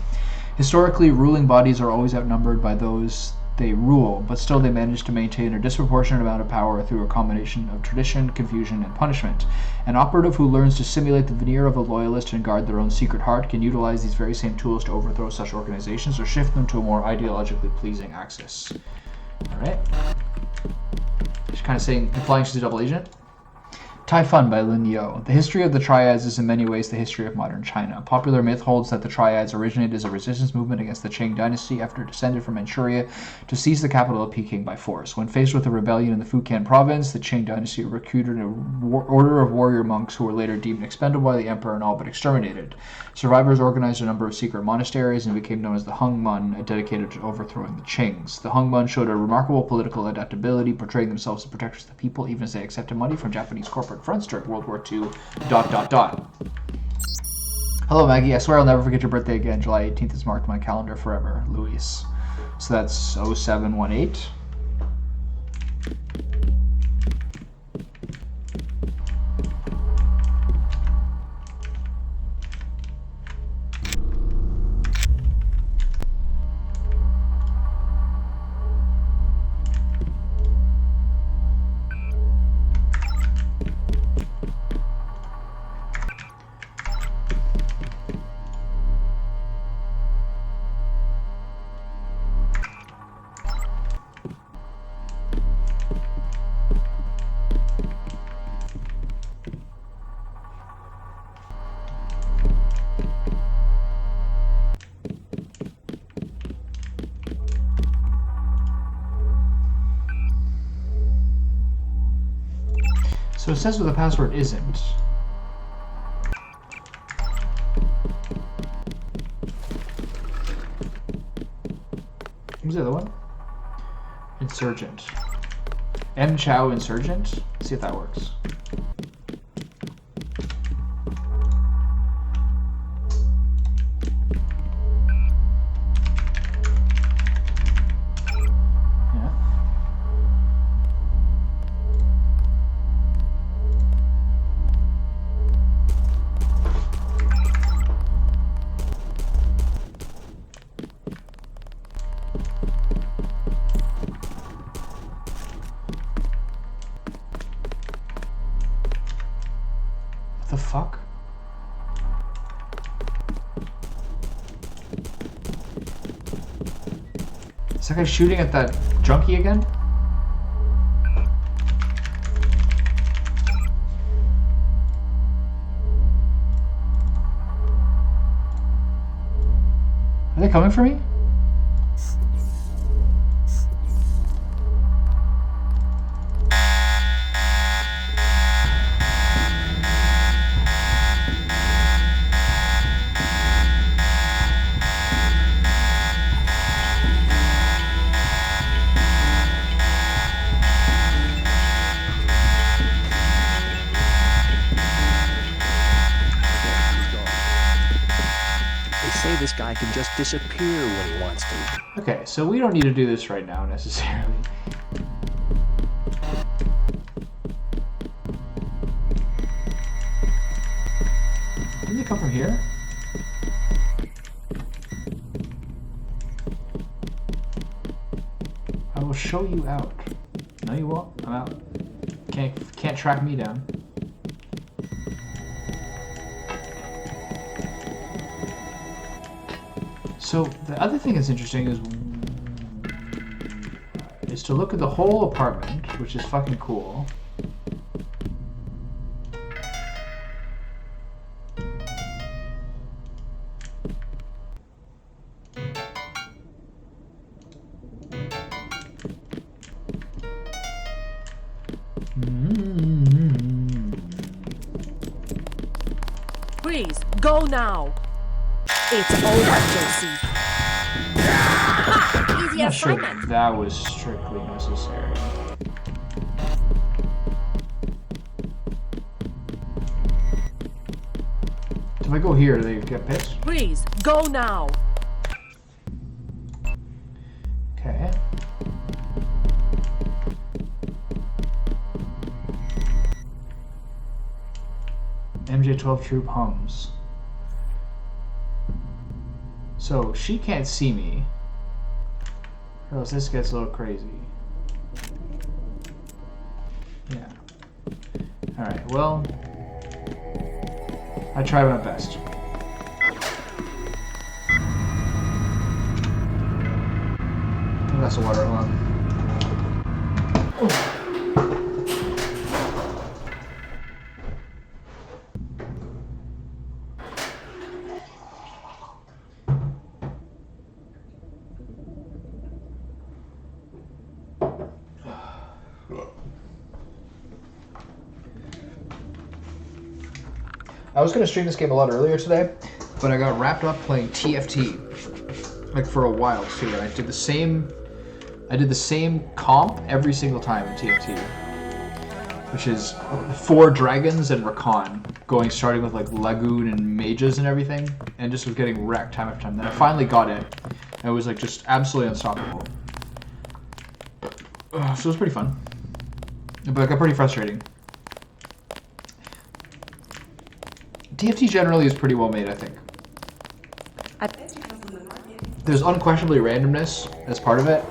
Historically, ruling bodies are always outnumbered by those they rule, but still they manage to maintain a disproportionate amount of power through a combination of tradition, confusion, and punishment. An operative who learns to simulate the veneer of a loyalist and guard their own secret heart can utilize these very same tools to overthrow such organizations or shift them to a more ideologically pleasing axis. Alright. She's kind of saying, implying she's a double agent. Typhon by Lin Yo. The history of the Triads is in many ways the history of modern China. Popular myth holds that the Triads originated as a resistance movement against the Qing dynasty after it descended from Manchuria to seize the capital of Peking by force. When faced with a rebellion in the Fujian province, the Qing dynasty recruited an order of warrior monks who were later deemed expendable by the emperor and all but exterminated. Survivors organized a number of secret monasteries and became known as the Hungman, dedicated to overthrowing the Qings. The Hungman showed a remarkable political adaptability, portraying themselves as protectors of the people, even as they accepted money from Japanese corporate fronts during World War II. ... Hello, Maggie. I swear I'll never forget your birthday again. July 18th is marked on my calendar forever. Luis. So that's 0718. So it says what the password isn't. Who's the other one? Insurgent. M. Chow Insurgent? Let's see if that works. Is that guy shooting at that junkie again? Are they coming for me? This guy can just disappear when he wants to. Okay, so we don't need to do this right now necessarily. Didn't they come from here? I will show you out. No, you won't. I'm out. Can't track me down. So the other thing that's interesting is to look at the whole apartment, which is fucking cool. Please, go now. It's over, JC. I'm not sure that was strictly necessary. If I go here, do they get pissed? Please, go now. Okay. MJ-12 troop hums. So she can't see me, or else this gets a little crazy. Yeah. Alright, well, I tried my best. A glass of water, hold on. Oh. I was going to stream this game a lot earlier today, but I got wrapped up playing TFT, like for a while too, and I did the same comp every single time in TFT, which is 4 dragons and Rakan, starting with like Lagoon and mages and everything, and just was getting wrecked time after time. Then I finally got it, and it was like just absolutely unstoppable. So it was pretty fun, but it got pretty frustrating. TFT generally is pretty well made, I think. There's unquestionably randomness as part of it,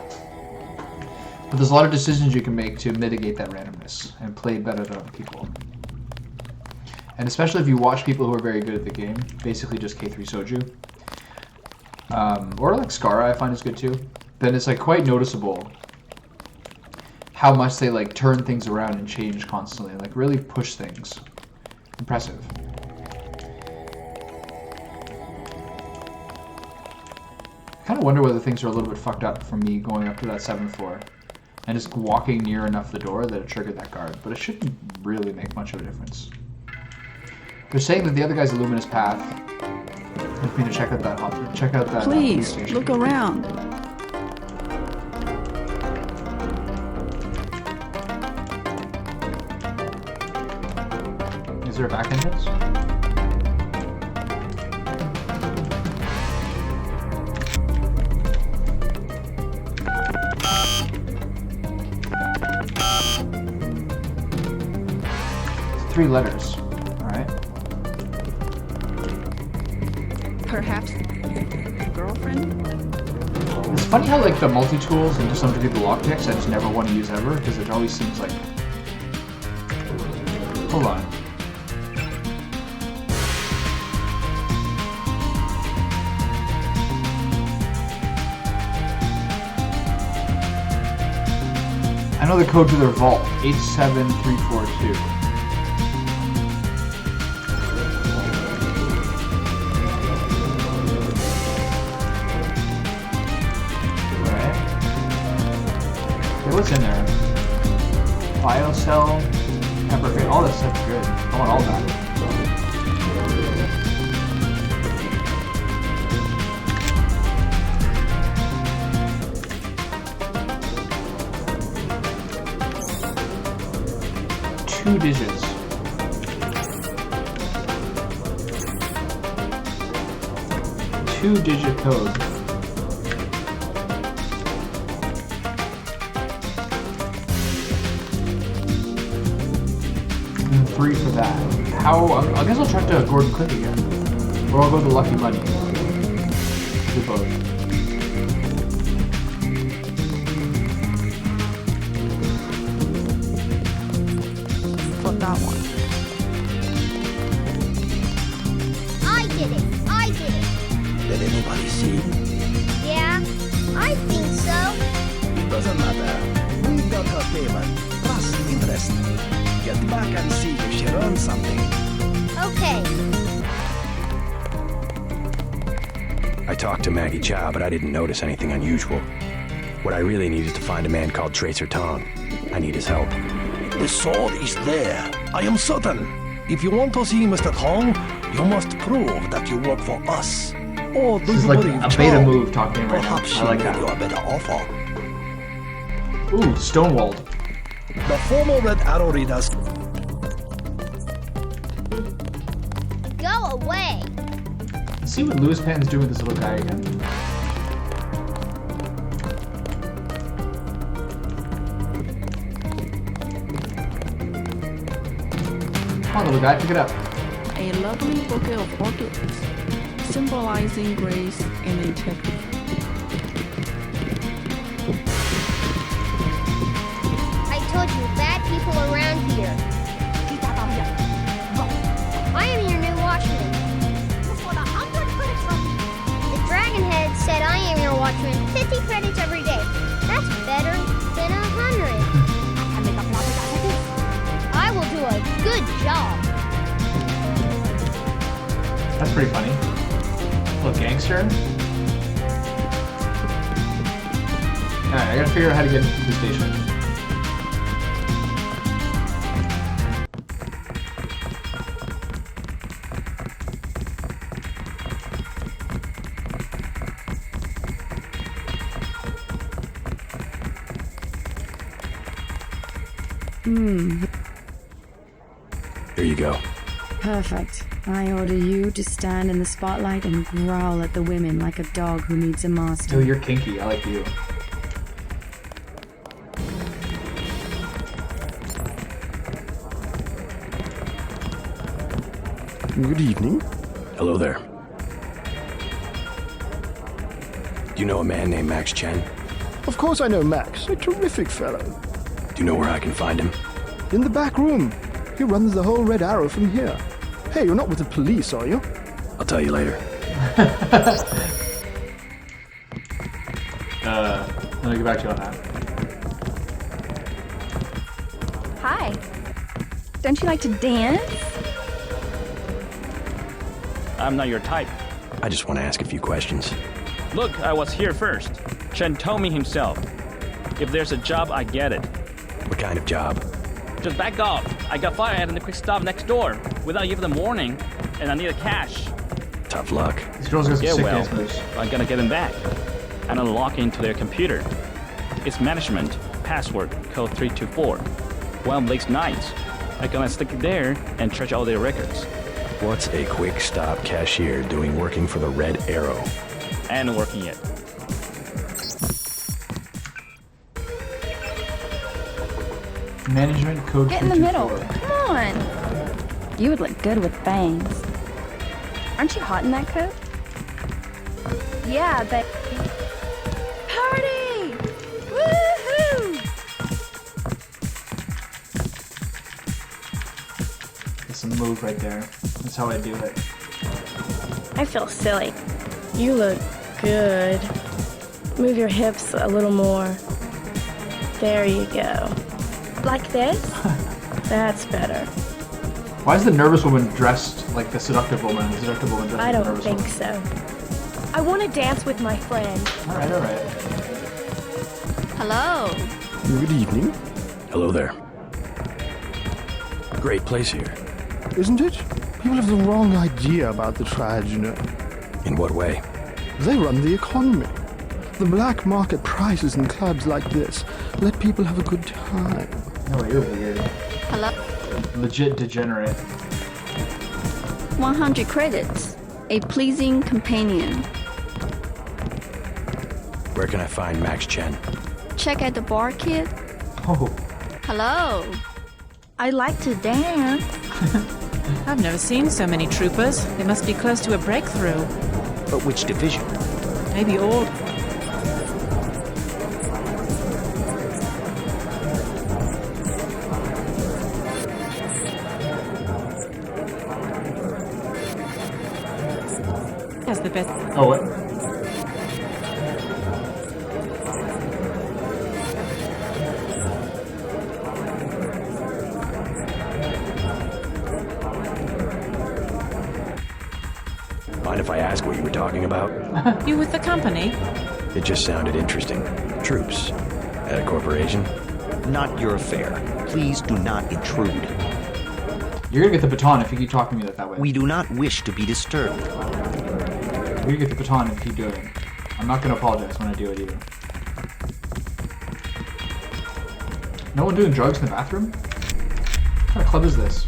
but there's a lot of decisions you can make to mitigate that randomness and play better than other people. And especially if you watch people who are very good at the game, basically just K3 Soju. Or like Skara I find is good too. Then it's like quite noticeable how much they like turn things around and change constantly, and like really push things. Impressive. I kind of wonder whether things are a little bit fucked up from me going up to that 7th floor and just walking near enough the door that it triggered that guard, but it shouldn't really make much of a difference. They're saying that the other guy's a luminous path. I need to check out that. Please look around. Is there a back entrance? It's 3 letters. Alright. Perhaps girlfriend? It's funny how like the multi-tools and just some of the lockpicks I just never want to use ever, because it always seems like... Hold on. I know the code to their vault. 87342. Alright. Okay, what's in there? Biocell, pepper, all this stuff's good. I want all that. Two digits. Two-digit code. And 3 for that. How? I guess I'll try to Gordon Click again, or I'll go to Lucky Money. Do both. That one. I did it. I did it. Did anybody see? Yeah, I think so. It doesn't matter. We got her payment plus interest. Get back and see if she earned something. Okay. I talked to Maggie Chow, but I didn't notice anything unusual. What I really need is to find a man called Tracer Tong. I need his help. The sword is there. I am certain. If you want to see Mr. Tong, you must prove that you work for us. Or do This is you like believe a Chow? beta move talking right now. Perhaps she I like made that. you a better offer. Ooh, Stonewalled. The former Red Arrow readers. Go away. Let's see what Louis Pan's doing with this little guy again. Come on, little guy, pick it up. A lovely bouquet of orchids, symbolizing grace and integrity. I told you, bad people around here. I am your new watchman. The Dragonhead said I am your watchman. 50 credits every day. That's better than 100. I will do a good job. That's pretty funny. Little gangster. Alright, I gotta figure out how to get into the station. Here you go. Perfect. I order you to stand in the spotlight and growl at the women like a dog who needs a master. Oh, you're kinky. I like you. Good evening. Hello there. Do you know a man named Max Chen? Of course I know Max, a terrific fellow. Do you know where I can find him? In the back room. He runs the whole Red Arrow from here. Hey, you're not with the police, are you? I'll tell you later. Let me get back to you on that. Hi. Don't you like to dance? I'm not your type. I just want to ask a few questions. Look, I was here first. Chen told me himself. If there's a job, I get it. What kind of job? Just back off. I got fired in the quick stop next door without giving them warning, and I needed cash. Tough luck. These girls got some sick dance moves. I gotta get them back and unlock into their computer. It's management, password, code 324. One Blake's nights. I gonna stick it there and search all their records. What's a quick stop cashier doing working for the Red Arrow? And working it. Management code. Get in the middle. Come on. You would look good with bangs. Aren't you hot in that coat? Yeah, but... Party! Woohoo! That's a move right there. That's how I do it. I feel silly. You look good. Move your hips a little more. There you go. Like this? That's better. Why is the nervous woman dressed like the seductive woman? The seductive woman dressed I like the don't nervous think woman? so. I want to dance with my friend. Alright, alright. Hello. Good evening. Hello there. Great place here. Isn't it? People have the wrong idea about the Triad, you know. In what way? They run the economy. The black market prices in clubs like this let people have a good time. No, you're weird. Hello. Legit degenerate. 100 credits. A pleasing companion. Where can I find Max Chen? Check at the bar, kid. Oh. Hello. I like to dance. I've never seen so many troopers. They must be close to a breakthrough. But which division? Maybe all. Has the best. Oh, what? Mind if I ask what you were talking about? You with the company? It just sounded interesting. Troops. At a corporation? Not your affair. Please do not intrude. You're gonna get the baton if you keep talking to me that way. We do not wish to be disturbed. You're gonna get the baton if you keep doing it. I'm not gonna apologize when I do it either. No one doing drugs in the bathroom? What kind of club is this?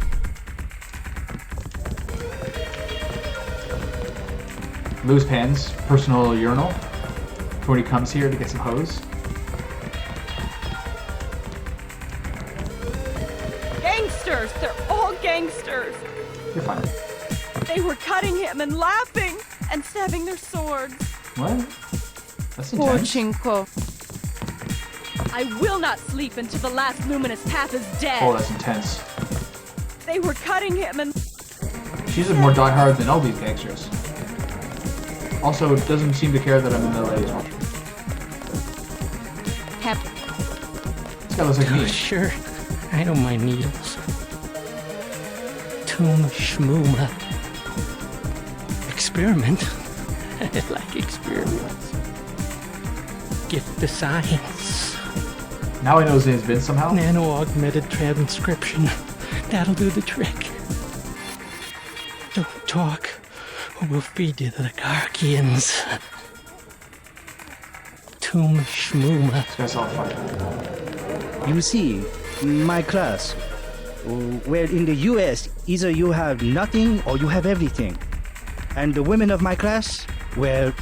Lou's Pan's personal urinal for when he comes here to get some hose. Gangsters! They're all gangsters! You're fine. They were cutting him and laughing and stabbing their swords. What? That's Poor intense. Chinko. I will not sleep until the last luminous path is dead. Oh, that's intense. They were cutting him and... She's more diehard than all these gangsters. Also, doesn't seem to care that I'm in the ladies' washroom. This guy looks like me. Sure, I don't mind needles. Tomb schmooma. Experiment. I like experiments. Gift to science. Now I know his name's Vince somehow. Nano-augmented transcription. That'll do the trick. Don't talk, or we'll feed you to the Gargians. Tomb schmooma. This guy's all fire. You see, my class, where in the US, either you have nothing or you have everything. And the women of my class, well,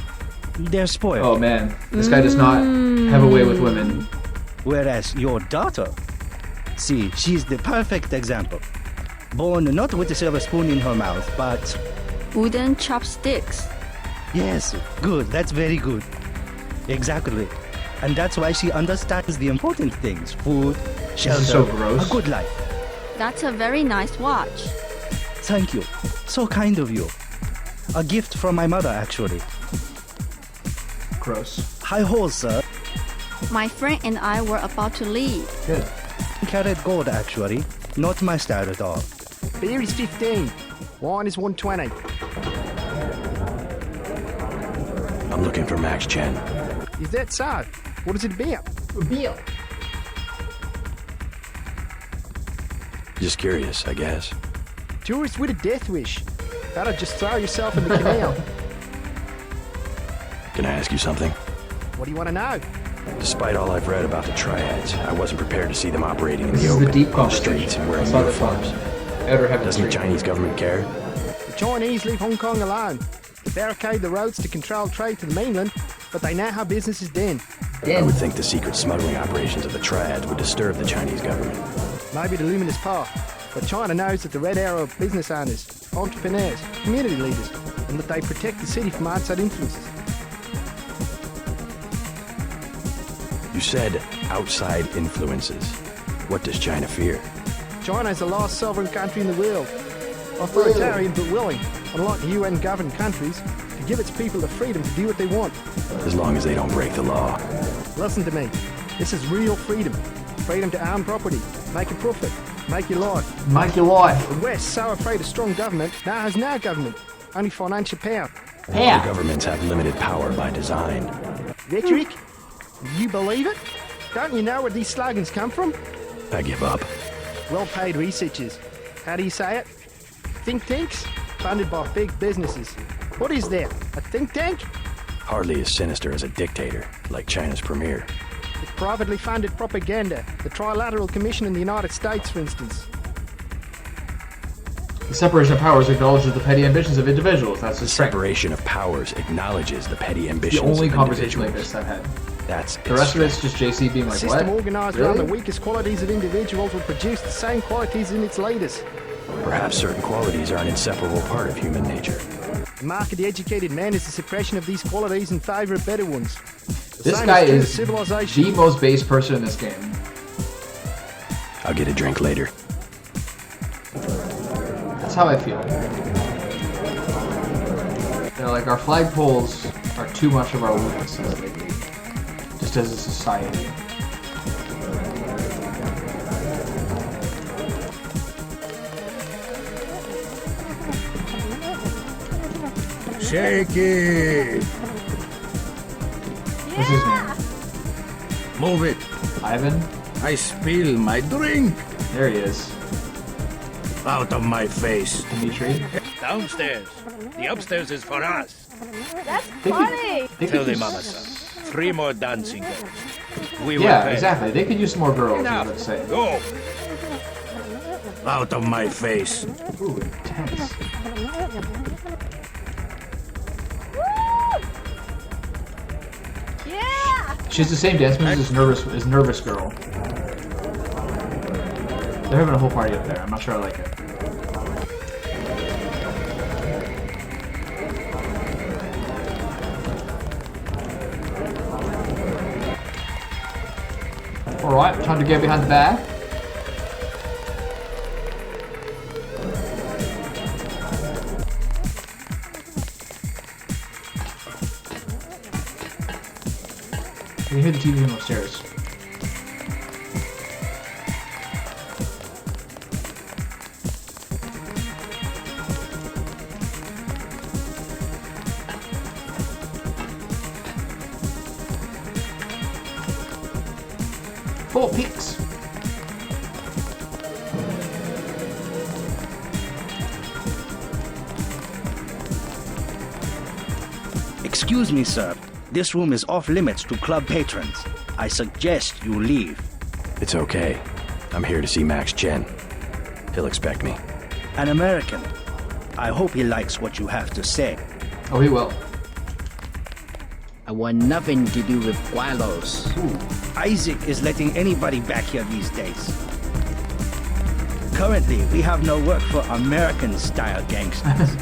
they're spoiled. Oh man, this guy does not have a way with women. Whereas your daughter, see, she's the perfect example. Born not with a silver spoon in her mouth, but... Wooden chopsticks. Yes, good, that's very good. Exactly. And that's why she understands the important things. Food, shelter, so gross. A good life. That's a very nice watch. Thank you. So kind of you. A gift from my mother, actually. Gross. High hole, sir. My friend and I were about to leave. Good. Carat gold, actually. Not my style at all. Beer is 15. Wine is 120. I'm looking for Max Chen. Is that so? What is it about? Beer. Just curious, I guess. Tourist with a death wish. That'll just throw yourself in the canal. Can I ask you something? What do you want to know? Despite all I've read about the Triads, I wasn't prepared to see them operating in This the is open, the deep on the conversation. streets and wearing That's not the uniforms. Outer Heaven Doesn't the Street. Chinese government care? The Chinese leave Hong Kong alone. They barricade the roads to control trade to the mainland, but they know how business is done. I would think the secret smuggling operations of the Triads would disturb the Chinese government. Maybe the luminous path, but China knows that the Red Arrow are business owners, entrepreneurs, community leaders, and that they protect the city from outside influences. You said outside influences. What does China fear? China is the last sovereign country in the world. Authoritarian but willing, unlike the UN-governed countries, to give its people the freedom to do what they want. As long as they don't break the law. Listen to me. This is real freedom. Freedom to own property, make a profit, make your life. Make your life. The West, so afraid of strong government, now has no government, only financial power. All governments have limited power by design. Rhetoric? You believe it? Don't you know where these slogans come from? I give up. Well-paid researchers. How do you say it? Think tanks? Funded by big businesses. What is that? A think tank? Hardly as sinister as a dictator, like China's premier. It's privately funded propaganda. The Trilateral Commission in the United States, for instance. The separation of powers acknowledges the petty ambitions of individuals. That's the separation of powers acknowledges the petty ambitions the only of conversation like this I've had. That's the rest of it's just JC being like, what? A system organised around the weakest qualities of individuals will produce the same qualities in its leaders. Perhaps certain qualities are an inseparable part of human nature. The mark of the educated man is the suppression of these qualities in favour of better ones. This guy is the most base person in this game. I'll get a drink later. That's how I feel. They're like, our flagpoles are too much of our weaknesses lately. Just as a society. Shake it! What's his name? Move it. Ivan? I spill my drink. There he is. Out of my face. Dimitri? Downstairs. The upstairs is for us. That's funny. Tell them, Mama-san. 3 more dancing girls. We will pay. Exactly. They could use some more girls, Enough. I would say. Go! Out of my face. Ooh, intense. Yeah! She has the same dance moves as Nervous Girl. They're having a whole party up there. I'm not sure I like it. Alright, time to get behind the bar. You can hear the TV from upstairs. Four picks. Excuse me, sir. This room is off limits to club patrons. I suggest you leave. It's okay. I'm here to see Max Chen. He'll expect me. An American. I hope he likes what you have to say. Oh, he will. I want nothing to do with Gualos. Isaac is letting anybody back here these days. Currently, we have no work for American-style gangsters.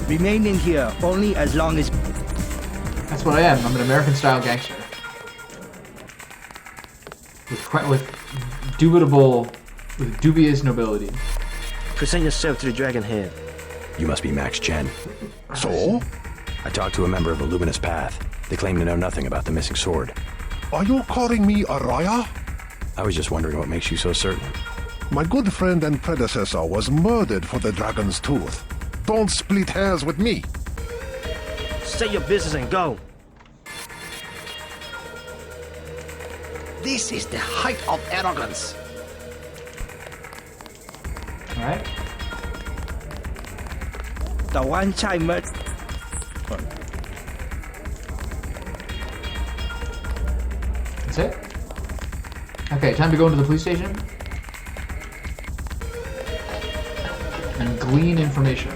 Remaining here only as long as... That's what I am. I'm an American-style gangster. With dubious nobility. Present yourself to the Dragon Head. You must be Max Chen. So? I talked to a member of the Luminous Path. They claim to know nothing about the missing sword. Are you calling me a Raya? I was just wondering what makes you so certain. My good friend and predecessor was murdered for the Dragon's Tooth. Don't split hairs with me. Say your business and go. This is the height of arrogance. Alright. The one-time murder... That's it? Okay, time to go into the police station. And glean information.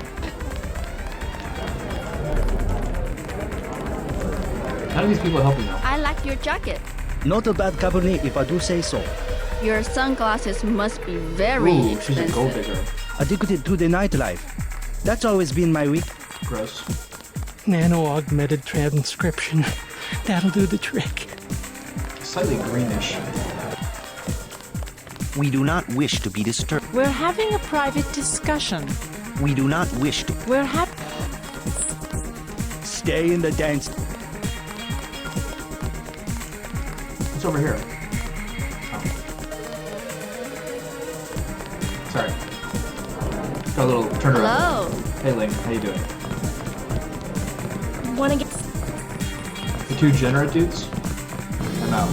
None of these people are helping though. I like your jacket. Not a bad cabernet if I do say so. Your sunglasses must be very Ooh, expensive. she's a gold digger. Addicted to the nightlife. That's always been my weak... Gross. Nano-augmented transcription. That'll do the trick. Slightly greenish. We do not wish to be disturbed. We're having a private discussion. We do not wish to... We're happy. Stay in the dance. What's over here? Sorry. Got a little turn around. Hello. Hey Ling, how you doing? Wanna get... The two generate dudes? I'm out.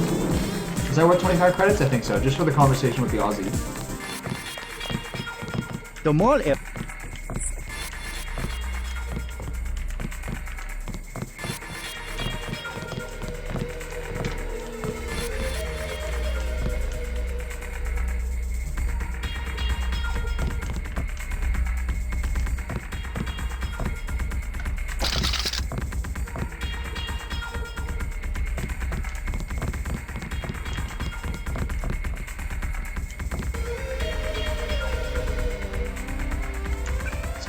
Is that worth 25 credits? I think so, just for the conversation with the Aussie. The more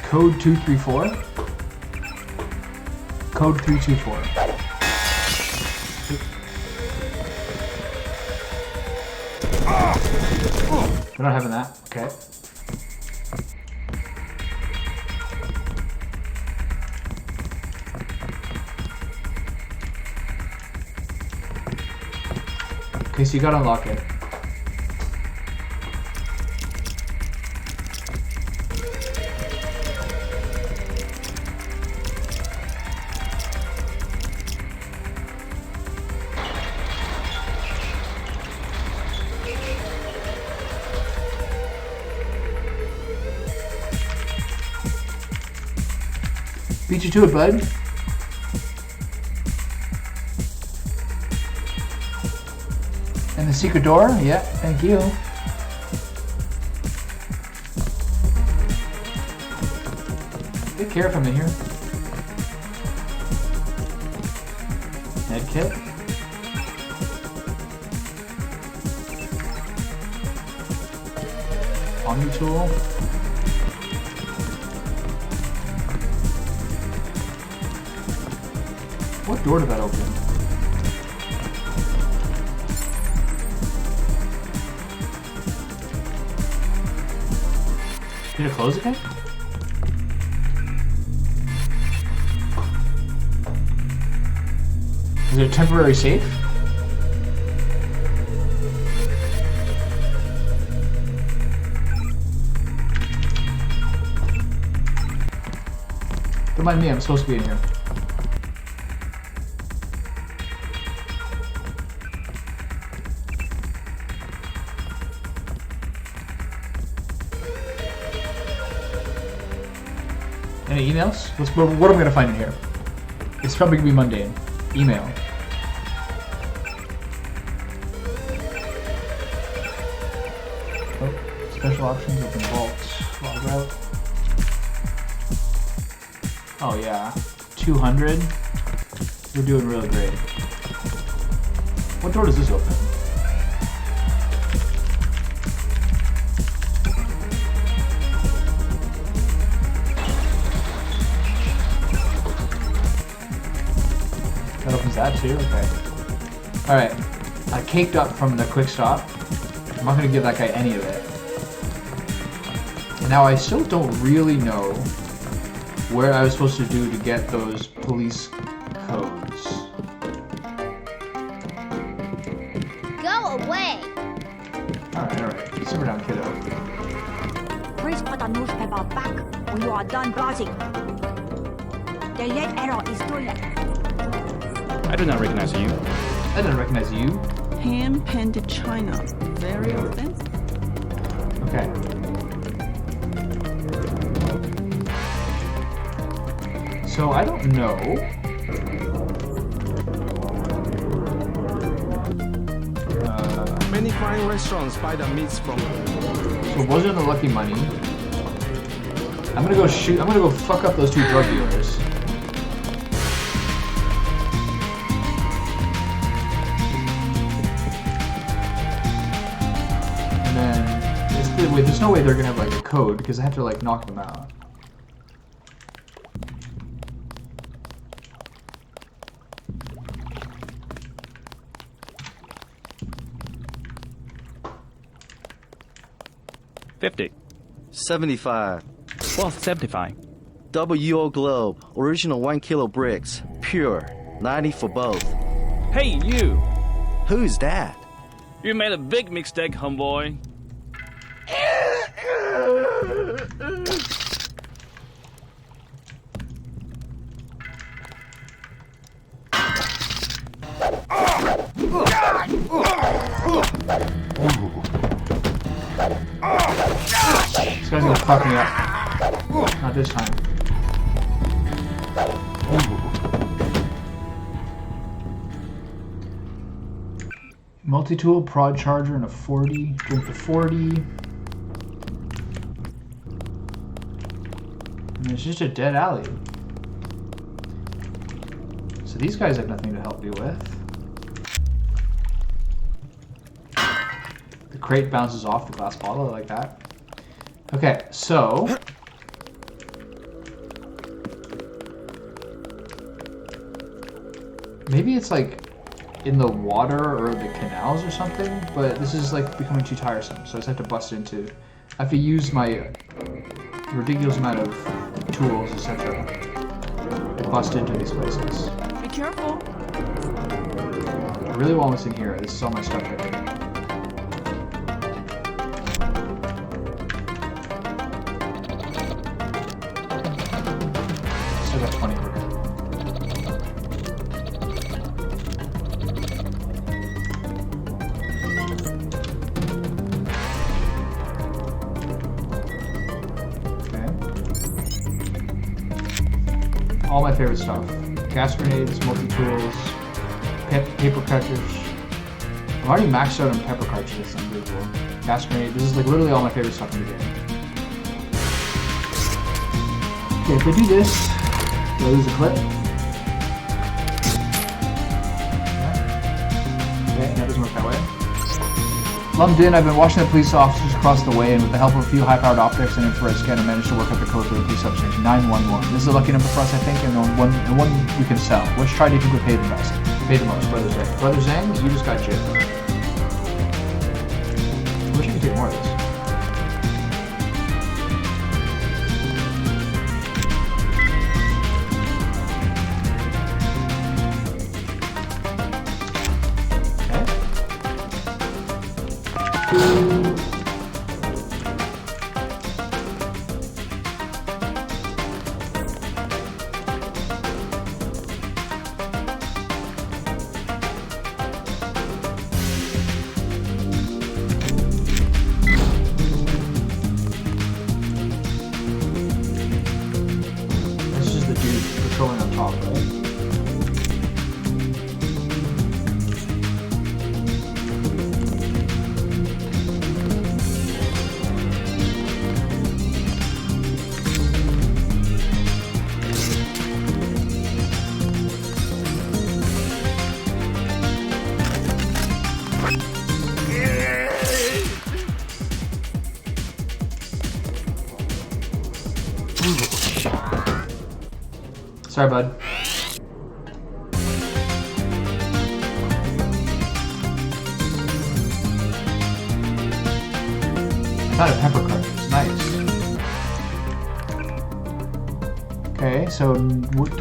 Code 234. Code 324. We're not having that. Okay. Okay, so you gotta unlock it. Beat you to it, bud. And the secret door? Yeah, thank you. Good care from in here. Med kit. Omni tool. What door did that open? Did it close again? Is it a temporary safe? Don't mind me, I'm supposed to be in here. Any emails? What am I gonna find in here? It's probably gonna be mundane. Email. Oh, special options, open vault, log out. Oh yeah, 200. We're doing really great. What door does this open? That opens that too? Okay. Alright. I caked up from the quick stop. I'm not gonna give that guy any of it. Now I still don't really know where I was supposed to do to get those police codes. Go away! Alright. Simmer down, kiddo. Please put the newspaper back when you are done browsing. The red arrow is too late. I do not recognize you. I don't recognize you. Hand-painted china. Very authentic. Okay. So I don't know. Many fine restaurants buy the meats from. So it wasn't the lucky money. I'm gonna go shoot. I'm gonna go fuck up those two drug dealers. Wait, there's no way they're gonna have like a code because I have to like knock them out. $50. 75. Well, 75. Double UO globe. Original 1 kilo bricks. Pure. 90 for both. Hey, you! Who's that? You made a big mistake, homeboy. This guy's gonna fuck me up. Not this time. Multi-tool, prod charger, and a 40. Drink the 40. And it's just a dead alley. So these guys have nothing to help me with. The crate bounces off the glass bottle like that. Okay, so... maybe it's like in the water or the canals or something, but this is like becoming too tiresome, so I just have to bust into... I have to use my ridiculous amount of tools, etc. to bust into these places. Be careful. I really want what's in here. This is all my stuff right here. Still got 20 per head. All my favorite stuff. Gas grenades, multi-tools, paper cartridge. I'm already maxed out on pepper cartridges, unbelievable. Gas grenade, this is like literally all my favorite stuff in the game. Okay, if I do this, do I lose a clip? Okay, that doesn't work that way. Lumped in, I've been watching the police officers across the way, and with the help of a few high-powered optics and infrared scanner, managed to work out the code for the police substation 911. This is a lucky number for us, I think, and one we can sell. Which try do you think would pay the best? Pay the most, Brother Zhang. Brother Zhang, you just got jailed. I wish I could take more of this. Patrolling on top, right? Sorry, bud. Not a pepper cartridge. Nice. Okay, so what?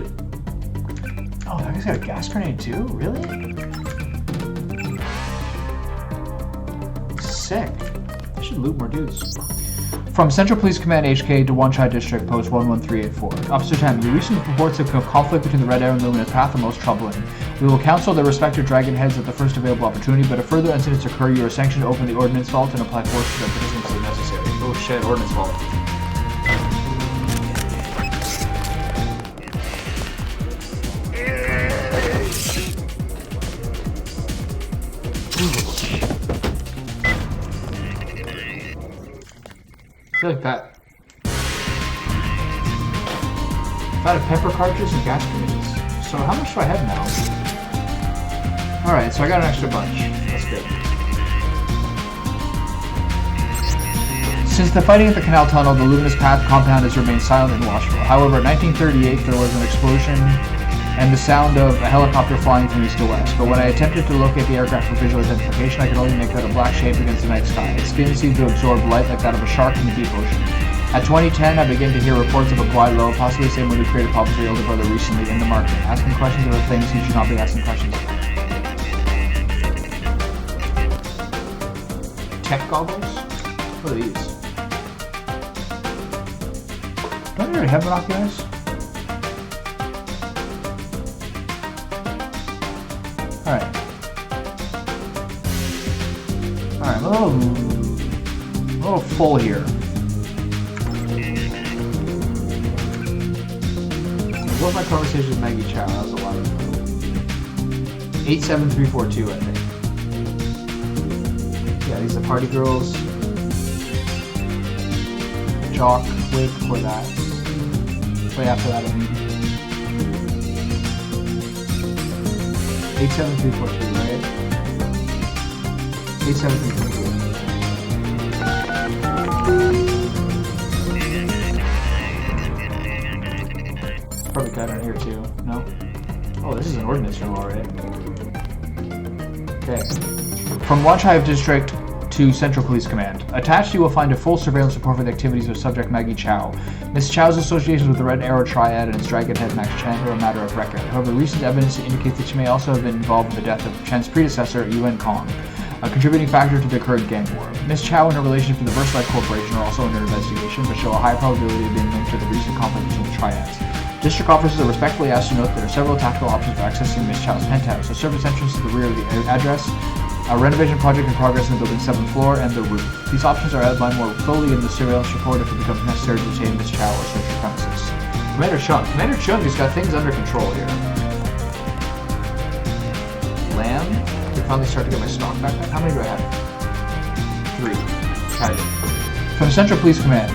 Oh, that guy's got a gas grenade too. Really? Sick. I should loot more dudes. From Central Police Command HK to Wanchai District, Post 11384. Officer Tam, your recent reports of conflict between the Red Arrow and Luminous Path are most troubling. We will counsel their respective dragon heads at the first available opportunity, but if further incidents occur, you are sanctioned to open the ordnance vault and apply force to their participants if necessary. Oh shit, ordnance vault. I feel like that. I've had a pepper cartridge and gas grenades. So how much do I have now? Alright, so I got an extra bunch. That's good. Since the fighting at the canal tunnel, the Luminous Path compound has remained silent and watchful. However, in 1938 there was an explosion and the sound of a helicopter flying from east to west. But when I attempted to locate the aircraft for visual identification, I could only make out a black shape against the night sky. Its skin seemed to absorb light like that of a shark in the deep ocean. At 2010, I began to hear reports of a Guai Lo, possibly the same one who created problems for the older brother recently in the market, asking questions about things he should not be asking questions about. tech goggles? What are these? Don't I already have binoculars? Alright. Alright, a little full here. What was my conversation with Maggie Chow? That was a lot of 87342, I think. Yeah, these are party girls. Jock with before that. Way after that, I mean. 87342, right? 87342. Probably got in here too. No? Oh, this is an ordnance room already. Okay. From Wanchai District to Central Police Command. Attached, you will find a full surveillance report for the activities of subject Maggie Chow. Ms. Chow's association with the Red Arrow Triad and its Dragonhead Max Chen are a matter of record. However, recent evidence indicates that she may also have been involved in the death of Chen's predecessor, Yuan Kong, a contributing factor to the current gang war. Ms. Chow and her relationship to the VersaLife Corporation are also under investigation, but show a high probability of being linked to the recent conflict between the triads. District officers are respectfully asked to note there are several tactical options for accessing Ms. Chow's penthouse: a service entrance to the rear of the address, a renovation project in progress in the building's 7th floor, and the roof. These options are outlined more fully in the surveillance report if it becomes necessary to detain Ms. Chow or search her premises. Commander Chung has got things under control here. Lamb? I finally start to get my stock back. How many do I have? 3. Got it. From Central Police Command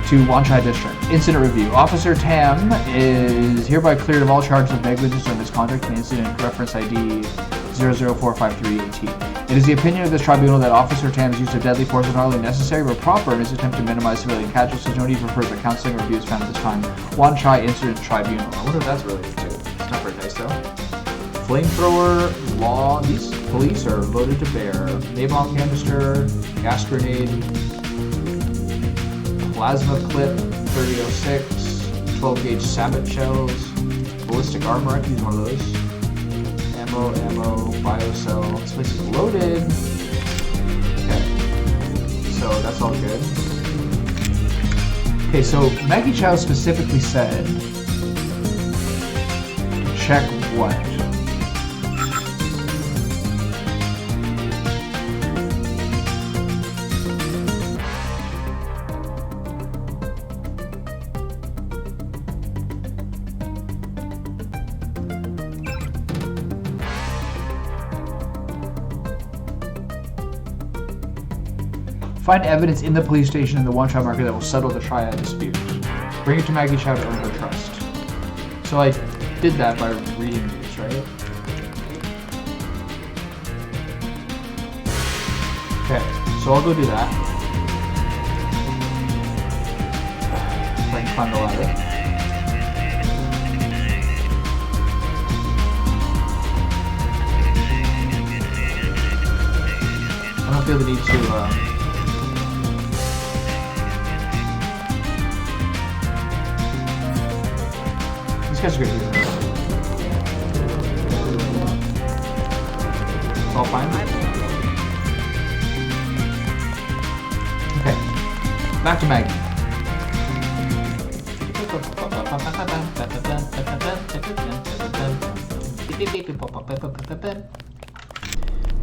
to Wanchai District. Incident review. Officer Tam is hereby cleared of all charges of negligence or misconduct in incident reference ID 0045318. It is the opinion of this tribunal that Officer Tam's use of deadly force is not only necessary but proper in his attempt to minimize civilian casualties. No need for further counseling or reviews found at this time. Wanchai Incident Tribunal. I wonder what that's related to. It's not very nice though. Flamethrower, law. These police are loaded to bear. Napalm canister, gas grenade, plasma clip, 3006, 12-gauge sabot shells, ballistic armor. I can use one of those. Ammo, biocell. This place is loaded. Okay. So that's all good. Okay, so Maggie Chow specifically said to check what? Find evidence in the police station in the Wanchai market that will settle the triad dispute. Bring it to Maggie Chow to earn her trust. So I did that by reading these, right? Okay, so I'll go do that. If I can find the ladder. I don't feel the need to these guys are good here. It's all fine. Okay. Back to Maggie.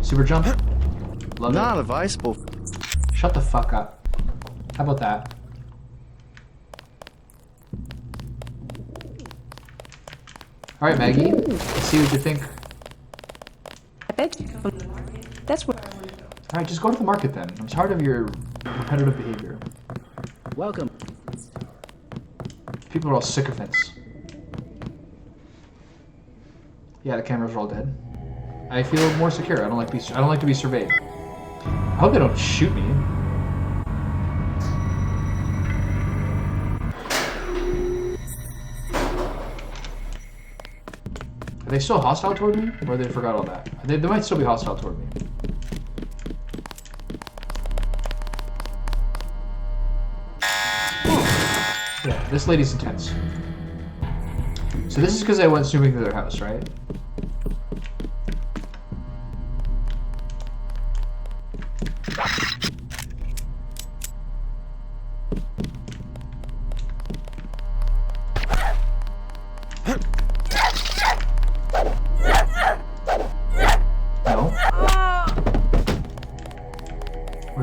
Super jump. Love Not it. advisable. Shut the fuck up. How about that? Alright, Maggie. Let's see what you think. I bet that's what. Alright, just go to the market then. I'm tired of your repetitive behavior. Welcome. People are all sycophants. Yeah, the cameras are all dead. I feel more secure. I don't like to be surveyed. I hope they don't shoot me. Are they still hostile toward me? Or they forgot all that? They might still be hostile toward me. Yeah, this lady's intense. So this is because I went snooping through their house, right?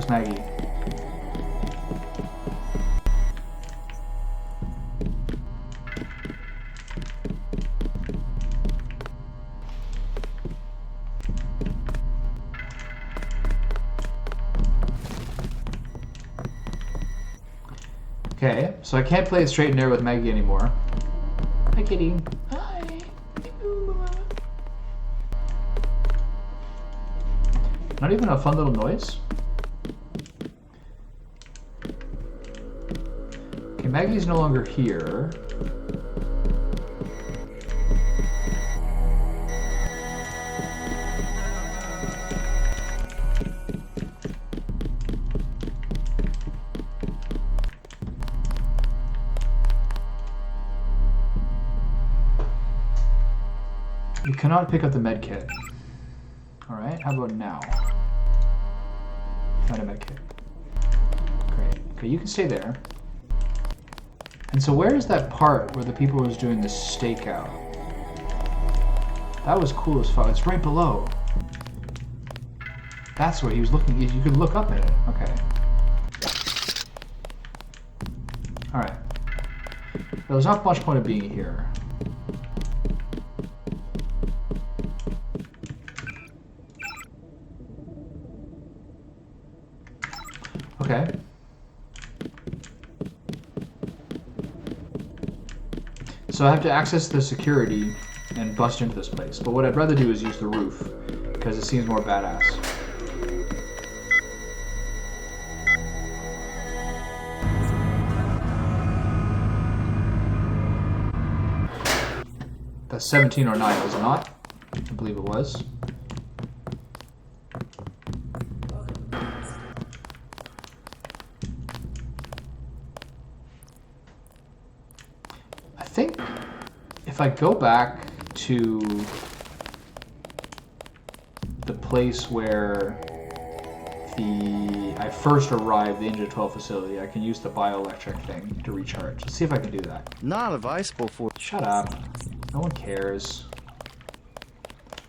Where's Maggie? Okay, so I can't play it straight and narrow with Maggie anymore. Hi, kitty. Hi. Not even a fun little noise? Okay, Maggie's no longer here. You cannot pick up the med kit. Alright, how about now? Find a med kit. Great. Okay, you can stay there. And so where is that part where the people was doing the stakeout? That was cool as fuck. It's right below. That's where he was looking. You could look up at it. Okay. Alright. There's not much point of being here. Okay. So I have to access the security and bust into this place. But what I'd rather do is use the roof, because it seems more badass. That's 1709, was it not? I believe it was. I think if I go back to the place where I first arrived, the Ninja 12 facility, I can use the bioelectric thing to recharge. Let's see if I can do that. Not advisable for... Shut up. No one cares.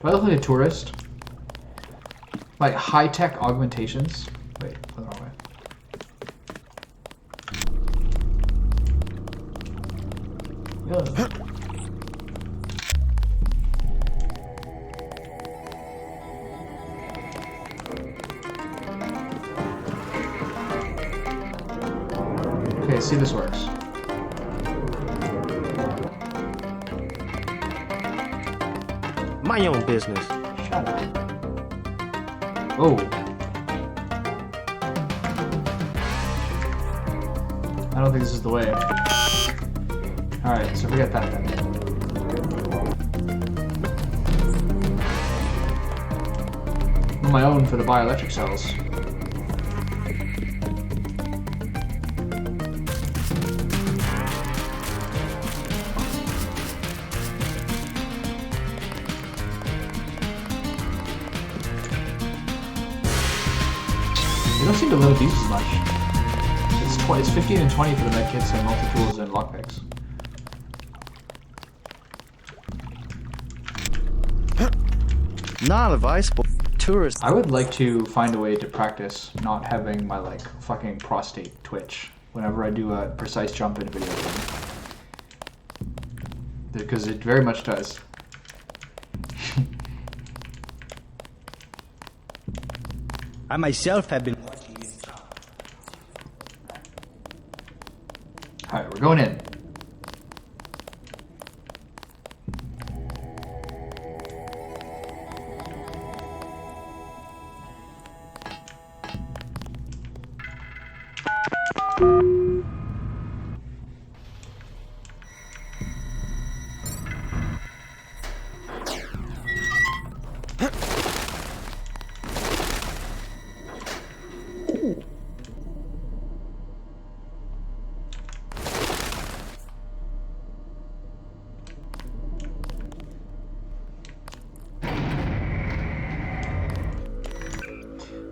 Do I look like a tourist? Like high-tech augmentations? Wait, the wrong way. Yeah. Okay, see if this works. My own business. Shut up. Oh. I don't think this is the way. Alright, so forget that then. On my own for the bioelectric cells. They don't seem to limit these as much. It's 15 and 20 for the medkits and multi-tools and lockpicks. Not advisable. Tourist. I would like to find a way to practice not having my like fucking prostate twitch whenever I do a precise jump in a video game. Because it very much does. I myself have been... Alright, we're going in.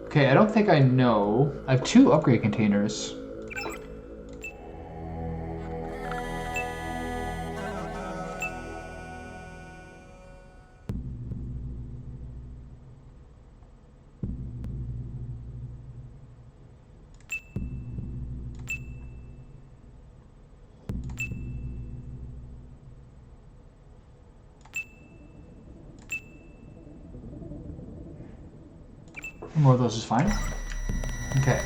Okay, I don't think I know. I have 2 upgrade containers. More of those is fine. Okay.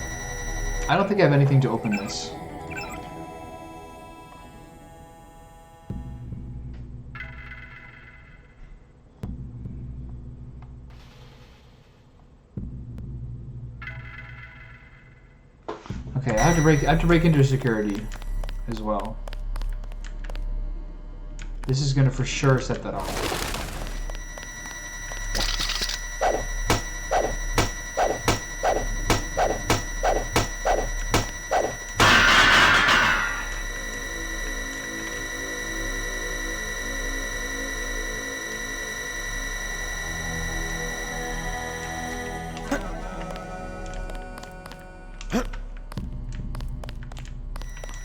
I don't think I have anything to open this. Okay, I have to break into security as well. This is gonna for sure set that off.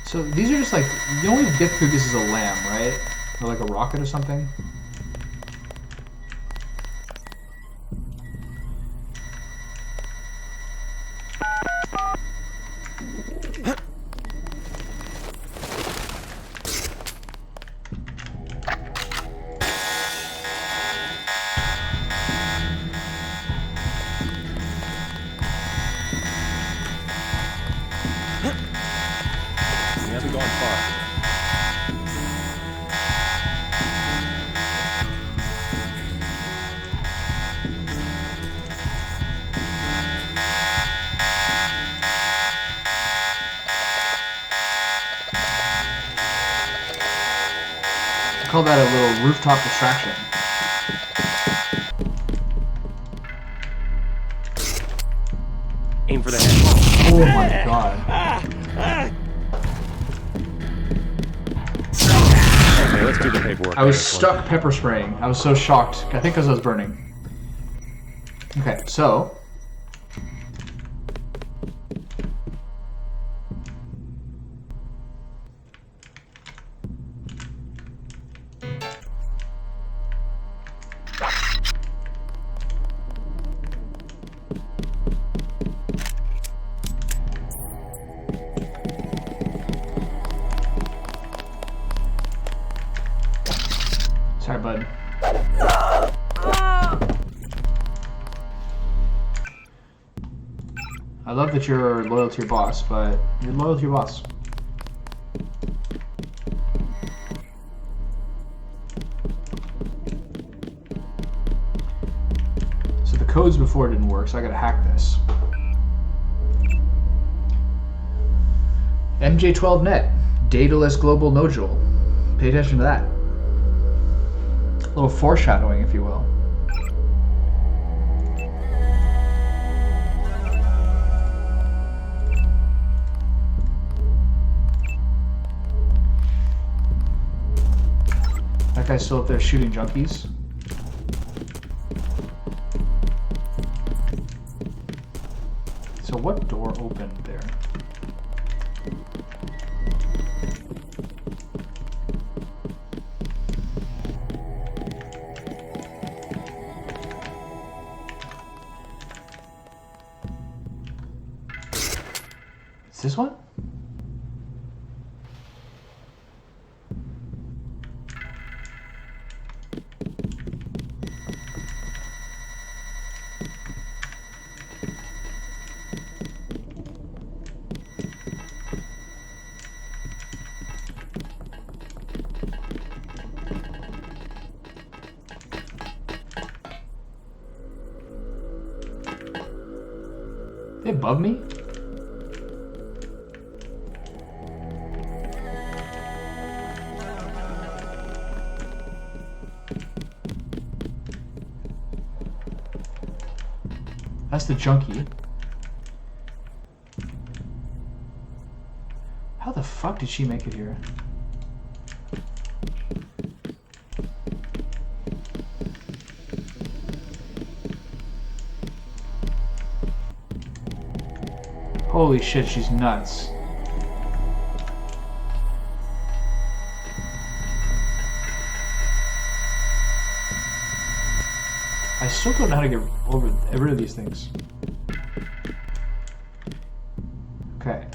So these are just like, the only way to get through this is a lamb, right? Or like a rocket or something. Call that a little rooftop distraction. Aim for the head. Oh my god. Okay, let's do the paperwork. I was stuck pepper spraying. I was so shocked. I think because I was burning. Okay, so... Sorry, bud. I love that you're loyal to your boss, but you're loyal to your boss. So the codes before didn't work, so I gotta hack this. MJ12net, dataless global nodule. Pay attention to that. A little foreshadowing, if you will. That guy's still up there shooting junkies. So what door opened there? Is this one? They above me? That's the junkie. How the fuck did she make it here? Holy shit, she's nuts. I still don't know how to get rid of these things. Okay.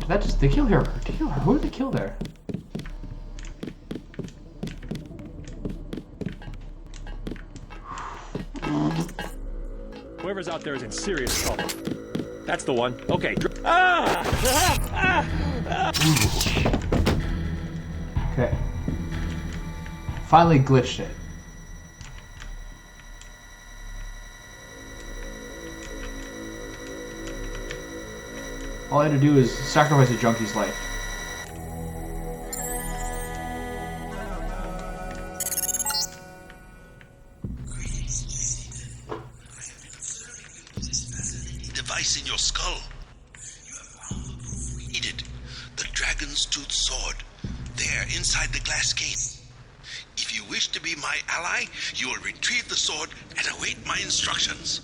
Did they kill her? Who did they kill there? Whoever's out there is in serious trouble. That's the one. Okay. Okay. Finally glitched it. All I had to do is sacrifice a junkie's life. Device in your skull. Read it. The dragon's tooth sword. There, inside the glass case. If you wish to be my ally, you will retrieve the sword and await my instructions.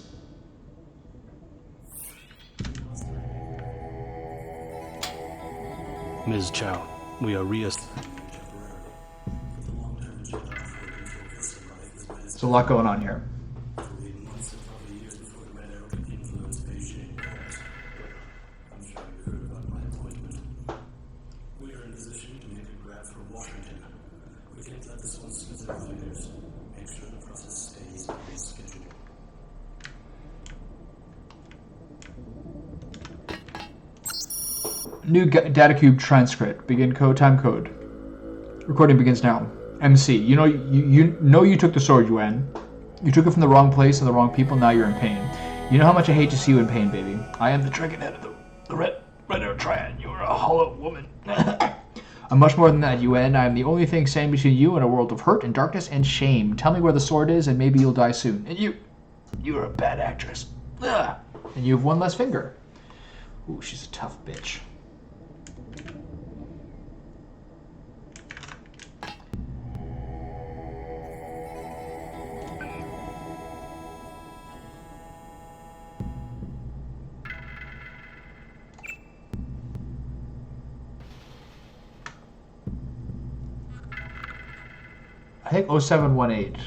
Ms. Chow, we are There's a lot going on here. New data cube transcript. Begin code. Time code. Recording begins now. MC. You know you took the sword, Yuan. You took it from the wrong place and the wrong people. Now you're in pain. You know how much I hate to see you in pain, baby. I am the dragonhead of the red arrow triad. You are a hollow woman. I'm much more than that, Yuan. I am the only thing standing between you and a world of hurt and darkness and shame. Tell me where the sword is, and maybe you'll die soon. And you are a bad actress. Ugh. And you have one less finger. Ooh, she's a tough bitch. I think 0718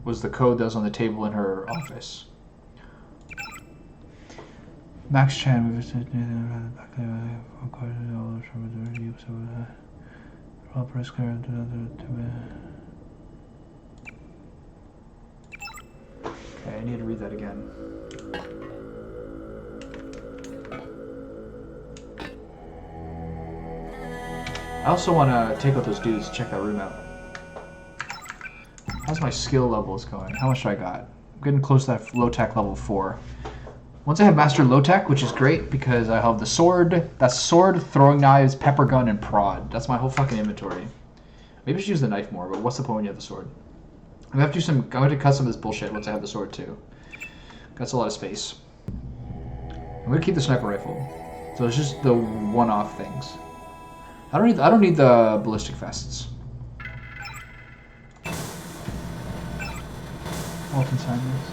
was the code that was on the table in her office. Max Chan. Okay, I need to read that again. I also want to take out those dudes, check that room out. How's my skill levels going? How much do I got? I'm getting close to that low-tech level 4. Once I have mastered low-tech, which is great because I have the sword, that's sword, throwing knives, pepper gun, and prod. That's my whole fucking inventory. Maybe I should use the knife more, but what's the point when you have the sword? I'm gonna have to cut some of this bullshit once I have the sword too. That's a lot of space. I'm gonna keep the sniper rifle. So it's just the one-off things. I don't need the ballistic vests. Walton Simons.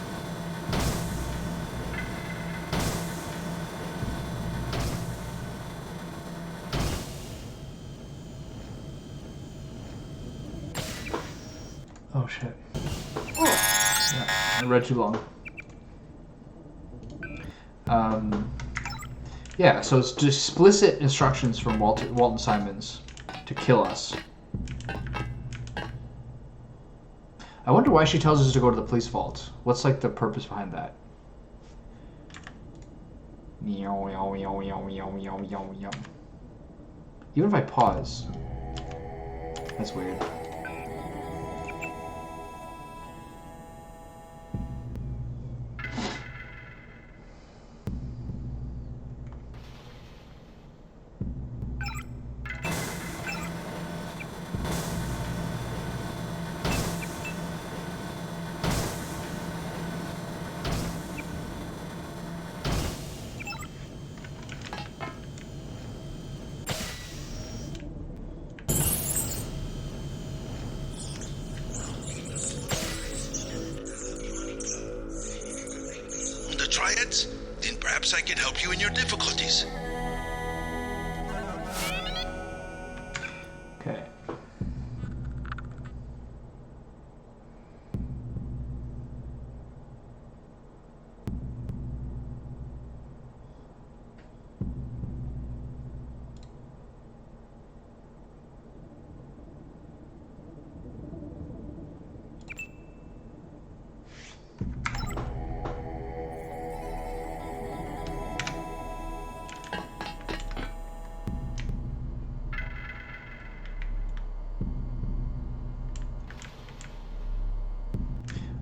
Oh shit. Yeah, I read too long. Yeah, so it's just explicit instructions from Walton Simons to kill us. I wonder why she tells us to go to the police vault. What's like the purpose behind that? Even if I pause. That's weird. Triads? Then perhaps I can help you in your difficulties. Okay.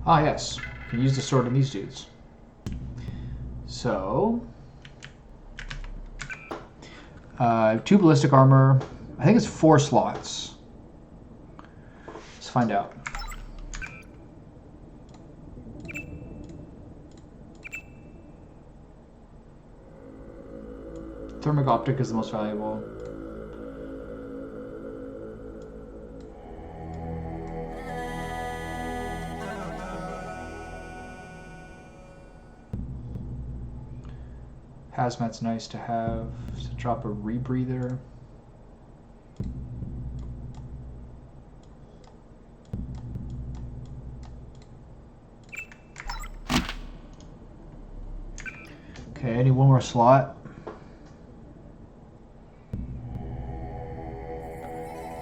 Ah, yes. I can use the sword on these dudes. So... 2 ballistic armor. I think it's 4 slots. Let's find out. Thermic optic is the most valuable. Hazmat's nice to have. So drop a rebreather. Okay, I need one more slot.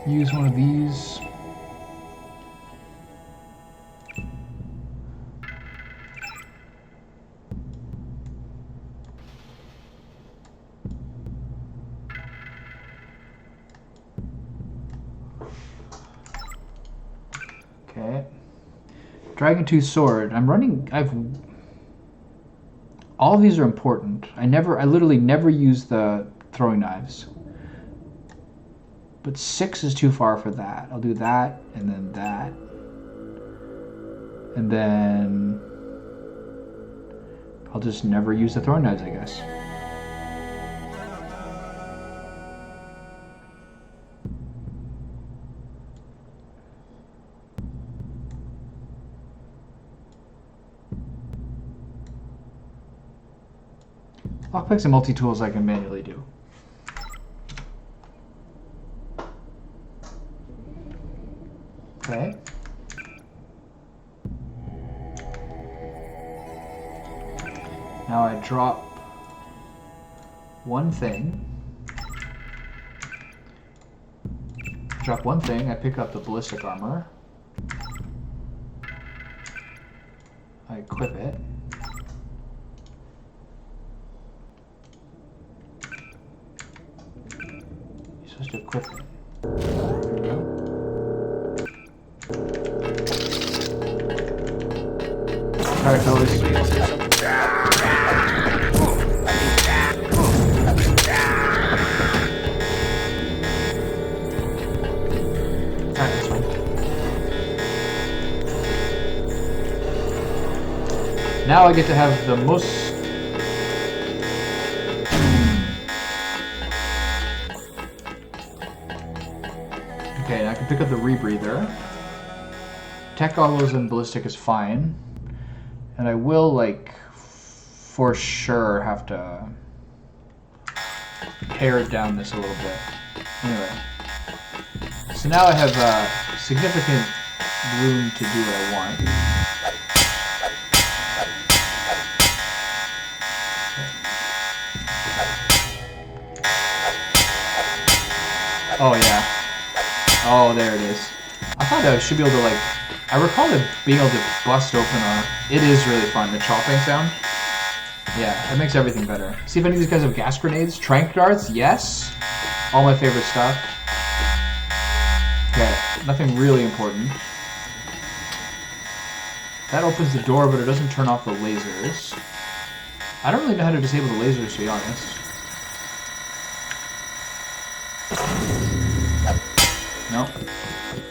Use one of these. Okay. Dragon Tooth Sword. All of these are important. I literally never use the throwing knives. But 6 is too far for that. I'll do that, and then that. And then... I'll just never use the throwing knives, I guess. Lockpicks and multi-tools I can manually do. Okay. Now I drop one thing. Drop one thing, I pick up the ballistic armor. I equip it. You're supposed to equip it. There we go. Alright, fellas. Now I get to have the most... Okay, now I can pick up the rebreather. Tech goggles and ballistic is fine. And I will, like, for sure have to pare it down this a little bit. Anyway. So now I have significant room to do what I want. Oh yeah. Oh, there it is. I thought I should be able to, like... I recall it being able to bust open a... It is really fun, the chopping sound. Yeah, it makes everything better. See if any of these guys have gas grenades. Trank darts, yes. All my favorite stuff. Okay, nothing really important. That opens the door, but it doesn't turn off the lasers. I don't really know how to disable the lasers, to be honest. No.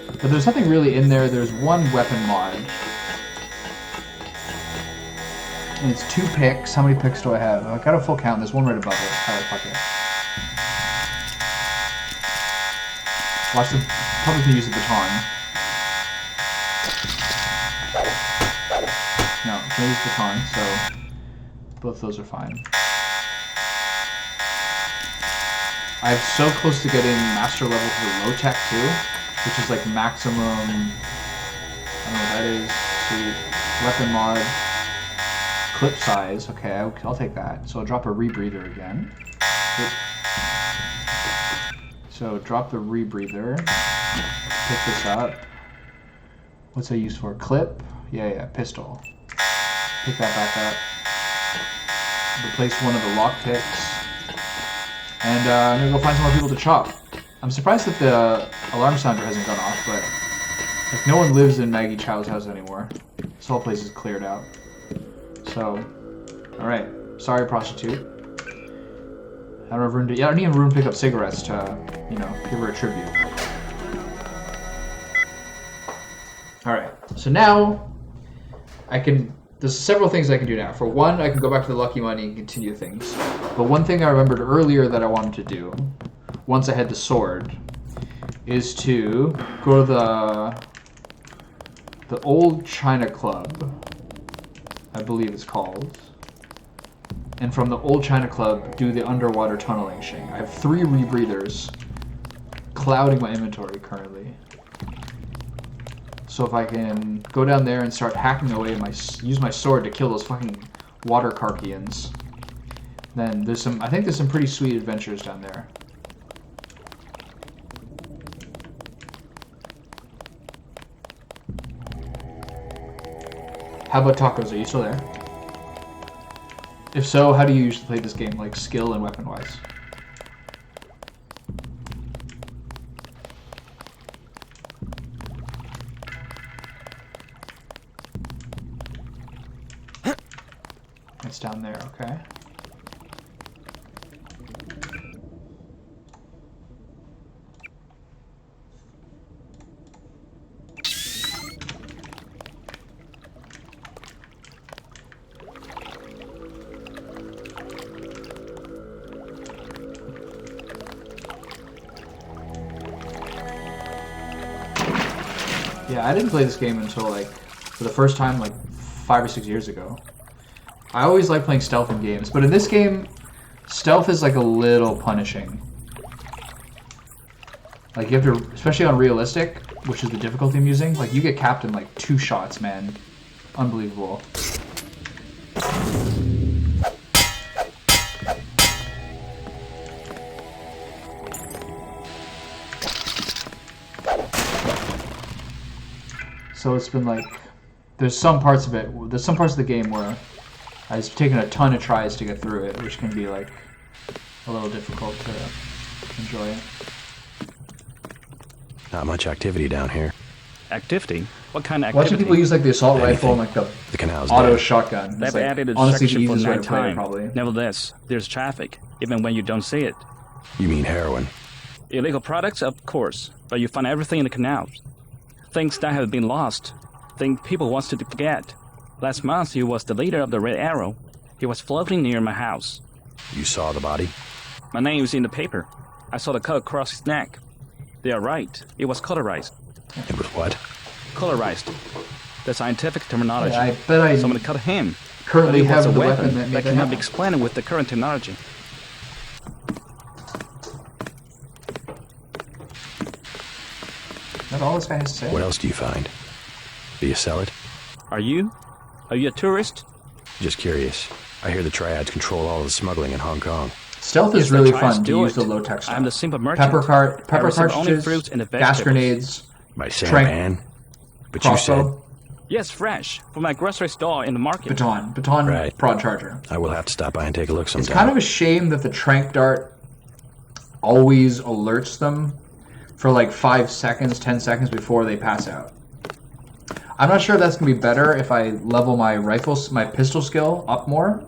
But there's nothing really in there. There's one weapon mod. And it's 2 picks. How many picks do I have? I've got a full count. There's one right above it. Alright, fuck it. Watch the... Probably can use the baton. No, can't use the baton, so... Both those are fine. I'm so close to getting master level for the low tech too, which is like maximum, I don't know what that is, sweet, weapon mod, clip size, okay, I'll take that. So I'll drop a rebreather again. So drop the rebreather, pick this up. What's that used for? Clip? Yeah, pistol. Pick that back up. Replace one of the lockpicks. And I'm gonna go find some more people to chop. I'm surprised that the alarm sounder hasn't gone off, but Like, no one lives in Maggie Chow's house anymore. This whole place is cleared out. So, alright. Sorry, prostitute. I don't have room to. Yeah, I don't even have room to pick up cigarettes to, you know, give her a tribute. Alright, so now I can. There's several things I can do now. For one, I can go back to the lucky money and continue things. But one thing I remembered earlier that I wanted to do, once I had the sword, is to go to the old China Club, I believe it's called. And from the old China Club, do the underwater tunneling thing. I have 3 rebreathers clouding my inventory currently. So if I can go down there and start hacking away and use my sword to kill those fucking water Carpians, then there's some. I think there's some pretty sweet adventures down there. How about tacos? Are you still there? If so, how do you usually play this game, like skill and weapon-wise? It's down there, okay. Yeah, I didn't play this game until, like, for the first time, like, 5 or 6 years ago. I always like playing stealth in games, but in this game, stealth is, like, a little punishing. Like, you have to, especially on realistic, which is the difficulty I'm using, like, you get capped in, like, 2 shots, man. Unbelievable. So it's been like, there's some parts of the game where I've taken a ton of tries to get through it, which can be like a little difficult to enjoy. Not much activity down here. Activity? What kind of activity? Watching people use like the assault rifle and like the canal's auto dead. shotgun. They've like, added a honestly the section for easiest way to play it, nighttime. probably. Nevertheless, there's traffic, even when you don't see it. You mean heroin? Illegal products, of course, but you find everything in the canals. Things that have been lost. Things people want to forget. Last month, he was the leader of the Red Arrow. He was floating near my house. You saw the body? My name is in the paper. I saw the cut across his neck. They are right. It was colorized. It was what? Colorized. The scientific terminology. Yeah, I bet Someone cut him. currently But it was have a the weapon weapon that made that that cannot be happen. explained with the current technology. That's all this guy has to say. What else do you find? Do you sell it? Are you? Are you a tourist? Just curious. I hear the Triads control all of the smuggling in Hong Kong. Stealth is Yes, the really Triads fun to do use it. the low-tech stuff. I'm the simple merchant. Pepper I receive only cartridges, fruits and gas vegetables. grenades, By Sam trank- Ann? But crossbow, Yes, fresh. From my grocery store in the market. baton, Right. prod charger. I will have to stop by and take a look sometime. It's kind of a shame that the trank dart always alerts them for like 5 seconds, 10 seconds before they pass out. I'm not sure if that's gonna be better if I level my pistol skill up more,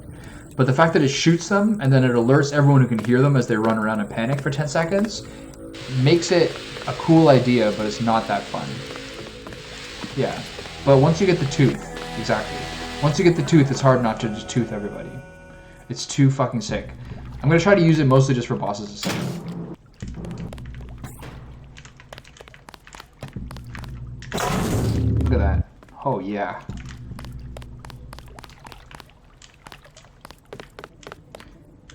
but the fact that it shoots them and then it alerts everyone who can hear them as they run around and panic for 10 seconds makes it a cool idea, but it's not that fun. Yeah, but once you get the tooth, exactly. Once you get the tooth, it's hard not to just tooth everybody. It's too fucking sick. I'm gonna try to use it mostly just for bosses and stuff. Look at that. Oh yeah.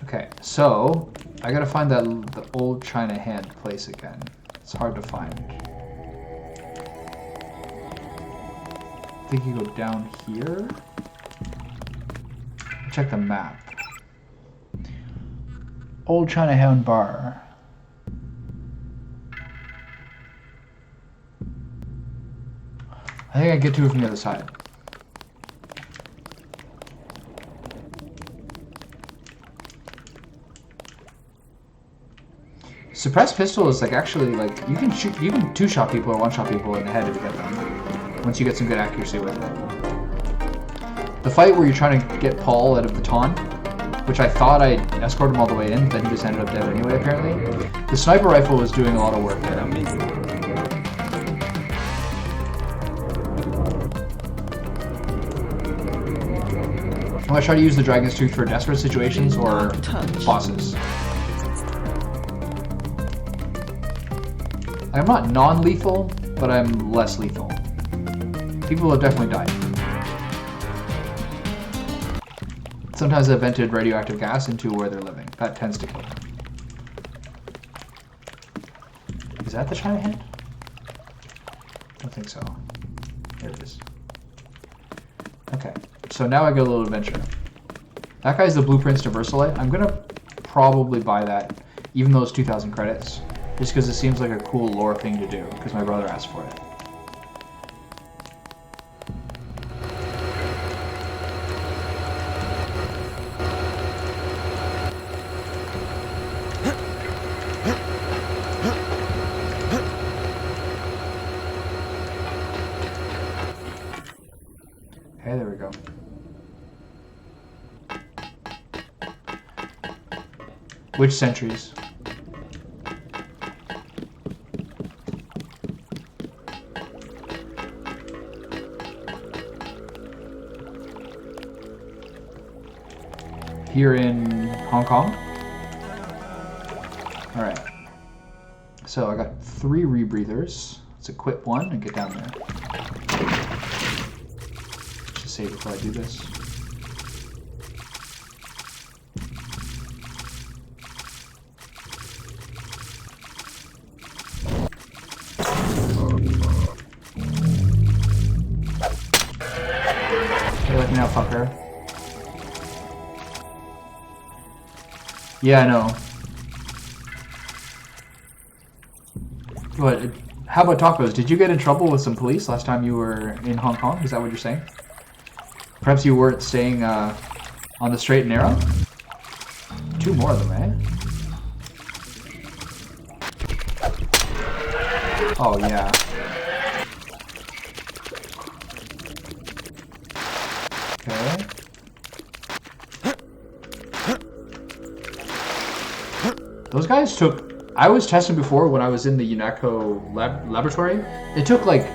Okay, so I gotta find the old China hand place again. It's hard to find. I think you go down here. Check the map. Old China Hound Bar. I think I get to it from the other side. Suppressed pistol is like actually like you can shoot, you can two-shot people or one-shot people in the head if you get them. Once you get some good accuracy with it. The fight where you're trying to get Paul out of the taunt, which I thought I escorted him all the way in, but then he just ended up dead anyway apparently. The sniper rifle was doing a lot of work there. I'm gonna try to use the Dragon's Tooth for desperate situations or bosses. I'm not non-lethal, but I'm less lethal. People have definitely died. Sometimes I've vented radioactive gas into where they're living. That tends to kill them. Is that the China hand? I don't think so. There it is. Okay, so now I get a little adventure. That guy's the blueprints to Versalite. I'm gonna probably buy that, even though it's 2,000 credits. Just because it seems like a cool lore thing to do, because my brother asked for it. Okay, there we go. Which centuries? Here in Hong Kong. Alright. So I got 3 rebreathers. Let's equip one and get down there. Just save before I do this. Hey, let me now, fucker. Yeah, I know. What? How about tacos? Did you get in trouble with some police last time you were in Hong Kong? Is that what you're saying? Perhaps you weren't staying on the straight and narrow? 2 more of them, eh? Oh, yeah. Okay. Those guys took... I was testing before when I was in the UNACO laboratory. It took like...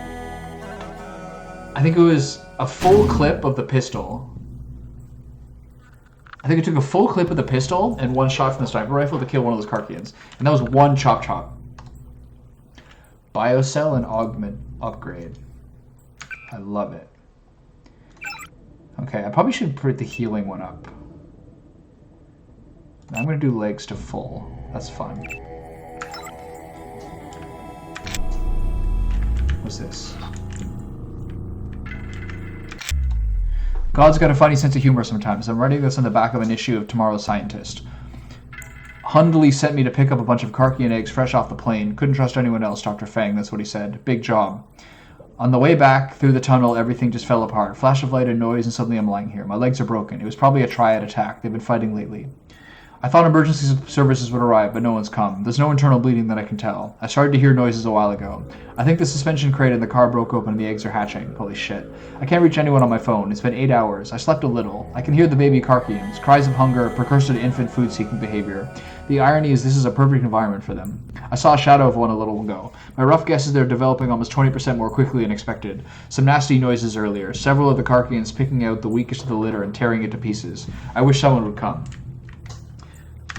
I think it was a full clip of the pistol. I think it took a full clip of the pistol and 1 shot from the sniper rifle to kill one of those Karkians. And that was 1 chop chop. Biocell and augment upgrade. I love it. Okay, I probably should put the healing one up. I'm going to do legs to full. That's fun. What's this? God's got a funny sense of humor sometimes. I'm writing this on the back of an issue of Tomorrow's Scientist. Hundley sent me to pick up a bunch of Karkian eggs fresh off the plane. Couldn't trust anyone else, Dr. Fang, that's what he said. Big job. On the way back, through the tunnel, everything just fell apart. Flash of light and noise, and suddenly I'm lying here. My legs are broken. It was probably a triad attack. They've been fighting lately. I thought emergency services would arrive, but no one's come. There's no internal bleeding that I can tell. I started to hear noises a while ago. I think the suspension crate in the car broke open and the eggs are hatching. Holy shit. I can't reach anyone on my phone. It's been 8 hours. I slept a little. I can hear the baby Karkians, cries of hunger, precursor to infant food-seeking behavior. The irony is this is a perfect environment for them. I saw a shadow of one a little ago. My rough guess is they're developing almost 20% more quickly than expected. Some nasty noises earlier. Several of the Karkians picking out the weakest of the litter and tearing it to pieces. I wish someone would come.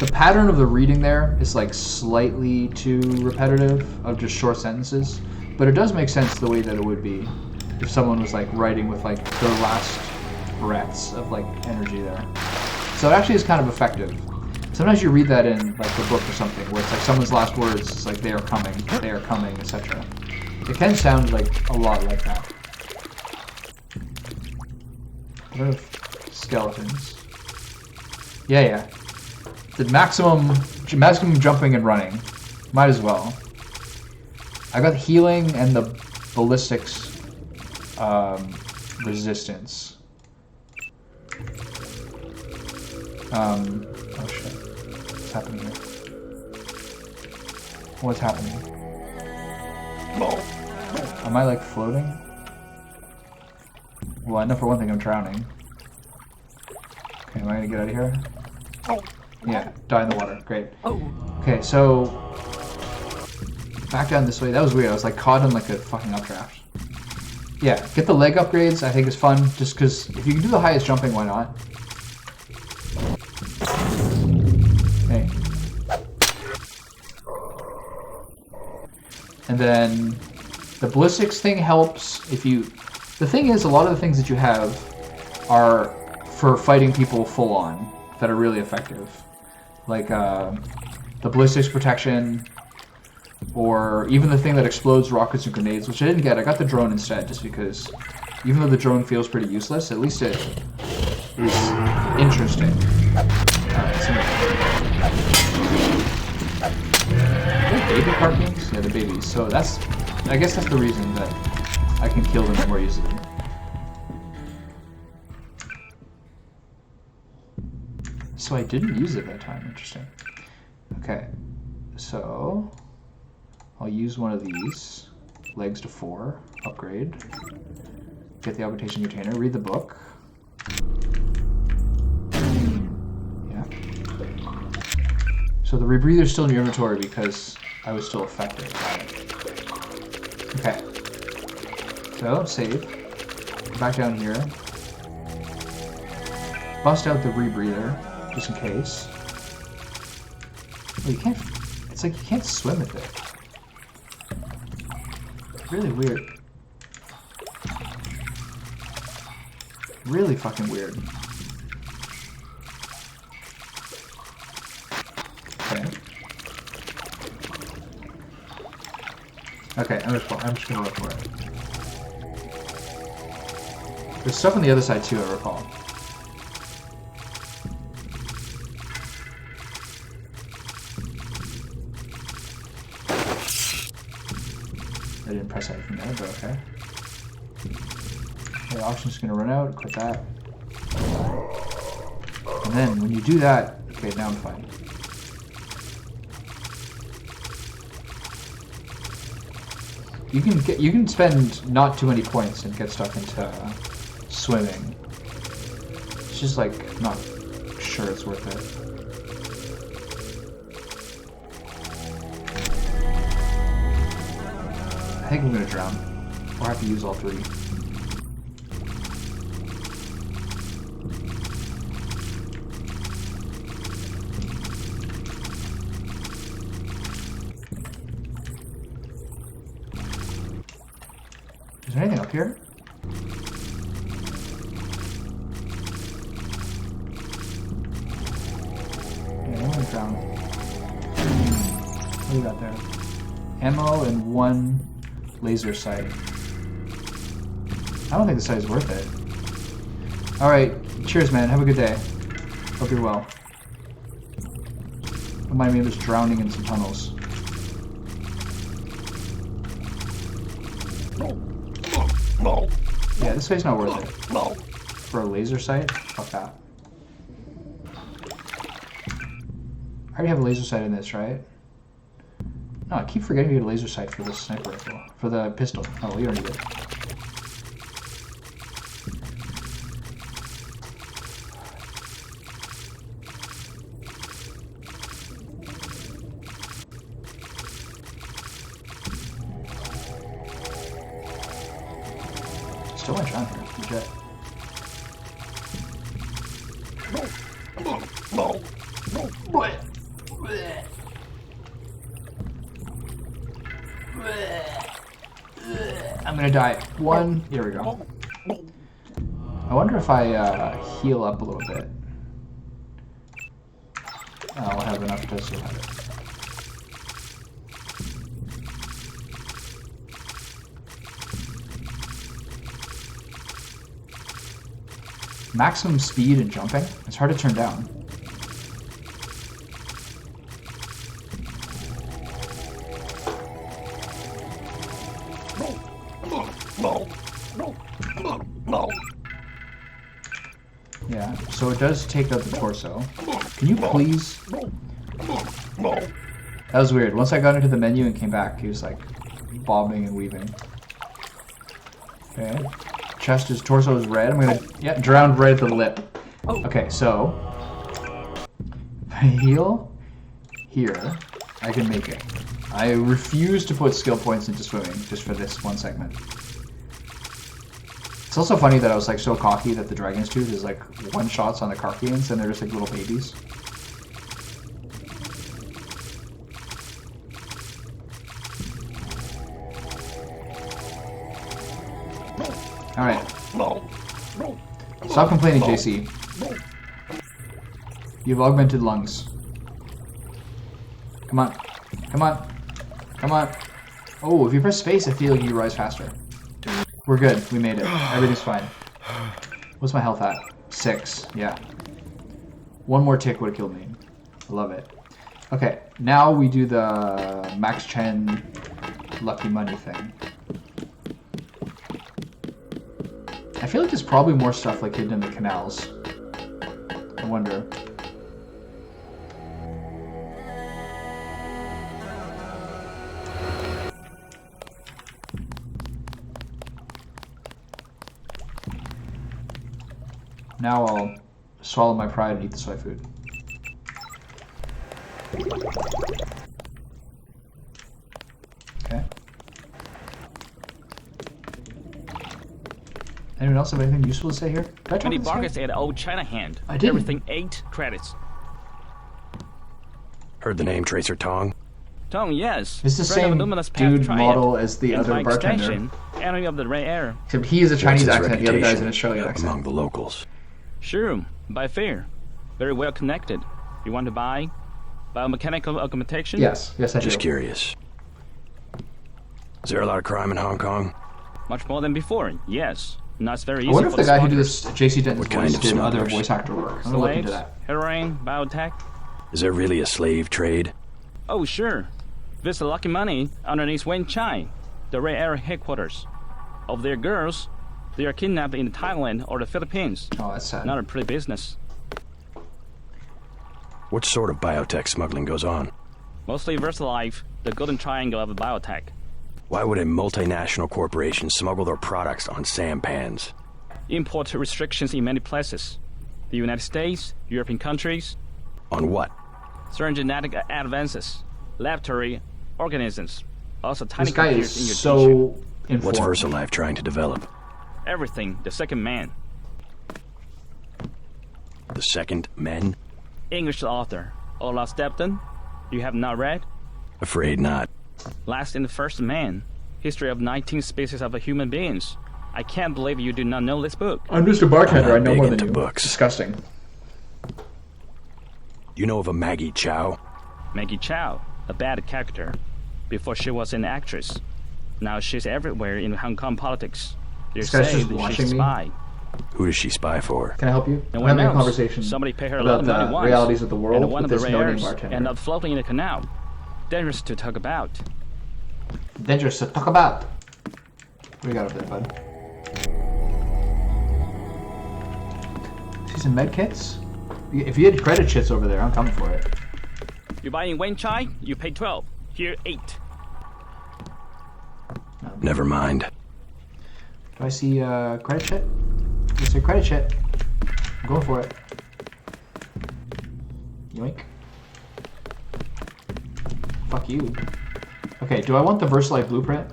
The pattern of the reading there is like slightly too repetitive of just short sentences, but it does make sense the way that it would be if someone was like writing with like their last breaths of like energy there. So it actually is kind of effective. Sometimes you read that in like the book or something where it's like someone's last words is like they are coming, etc. It can sound like a lot like that. What are skeletons? Yeah. The maximum jumping and running. Might as well. I got healing and the ballistics resistance. Oh shit. What's happening here? What's happening? Am I like floating? Well, I know for one thing I'm drowning. Okay, am I gonna get out of here? Yeah, die in the water. Great. Okay, so back down this way. That was weird. I was like caught in like a fucking updraft. Yeah, get the leg upgrades. I think is fun, just because if you can do the highest jumping, why not? Hey. And then the ballistics thing helps if you... The thing is, a lot of the things that you have are for fighting people full on that are really effective. Like the ballistics protection, or even the thing that explodes rockets and grenades, which I didn't get. I got the drone instead, just because even though the drone feels pretty useless, at least it is interesting. Baby carpings? Yeah, the babies. So that's, I guess that's the reason that I can kill them more easily. So I didn't use it that time. Interesting. Okay, so I'll use one of these. Legs to 4. Upgrade. Get the augmentation container. Read the book. Yeah. So the rebreather's still in your inventory because I was still affected by it. Okay. So, save. Back down here. Bust out the rebreather, just in case. Oh, you can't... It's like you can't swim with it. Really weird. Really fucking weird. Okay. Okay, I'm just gonna look for it. There's stuff on the other side too, I recall. I didn't press anything there, but okay. Okay, oxygen's gonna run out, quit that. And then when you do that, okay, now I'm fine. You can spend not too many points and get stuck into swimming. It's just like not sure it's worth it. I think I'm gonna drown. Or have to use all 3. Is there anything up here? Yeah, I'm gonna drown. What do you got there? Ammo and 1 laser sight. I don't think the sight is worth it. Alright, cheers man, have a good day. Hope you're well. Remind me of just drowning in some tunnels. Yeah, this guy's not worth it. For a laser sight? Fuck that. I already have a laser sight in this, right? No, I keep forgetting to get a laser sight for the sniper rifle. For the pistol. Oh, you don't need it. Still went down here, legit. I'm gonna die. 1, here we go. I wonder if I heal up a little bit. I'll have enough to still have it. Maximum speed and jumping. It's hard to turn down. Yeah, so it does take out the torso. Can you please That was weird. Once I got into the menu and came back, he was like bobbing and weaving. Okay. Chest is torso is red. I'm gonna drowned right at the lip. Okay, so if I heal here, I can make it. I refuse to put skill points into swimming just for this one segment. It's also funny that I was like so cocky that the Dragon's Tooth is like one shots on the Karkians and they're just like little babies. Alright. Stop complaining, JC. You have augmented lungs. Come on. Come on. Come on. Oh, if you press space, I feel like you rise faster. We're good. We made it. Everything's fine. What's my health at? 6. Yeah. One more tick would have killed me. I love it. Okay, now we do the max 10 lucky money thing. I feel like there's probably more stuff like hidden in the canals. I wonder. Now I'll swallow my pride and eat the soy food. Okay. Anyone else have anything useful to say here? Did I talk Many to this guy? bargains at Old China Hand. I didn't. Everything 8 credits. Heard the name Tracer Tong? Tom, yes. It's the Friend of same Luminous Path dude Triad. model as the And other by bartender. extension, enemy of the Red Air. Except he is a Chinese What's his accent, the other guy's an reputation Australian accent. among the locals? Sure, by fair. Very well connected. You want to buy biomechanical augmentation? Yes, yes I do. Just curious. Is there a lot of crime in Hong Kong? Much more than before, yes. Now it's very easy I wonder if for the guy who did smugglers. this JC Denton's What kind voice of did other smugglers? voice actor work. I'm gonna look into Slaves, that. heroin, biotech. Is there really a slave trade? Oh, sure. Visit Lucky Money underneath Wen Chai, the Red Air headquarters. Of their girls, they are kidnapped in Thailand or the Philippines. Oh, that's sad. Not a pretty business. What sort of biotech smuggling goes on? Mostly VersaLife, the golden triangle of biotech. Why would a multinational corporation smuggle their products on sampans? Import restrictions in many places. The United States, European countries. On what? Certain genetic advances. Laboratory organisms. Also tiny This guy computers is in your so t-shirt. informed. What's VersaLife trying to develop? Everything, the second man. The second men? English author, Olaf Stepton. You have not read? Afraid not. Last and the First Man. History of 19 species of human beings. I can't believe you do not know this book. I'm just a bartender. I I'm know big more than into you. books. Disgusting. You know of a Maggie Chow? Maggie Chow, a bad character. Before she was an actress. Now she's everywhere in Hong Kong politics. They This guy's say just that watching she's a me? spy. Who does she spy for? Can I help you? No I'm one having a knows. conversation Somebody pay her a lot about of money the once. realities of the world And one with of this the no-name rares bartender. end up floating in a canal. Dangerous to talk about. Dangerous to talk about. What do you got up there, bud? See some med kits? If you had credit shits over there, I'm coming for it. You buy in Wen Chai, you pay 12. Here, 8. Never mind. Do I see credit shit? I see credit shit. I'm going for it. Yoink. Fuck you. Okay, do I want the VersaLife blueprint?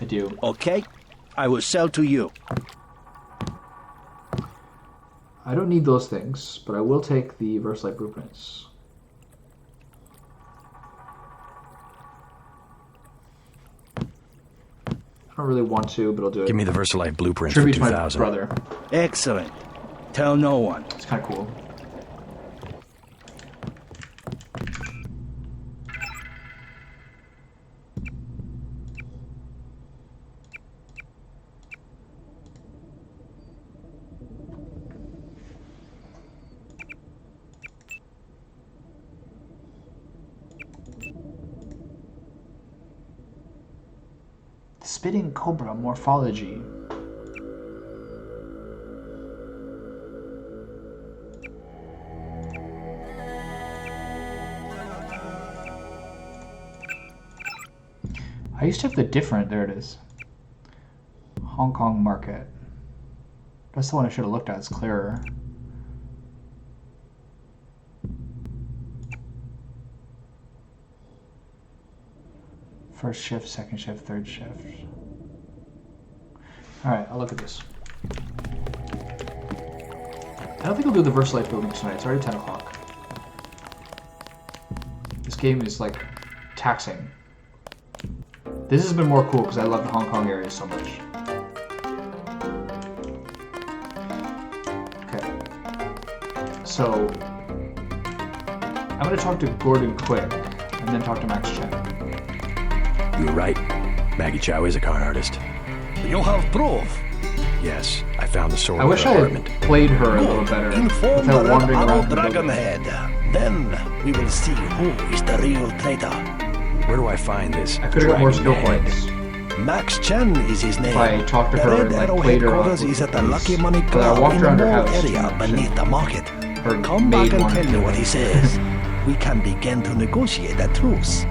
I do. Okay, I will sell to you. I don't need those things, but I will take the VersaLife blueprints. I don't really want to, but I'll do it. Give me the VersaLife blueprint for Tribute to my 2000. brother. Excellent. Tell no one. It's kind of cool. Spitting cobra morphology. I used to have the different. There it is. Hong Kong market. That's the one I should have looked at. It's clearer. First shift, second shift, third shift. Alright, I'll look at this. I don't think I'll do the VersaLife building tonight. It's already 10 o'clock. This game is like taxing. This has been more cool because I love the Hong Kong area so much. Okay. So I'm gonna talk to Gordon quick and then talk to Max Chen. You were right. Maggie Chow is a con artist. You have proof. Yes, I found the sword I wish I had played her a little better Inform without the wandering Red around Arrow the building. Dragonhead. Then we will see who is the real traitor. Where do I find this? I could have got more skill Dragonhead? points. Max Chen is his name. If I talked to the her Red and like Arrow played her headquarters off is at the with Lucky these- Money but I Club walked in the around her mall house. area beneath the market. Her Come back maid and wanted tell me to what he says. We can begin to negotiate a truce.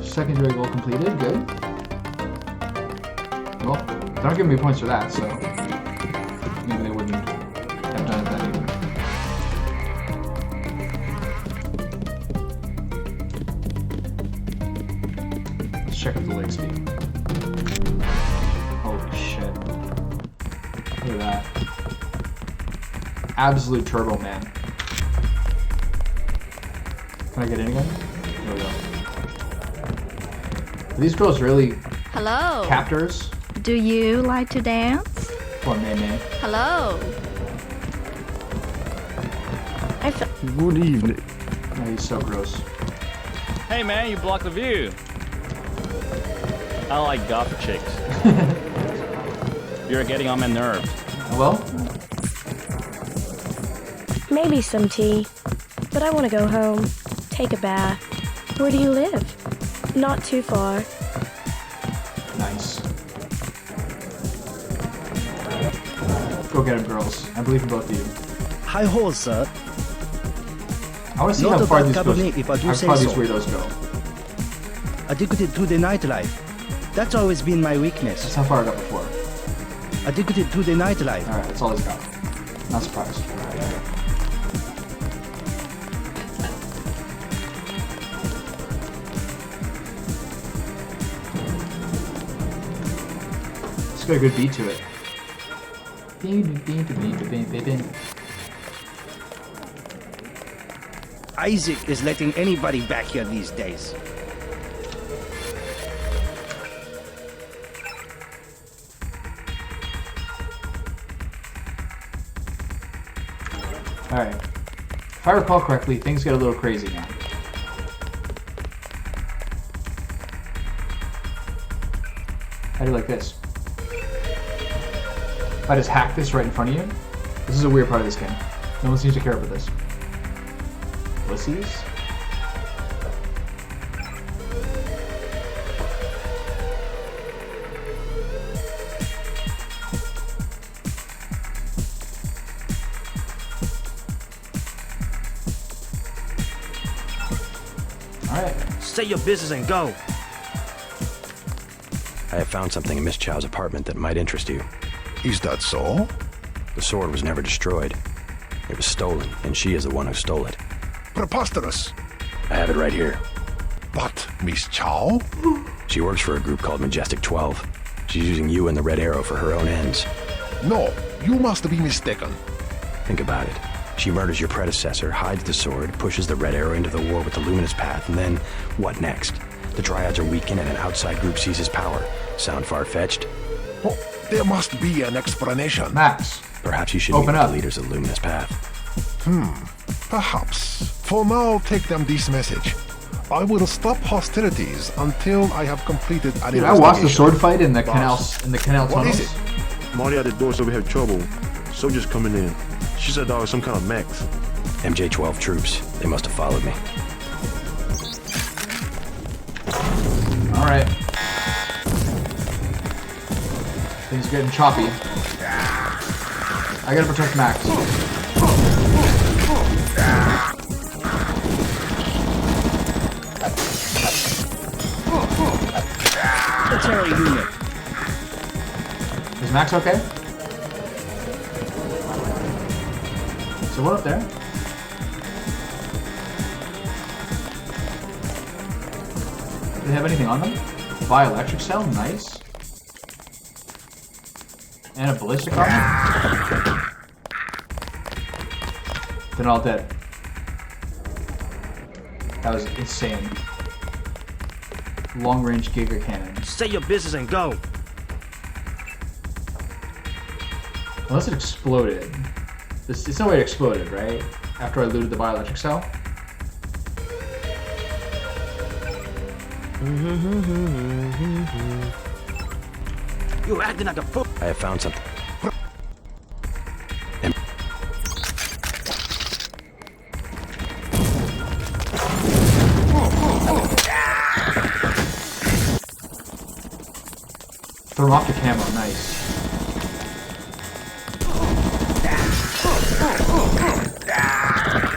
Secondary goal completed. Good. Well, they don't give me points for that, so maybe they wouldn't have done it that either. Let's check out the leg speed. Holy shit. Look at that. Absolute turbo, man. Can I get in again? There we go. Are these girls really Hello. captors? Do you like to dance? Poor May. Hello. Good evening. Oh, he's so gross. Hey man, you blocked the view. I like goth chicks. You're getting on my nerves. Well? Maybe some tea. But I want to go home. Take a bath. Where do you live? Not too far. Nice. Go get him, girls. I believe in both of you. Hi ho, sir. I want to see Not how a far bad these cabernet if I do say these so. weirdos go. Addicted to the nightlife. That's always been my weakness. That's how far I got before. Addicted to the nightlife. Alright, that's all he's got. Not surprised. It's got a good beat to it. Isaac is letting anybody back here these days. Alright. If I recall correctly, things get a little crazy now. I do like this. If I just hack this right in front of you, this is a weird part of this game. No one seems to care about this. Pussies? Alright. Say your business and go. I have found something in Miss Chow's apartment that might interest you. Is that so? The sword was never destroyed. It was stolen, and she is the one who stole it. Preposterous. I have it right here. But Miss Chow? She works for a group called Majestic 12. She's using you and the Red Arrow for her own ends. No, you must be mistaken. Think about it. She murders your predecessor, hides the sword, pushes the Red Arrow into the war with the Luminous Path, and then, what next? The Triads are weakened and an outside group seizes power. Sound far-fetched? Oh, there must be an explanation. Max. Perhaps you should Open meet up. the leaders of the Luminous Path. Perhaps. For now, take them this message. I will stop hostilities until I have completed an Dude, I watched the investigation. sword fight in the canal What tunnels. is it? Marty at the door said we have trouble. Soldiers coming in. She said there was some kind of mechs. MJ-12 troops. They must have followed me. Alright. Things are getting choppy. I gotta protect Max. military unit. Is Max okay? So what up there? Do they have anything on them? Bioelectric cell, nice. And a ballistic armor? They're all dead. That was insane. Long range Giga cannon. Say your business and go. Unless it exploded. It's no way it exploded, right? After I looted the bioelectric cell? You're acting like a fool. I have found something. Thermoptic camo, nice.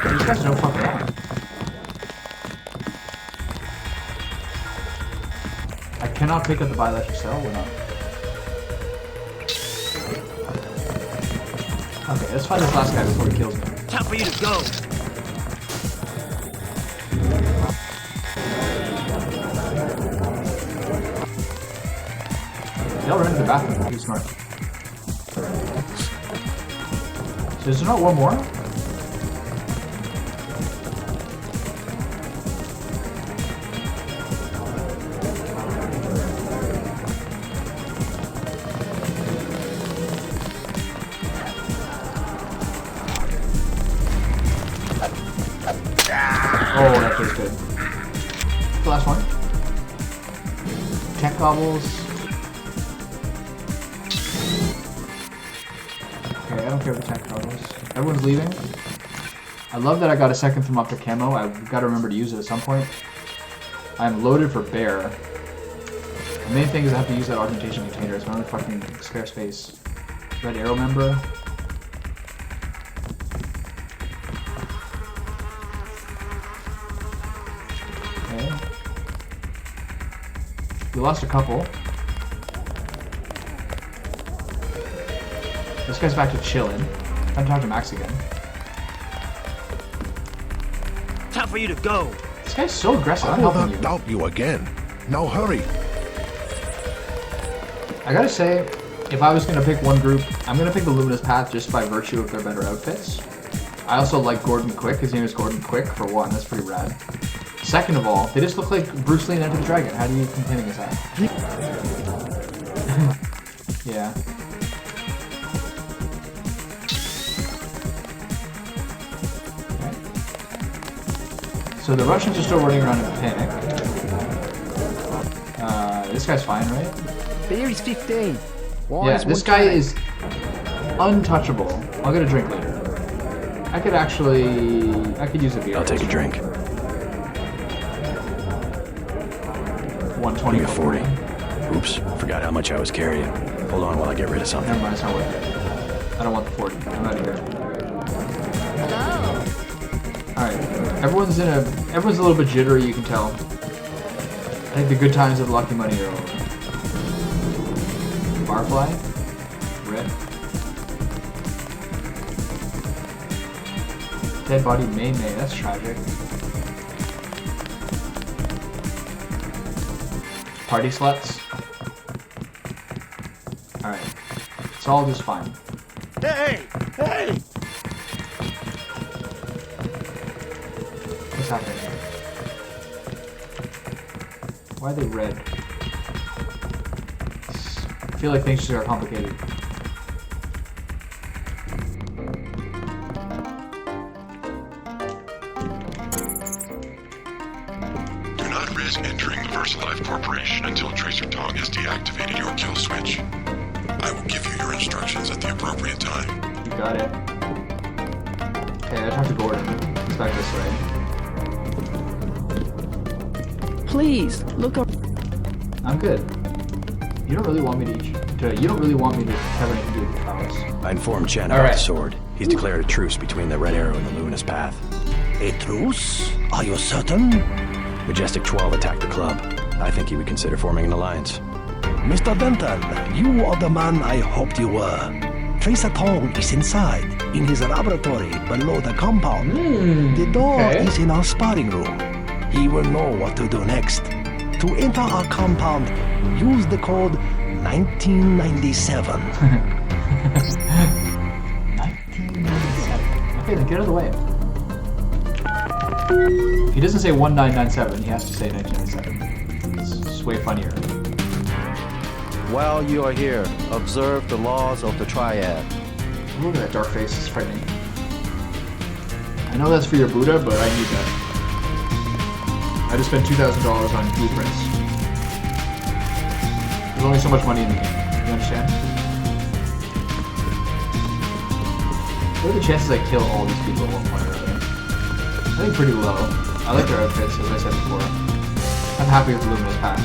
These guys don't fuck around. I cannot pick up the bioelectric cell, we're not. Okay, let's find this last guy before he kills me. Time for you to go. Y'all run into the bathroom, too smart. So is there not one more? Oh, that feels good. The last one. Tech gobbles. Okay, I don't care about the tech gobbles. Everyone's leaving. I love that I got a second thermoptic camo. I've got to remember to use it at some point. I'm loaded for bear. The main thing is I have to use that augmentation container. It's my only fucking spare space. Red arrow member. We lost a couple. This guy's back to chillin'. Time to talk to Max again. Time for you to go. This guy's so aggressive. I I'm will helping not you. doubt you again. Now hurry. I gotta say, if I was gonna pick one group, I'm gonna pick the Luminous Path just by virtue of their better outfits. I also like Gordon Quick. His name is Gordon Quick, for one. That's pretty rad. Second of all, they just look like Bruce Lee and Enter the Dragon. How do you complain against that? Yeah. Okay. So the Russians are still running around in panic. This guy's fine, right? Beer is 15. Why Yeah, is this one guy 20? is untouchable. I'll get a drink later. I could use a beer. I'll take a drink. 120 Give me a 40. Oops, forgot how much I was carrying. Hold on while I get rid of something. Never mind, it's not worth it. I don't want the 40. I'm out of here. Hello. Alright. Everyone's a little bit jittery, you can tell. I think the good times of Lucky Money are over. Barfly? Red. Dead body May May, that's tragic. Party sluts. Alright. It's all just fine. Hey! Hey! What's happening here? Why are they red? I feel like things just got complicated. Do not risk entering the VersaLife Corporation until Tracer Tong has deactivated your kill switch. I will give you your instructions at the appropriate time. You got it. Okay, I talked to Gordon. He's back this way. Please, look up. I'm good. You don't really want me to you don't really want me to have anything to do with the powers. I informed Chen All about right. the sword. He's declared a truce between the Red Arrow and the Luminous Path. A truce? Are you certain? Majestic 12 attacked the club. I think he would consider forming an alliance. Mr. Denton, you are the man I hoped you were. Tracer Tong is inside, in his laboratory below the compound. The door is in our sparring room. He will know what to do next. To enter our compound, use the code 1997. 1997. Okay, then get out of the way. If he doesn't say 1997, he has to say 1997. It's way funnier. While you are here, observe the laws of the triad. Look at that dark face, it's frightening. I know that's for your Buddha, but I need that. I just spent $2,000 on blueprints. There's only so much money in the game. You understand? What are the chances I kill all these people at one point or other? I think pretty low. I like their outfits, as I said before. I'm happy with the Luminous Path.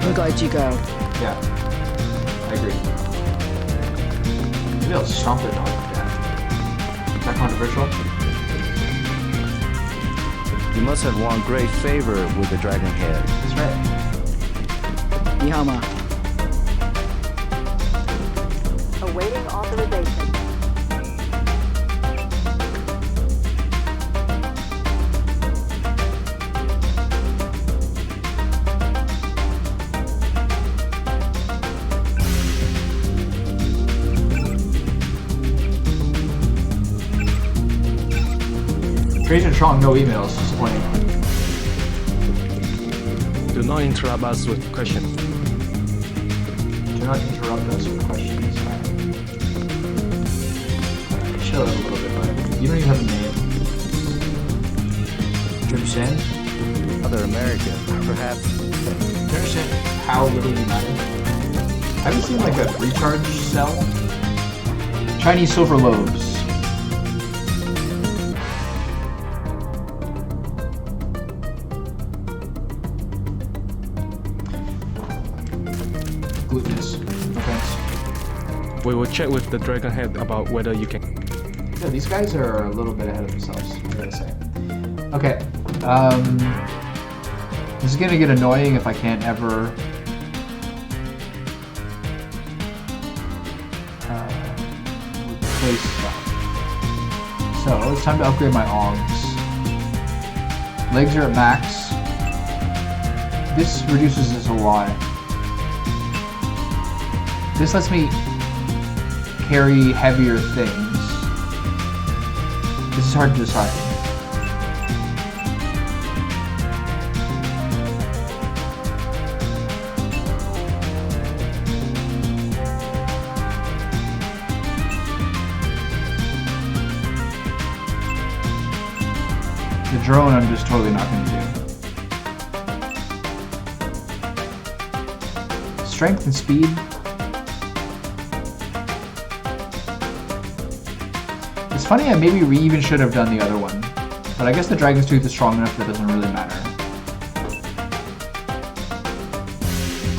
I'm glad you go. Yeah, I agree. Maybe I'll stomp their dog to death. Is that controversial? You must have won great favor with the Dragon Head. That's right. Nihama. Awaiting authorization. Tracer Tong, no emails. Disappointing. Do not interrupt us with questions. Do not interrupt us with questions. Chill out a little bit, bud. You don't even have a name. Do you understand? Other American, perhaps. Do you understand how little you matter? Have you seen like a recharge cell? Chinese silver loaves. Glutinous. No thanks. We will check with the Dragon Head about whether you can. Yeah, these guys are a little bit ahead of themselves, I gotta say. Okay. This is gonna get annoying if I can't ever replace stuff. So it's time to upgrade my AUGs. Legs are at max. This reduces this a lot. This lets me carry heavier things. This is hard to decide. The drone I'm just totally not going to do. Strength and speed. It's funny, I maybe even should have done the other one, but I guess the Dragon's Tooth is strong enough that it doesn't really matter.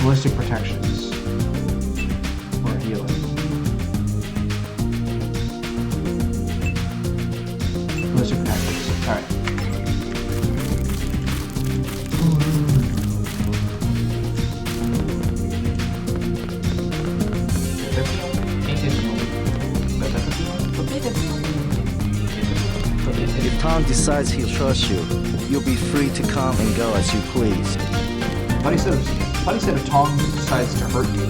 Ballistic protections. Or healing. Ballistic protections. Alright. If Tom decides he'll trust you, you'll be free to come and go as you please. Buddy said if Tom decides to hurt you.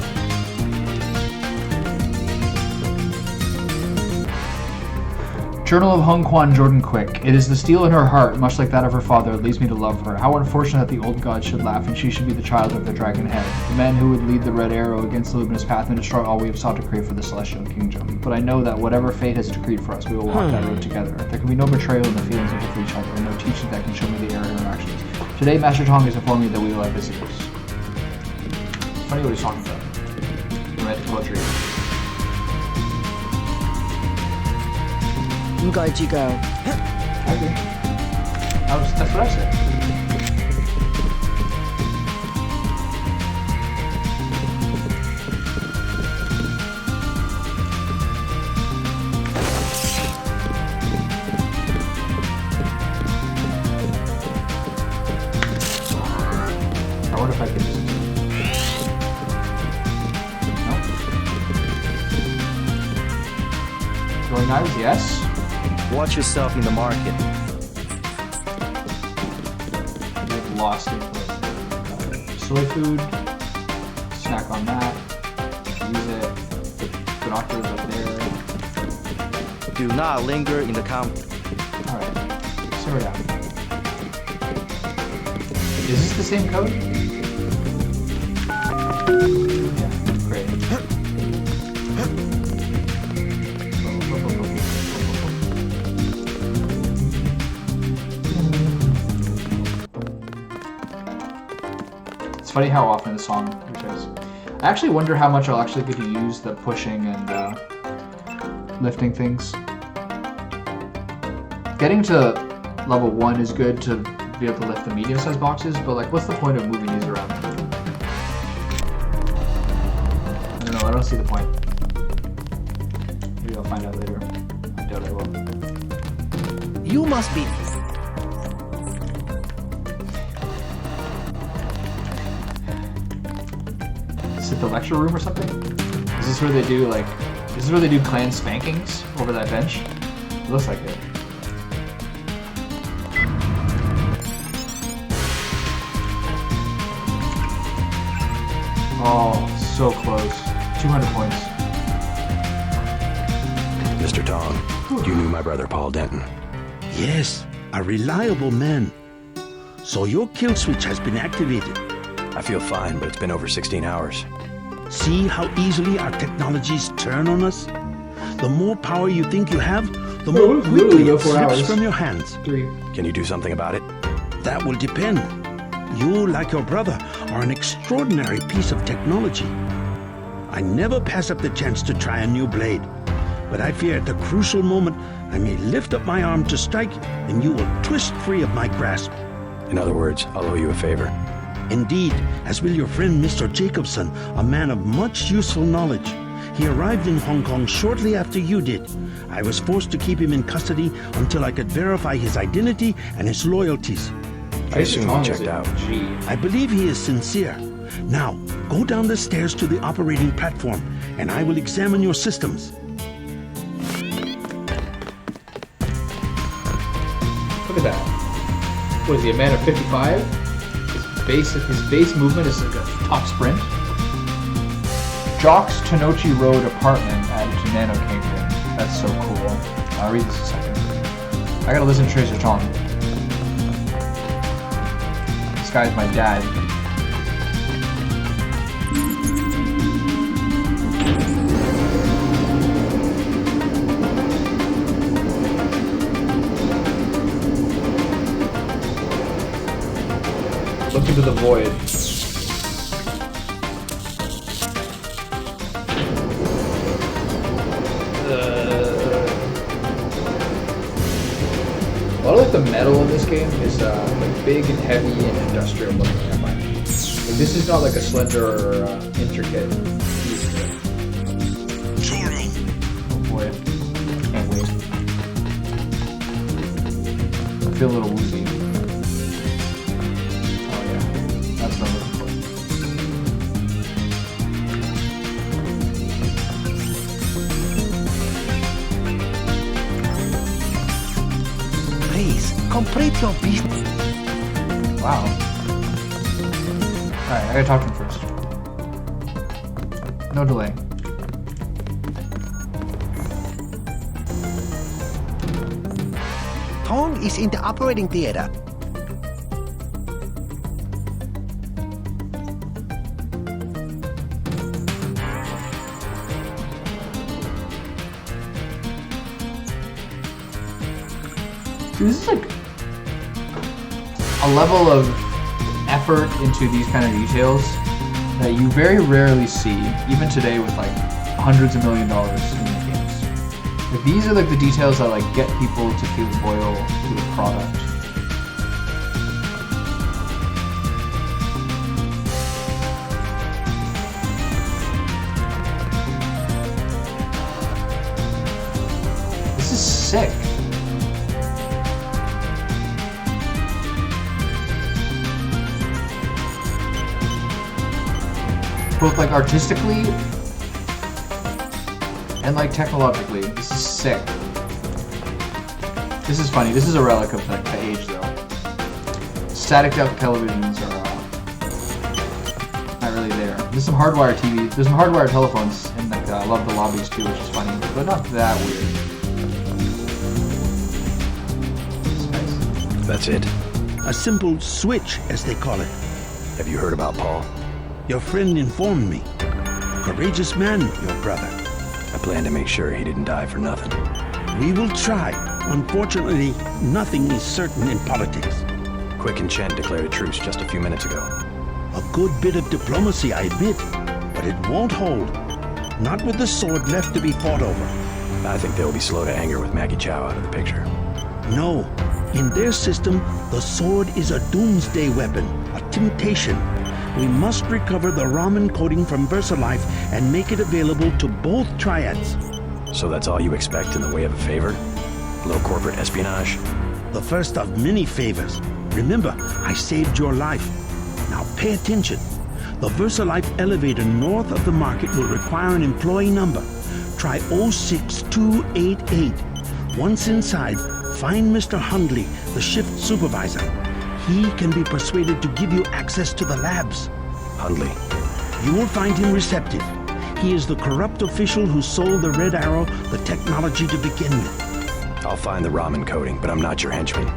Journal of Hung Quan Jordan Quick. It is the steel in her heart, much like that of her father, that leads me to love her. How unfortunate that the old gods should laugh and she should be the child of the dragon head, the man who would lead the red arrow against the luminous path and destroy all we have sought to create for the celestial kingdom. But I know that whatever fate has decreed for us, we will walk that road together. There can be no betrayal in the feelings we have for each other, and no teaching that can show me the error in our actions. Today, Master Tong has informed me that we will have visitors. Funny what he's talking about. Romantic poetry. I'm glad you go. I agree. That's what I said. I wonder if I can just knives, yes. Watch yourself in the market. We've lost it. Soy food. Snack on that. Use it. The binoculars up there. Do not linger in the counter. Alright. Slow down. Is this the same code? Yeah, great. It's funny how often the song returns. I actually wonder how much I'll actually get to use the pushing and lifting things. Getting to level 1 is good to be able to lift the medium-sized boxes, but like, what's the point of moving these around? I don't know, I don't see the point. Maybe I'll find out later. I doubt I will. You must be... Is it the lecture room or something? Is this where they do like... Is this where they do clan spankings over that bench? It looks like it. Oh, so close. 200 points. Mr. Tong, you knew my brother Paul Denton. Yes, a reliable man. So your kill switch has been activated. I feel fine, but it's been over 16 hours. See how easily our technologies turn on us? The more power you think you have, the more quickly it slips from your hands. 3. Can you do something about it? That will depend. You, like your brother, are an extraordinary piece of technology. I never pass up the chance to try a new blade, but I fear at the crucial moment I may lift up my arm to strike and you will twist free of my grasp. In other words, I'll owe you a favor. Indeed, as will your friend Mr. Jacobson, a man of much useful knowledge. He arrived in Hong Kong shortly after you did. I was forced to keep him in custody until I could verify his identity and his loyalties. I assume he checked out. I believe he is sincere. Now, go down the stairs to the operating platform, and I will examine your systems. Look at that. What is he, a man of 55? His base movement is like a top sprint. Jock's Tenochi Road apartment added to Nano Kingdom. That's so cool. I'll read this in a second. I gotta listen to Tracer Tong. This guy's my dad. Look into the void. A lot of like the metal in this game is like big and heavy and industrial looking. I find. Like, this is not like a slender or intricate piece of it. Oh boy, can't wait. I feel a little woozy. That's what I'm looking for. Please, complete your business. Wow. Alright, I gotta talk to him first. No delay. Tong is in the operating theater. This is like a level of effort into these kind of details that you very rarely see, even today with like hundreds of $1 million in the games. Like, these are like the details that like get people to feel loyal to the product. This is sick. Both like artistically and like technologically, this is sick. This is funny. This is a relic of the age, though. Static televisions are not really there. There's some hardwired TV. There's some hardwired telephones, and like I love the lobbies too, which is funny, but not that weird. That's it. A simple switch, as they call it. Have you heard about Paul? Your friend informed me. Courageous man, your brother. I plan to make sure he didn't die for nothing. We will try. Unfortunately, nothing is certain in politics. Quick and Chen declared a truce just a few minutes ago. A good bit of diplomacy, I admit, but it won't hold. Not with the sword left to be fought over. I think they'll be slow to anger with Maggie Chow out of the picture. No. In their system, the sword is a doomsday weapon, a temptation. We must recover the ramen coding from VersaLife and make it available to both triads. So that's all you expect in the way of a favor? Low corporate espionage? The first of many favors. Remember, I saved your life. Now pay attention. The VersaLife elevator north of the market will require an employee number. Try 06288. Once inside, find Mr. Hundley, the shift supervisor. He can be persuaded to give you access to the labs. Hundley. You will find him receptive. He is the corrupt official who sold the Red Arrow the technology to begin with. I'll find the ramen coding, but I'm not your henchman.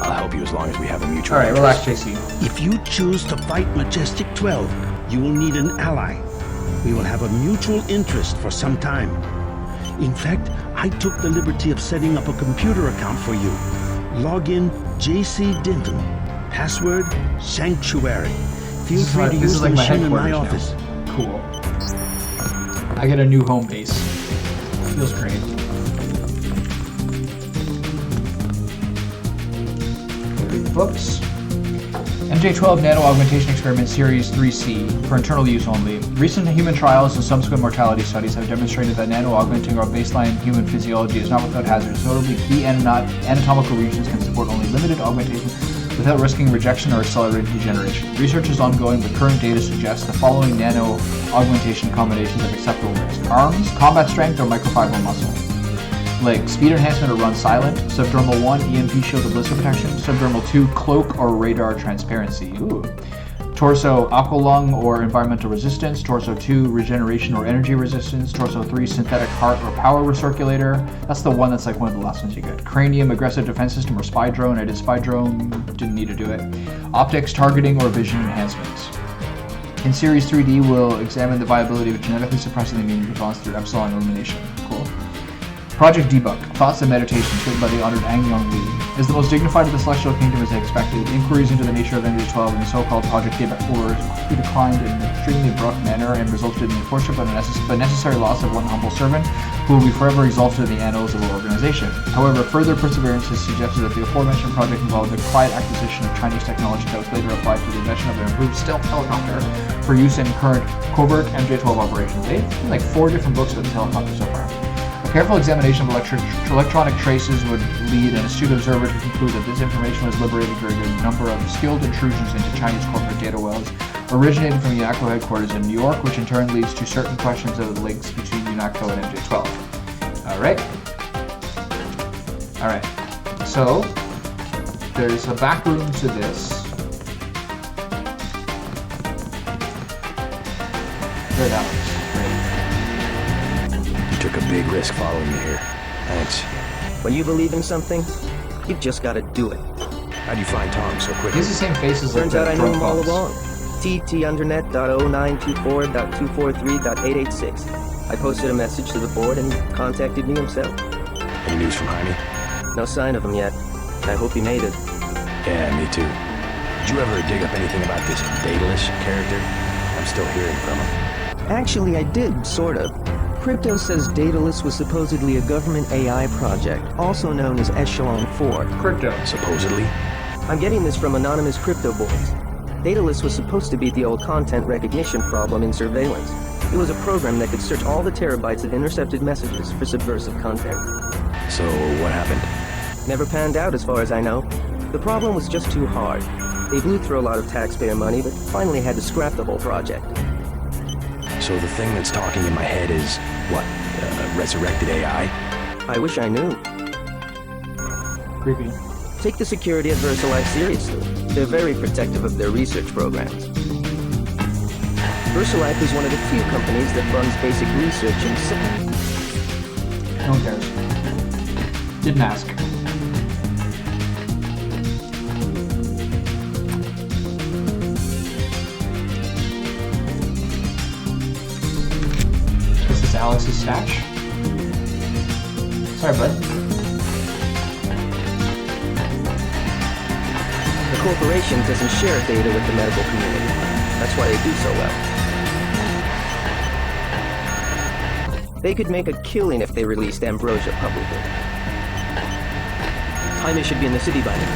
I'll help you as long as we have a mutual interest. Alright, relax, JC. If you choose to fight Majestic 12, you will need an ally. We will have a mutual interest for some time. In fact, I took the liberty of setting up a computer account for you. Login JC Denton. Password Sanctuary. Feel free to use the machine in my office. Cool. I get a new home base. Feels great. Books. MJ12 Nano Augmentation Experiment Series 3C for internal use only. Recent human trials and subsequent mortality studies have demonstrated that nano-augmenting our baseline human physiology is not without hazards. Notably, key anatomical regions can support only limited augmentation without risking rejection or accelerated degeneration. Research is ongoing, but current data suggests the following nano-augmentation combinations have acceptable risk. Arms, combat strength, or microfiber muscle. Legs, speed enhancement or run silent. Subdermal 1, EMP shield or blister protection. Subdermal 2, cloak or radar transparency. Ooh. Torso, aqualung or environmental resistance. Torso 2, regeneration or energy resistance. Torso 3, synthetic heart or power recirculator. That's the one that's like one of the last ones you get. Cranium, aggressive defense system or spy drone. I did spy drone, didn't need to do it. Optics, targeting or vision enhancements. In Series 3D, we'll examine the viability of genetically suppressing the immune response through epsilon elimination. Cool. Project Debug, Thoughts and Meditations, written by the honored Ang Yong Lee. As the most dignified of the Celestial Kingdom as expected, inquiries into the nature of MJ12 and the so-called Project Debug were quickly declined in an extremely abrupt manner and resulted in the enforcement of the necessary loss of one humble servant who will be forever exalted in the annals of our organization. However, further perseverance has suggested that the aforementioned project involved the quiet acquisition of Chinese technology that was later applied to the invention of an improved stealth helicopter for use in current covert MJ12 operations. They've like 4 different books about this helicopter so far. Careful examination of electronic traces would lead an astute observer to conclude that this information was liberated during a number of skilled intrusions into Chinese corporate data wells originating from UNACO headquarters in New York, which in turn leads to certain questions of the links between UNACO and MJ12. Alright, so there's a back room to this. There that was. Took a big risk following me here. Thanks. When you believe in something, you've just got to do it. How'd you find Tom so quickly? He's the same face as Turns out I knew him all along. ttundernet.0924.243.886. I posted a message to the board and he contacted me himself. Any news from Jaime? No sign of him yet. I hope he made it. Yeah, me too. Did you ever dig up anything about this Daedalus character? I'm still hearing from him. Actually, I did, sort of. Crypto says Daedalus was supposedly a government AI project, also known as Echelon 4. Crypto. Supposedly? I'm getting this from anonymous crypto boards. Daedalus was supposed to beat the old content recognition problem in surveillance. It was a program that could search all the terabytes of intercepted messages for subversive content. So, what happened? Never panned out as far as I know. The problem was just too hard. They blew through a lot of taxpayer money, but finally had to scrap the whole project. So the thing that's talking in my head is, what, resurrected AI? I wish I knew. Creepy. Take the security at VersaLife seriously. They're very protective of their research programs. VersaLife is one of the few companies that runs basic research in... No one cares. Didn't ask. This is Alex's stash. Sorry, bud. The corporation doesn't share data with the medical community. That's why they do so well. They could make a killing if they released Ambrosia publicly. Jaime should be in the city by now.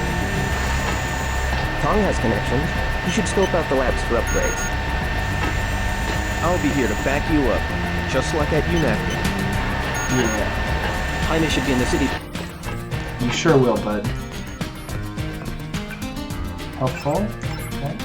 Tong has connections. You should scope out the labs for upgrades. I'll be here to back you up, just like at UNAC. Yeah. Jaime should be in the city. You sure will, bud. Helpful. Okay.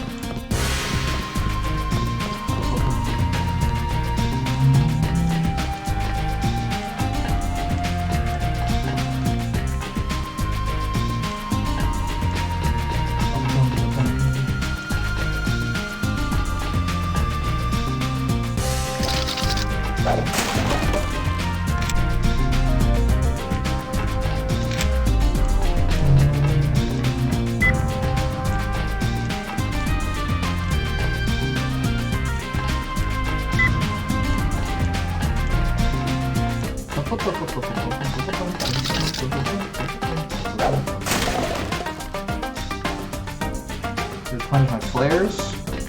There's plenty of my flares.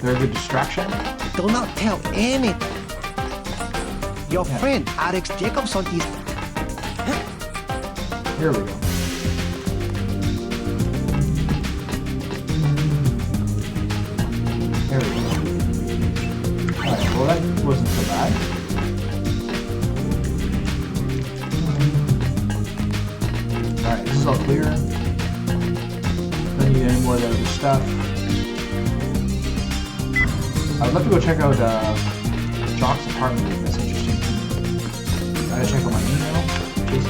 They're a good distraction. Do not tell anything. Your friend Alex Jacobson is... Here we go. There we go. Alright, well that wasn't so bad. Alright, this is all clear. Don't need any more of the other stuff. I'd love to go check out Jock's apartment. That's interesting. I gotta check out my email. JC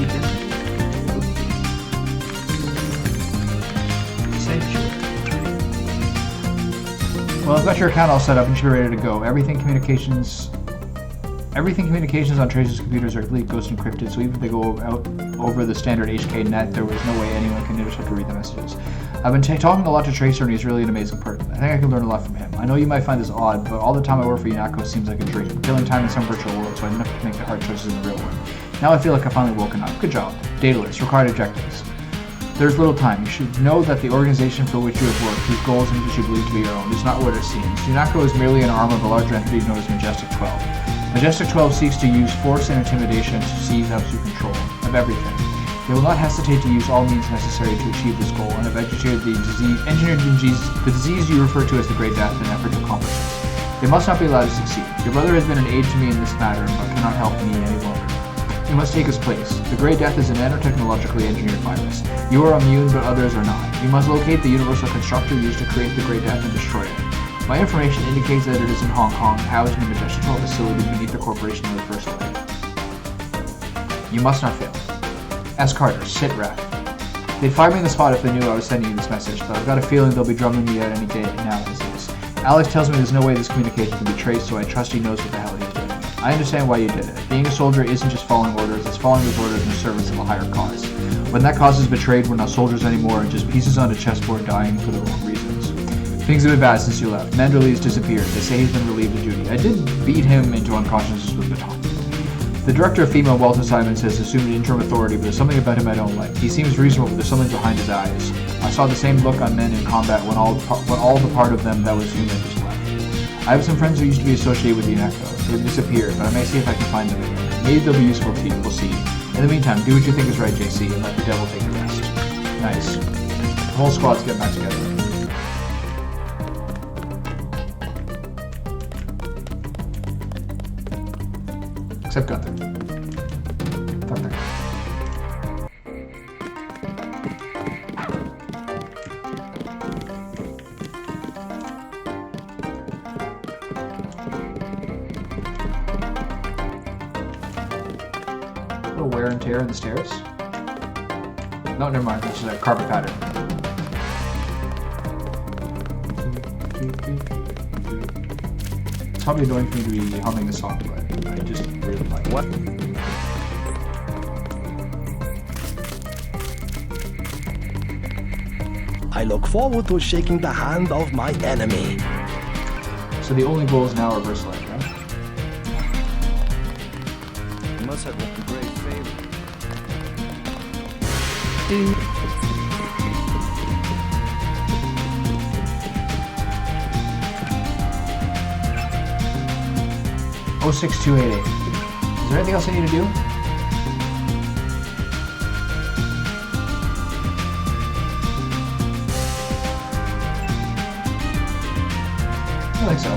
Well, I've got your account all set up and should be ready to go. Everything communications on Tracer's computers are complete ghost encrypted, so even if they go out over the standard HK net, there was no way anyone can intercept or read the messages. I've been talking a lot to Tracer, and he's really an amazing person. I think I can learn a lot from him. I know you might find this odd, but all the time I work for UNACO seems like a dream. Killing time in some virtual world, so I didn't have to make the hard choices in the real one. Now I feel like I've finally woken up. Good job. Dataless. Required objectives. There's little time. You should know that the organization for which you have worked, whose goals and interests you believe to be your own, is not what it seems. UNACO is merely an arm of a larger entity known as Majestic 12. Majestic 12 seeks to use force and intimidation to seize absolute control of everything. They will not hesitate to use all means necessary to achieve this goal, and have engineered the disease you refer to as the Great Death in an effort to accomplish it. They must not be allowed to succeed. Your brother has been an aid to me in this matter, but cannot help me any longer. You must take his place. The Great Death is a nanotechnologically engineered virus. You are immune, but others are not. You must locate the universal constructor used to create the Great Death and destroy it. My information indicates that it is in Hong Kong, housed in a Majestic 12 facility beneath the corporation of the VersaLife. You must not fail. S. Carter, sit rep. They'd fire me in the spot if they knew I was sending you this message, but I've got a feeing they'll be drumming me out any day now as is. Alex tells me there's no way this communication can be traced, so I trust he knows what the hell he's doing. I understand why you did it. Being a soldier isn't just following orders, it's following those orders in service of a higher cause. When that cause is betrayed, we're not soldiers anymore and just pieces on a chessboard dying for the wrong reasons. Things have been bad since you left. Manderley's disappeared. They say he's been relieved of duty. I did beat him into unconsciousness with a baton. The director of female wealth assignments has assumed interim authority, but there's something about him I don't like. He seems reasonable, but there's something behind his eyes. I saw the same look on men in combat when all the part of them that was human just left. I have some friends who used to be associated with UNACO. They've disappeared, but I may see if I can find them again. Maybe they'll be useful to you. We'll see. In the meantime, do what you think is right, JC, and let the devil take the rest. Nice. The whole squad's getting back together. Except Gunther. Fuck that. A little wear and tear in the stairs. No, never mind. This is a carpet pattern. It's probably annoying for me to be humming the song, but I just really like it. What? I look forward to shaking the hand of my enemy. So the only goal is now reverse life, right? You must have a great favor. Dude. Oh, 6288. Is there anything else I need to do? I think so.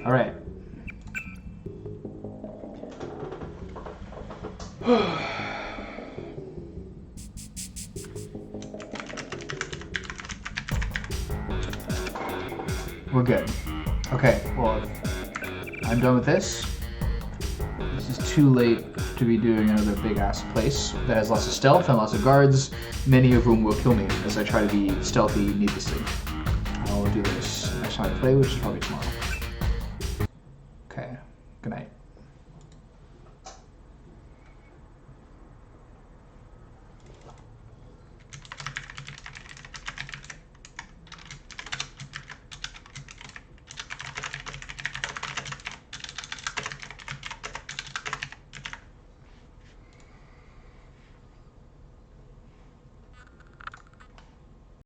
All right. We're good. Okay, well, I'm done with this. This is too late to be doing another big ass place that has lots of stealth and lots of guards, many of whom will kill me as I try to be stealthy needlessly. I'll do this next time I play, which is probably tomorrow. Okay, good night.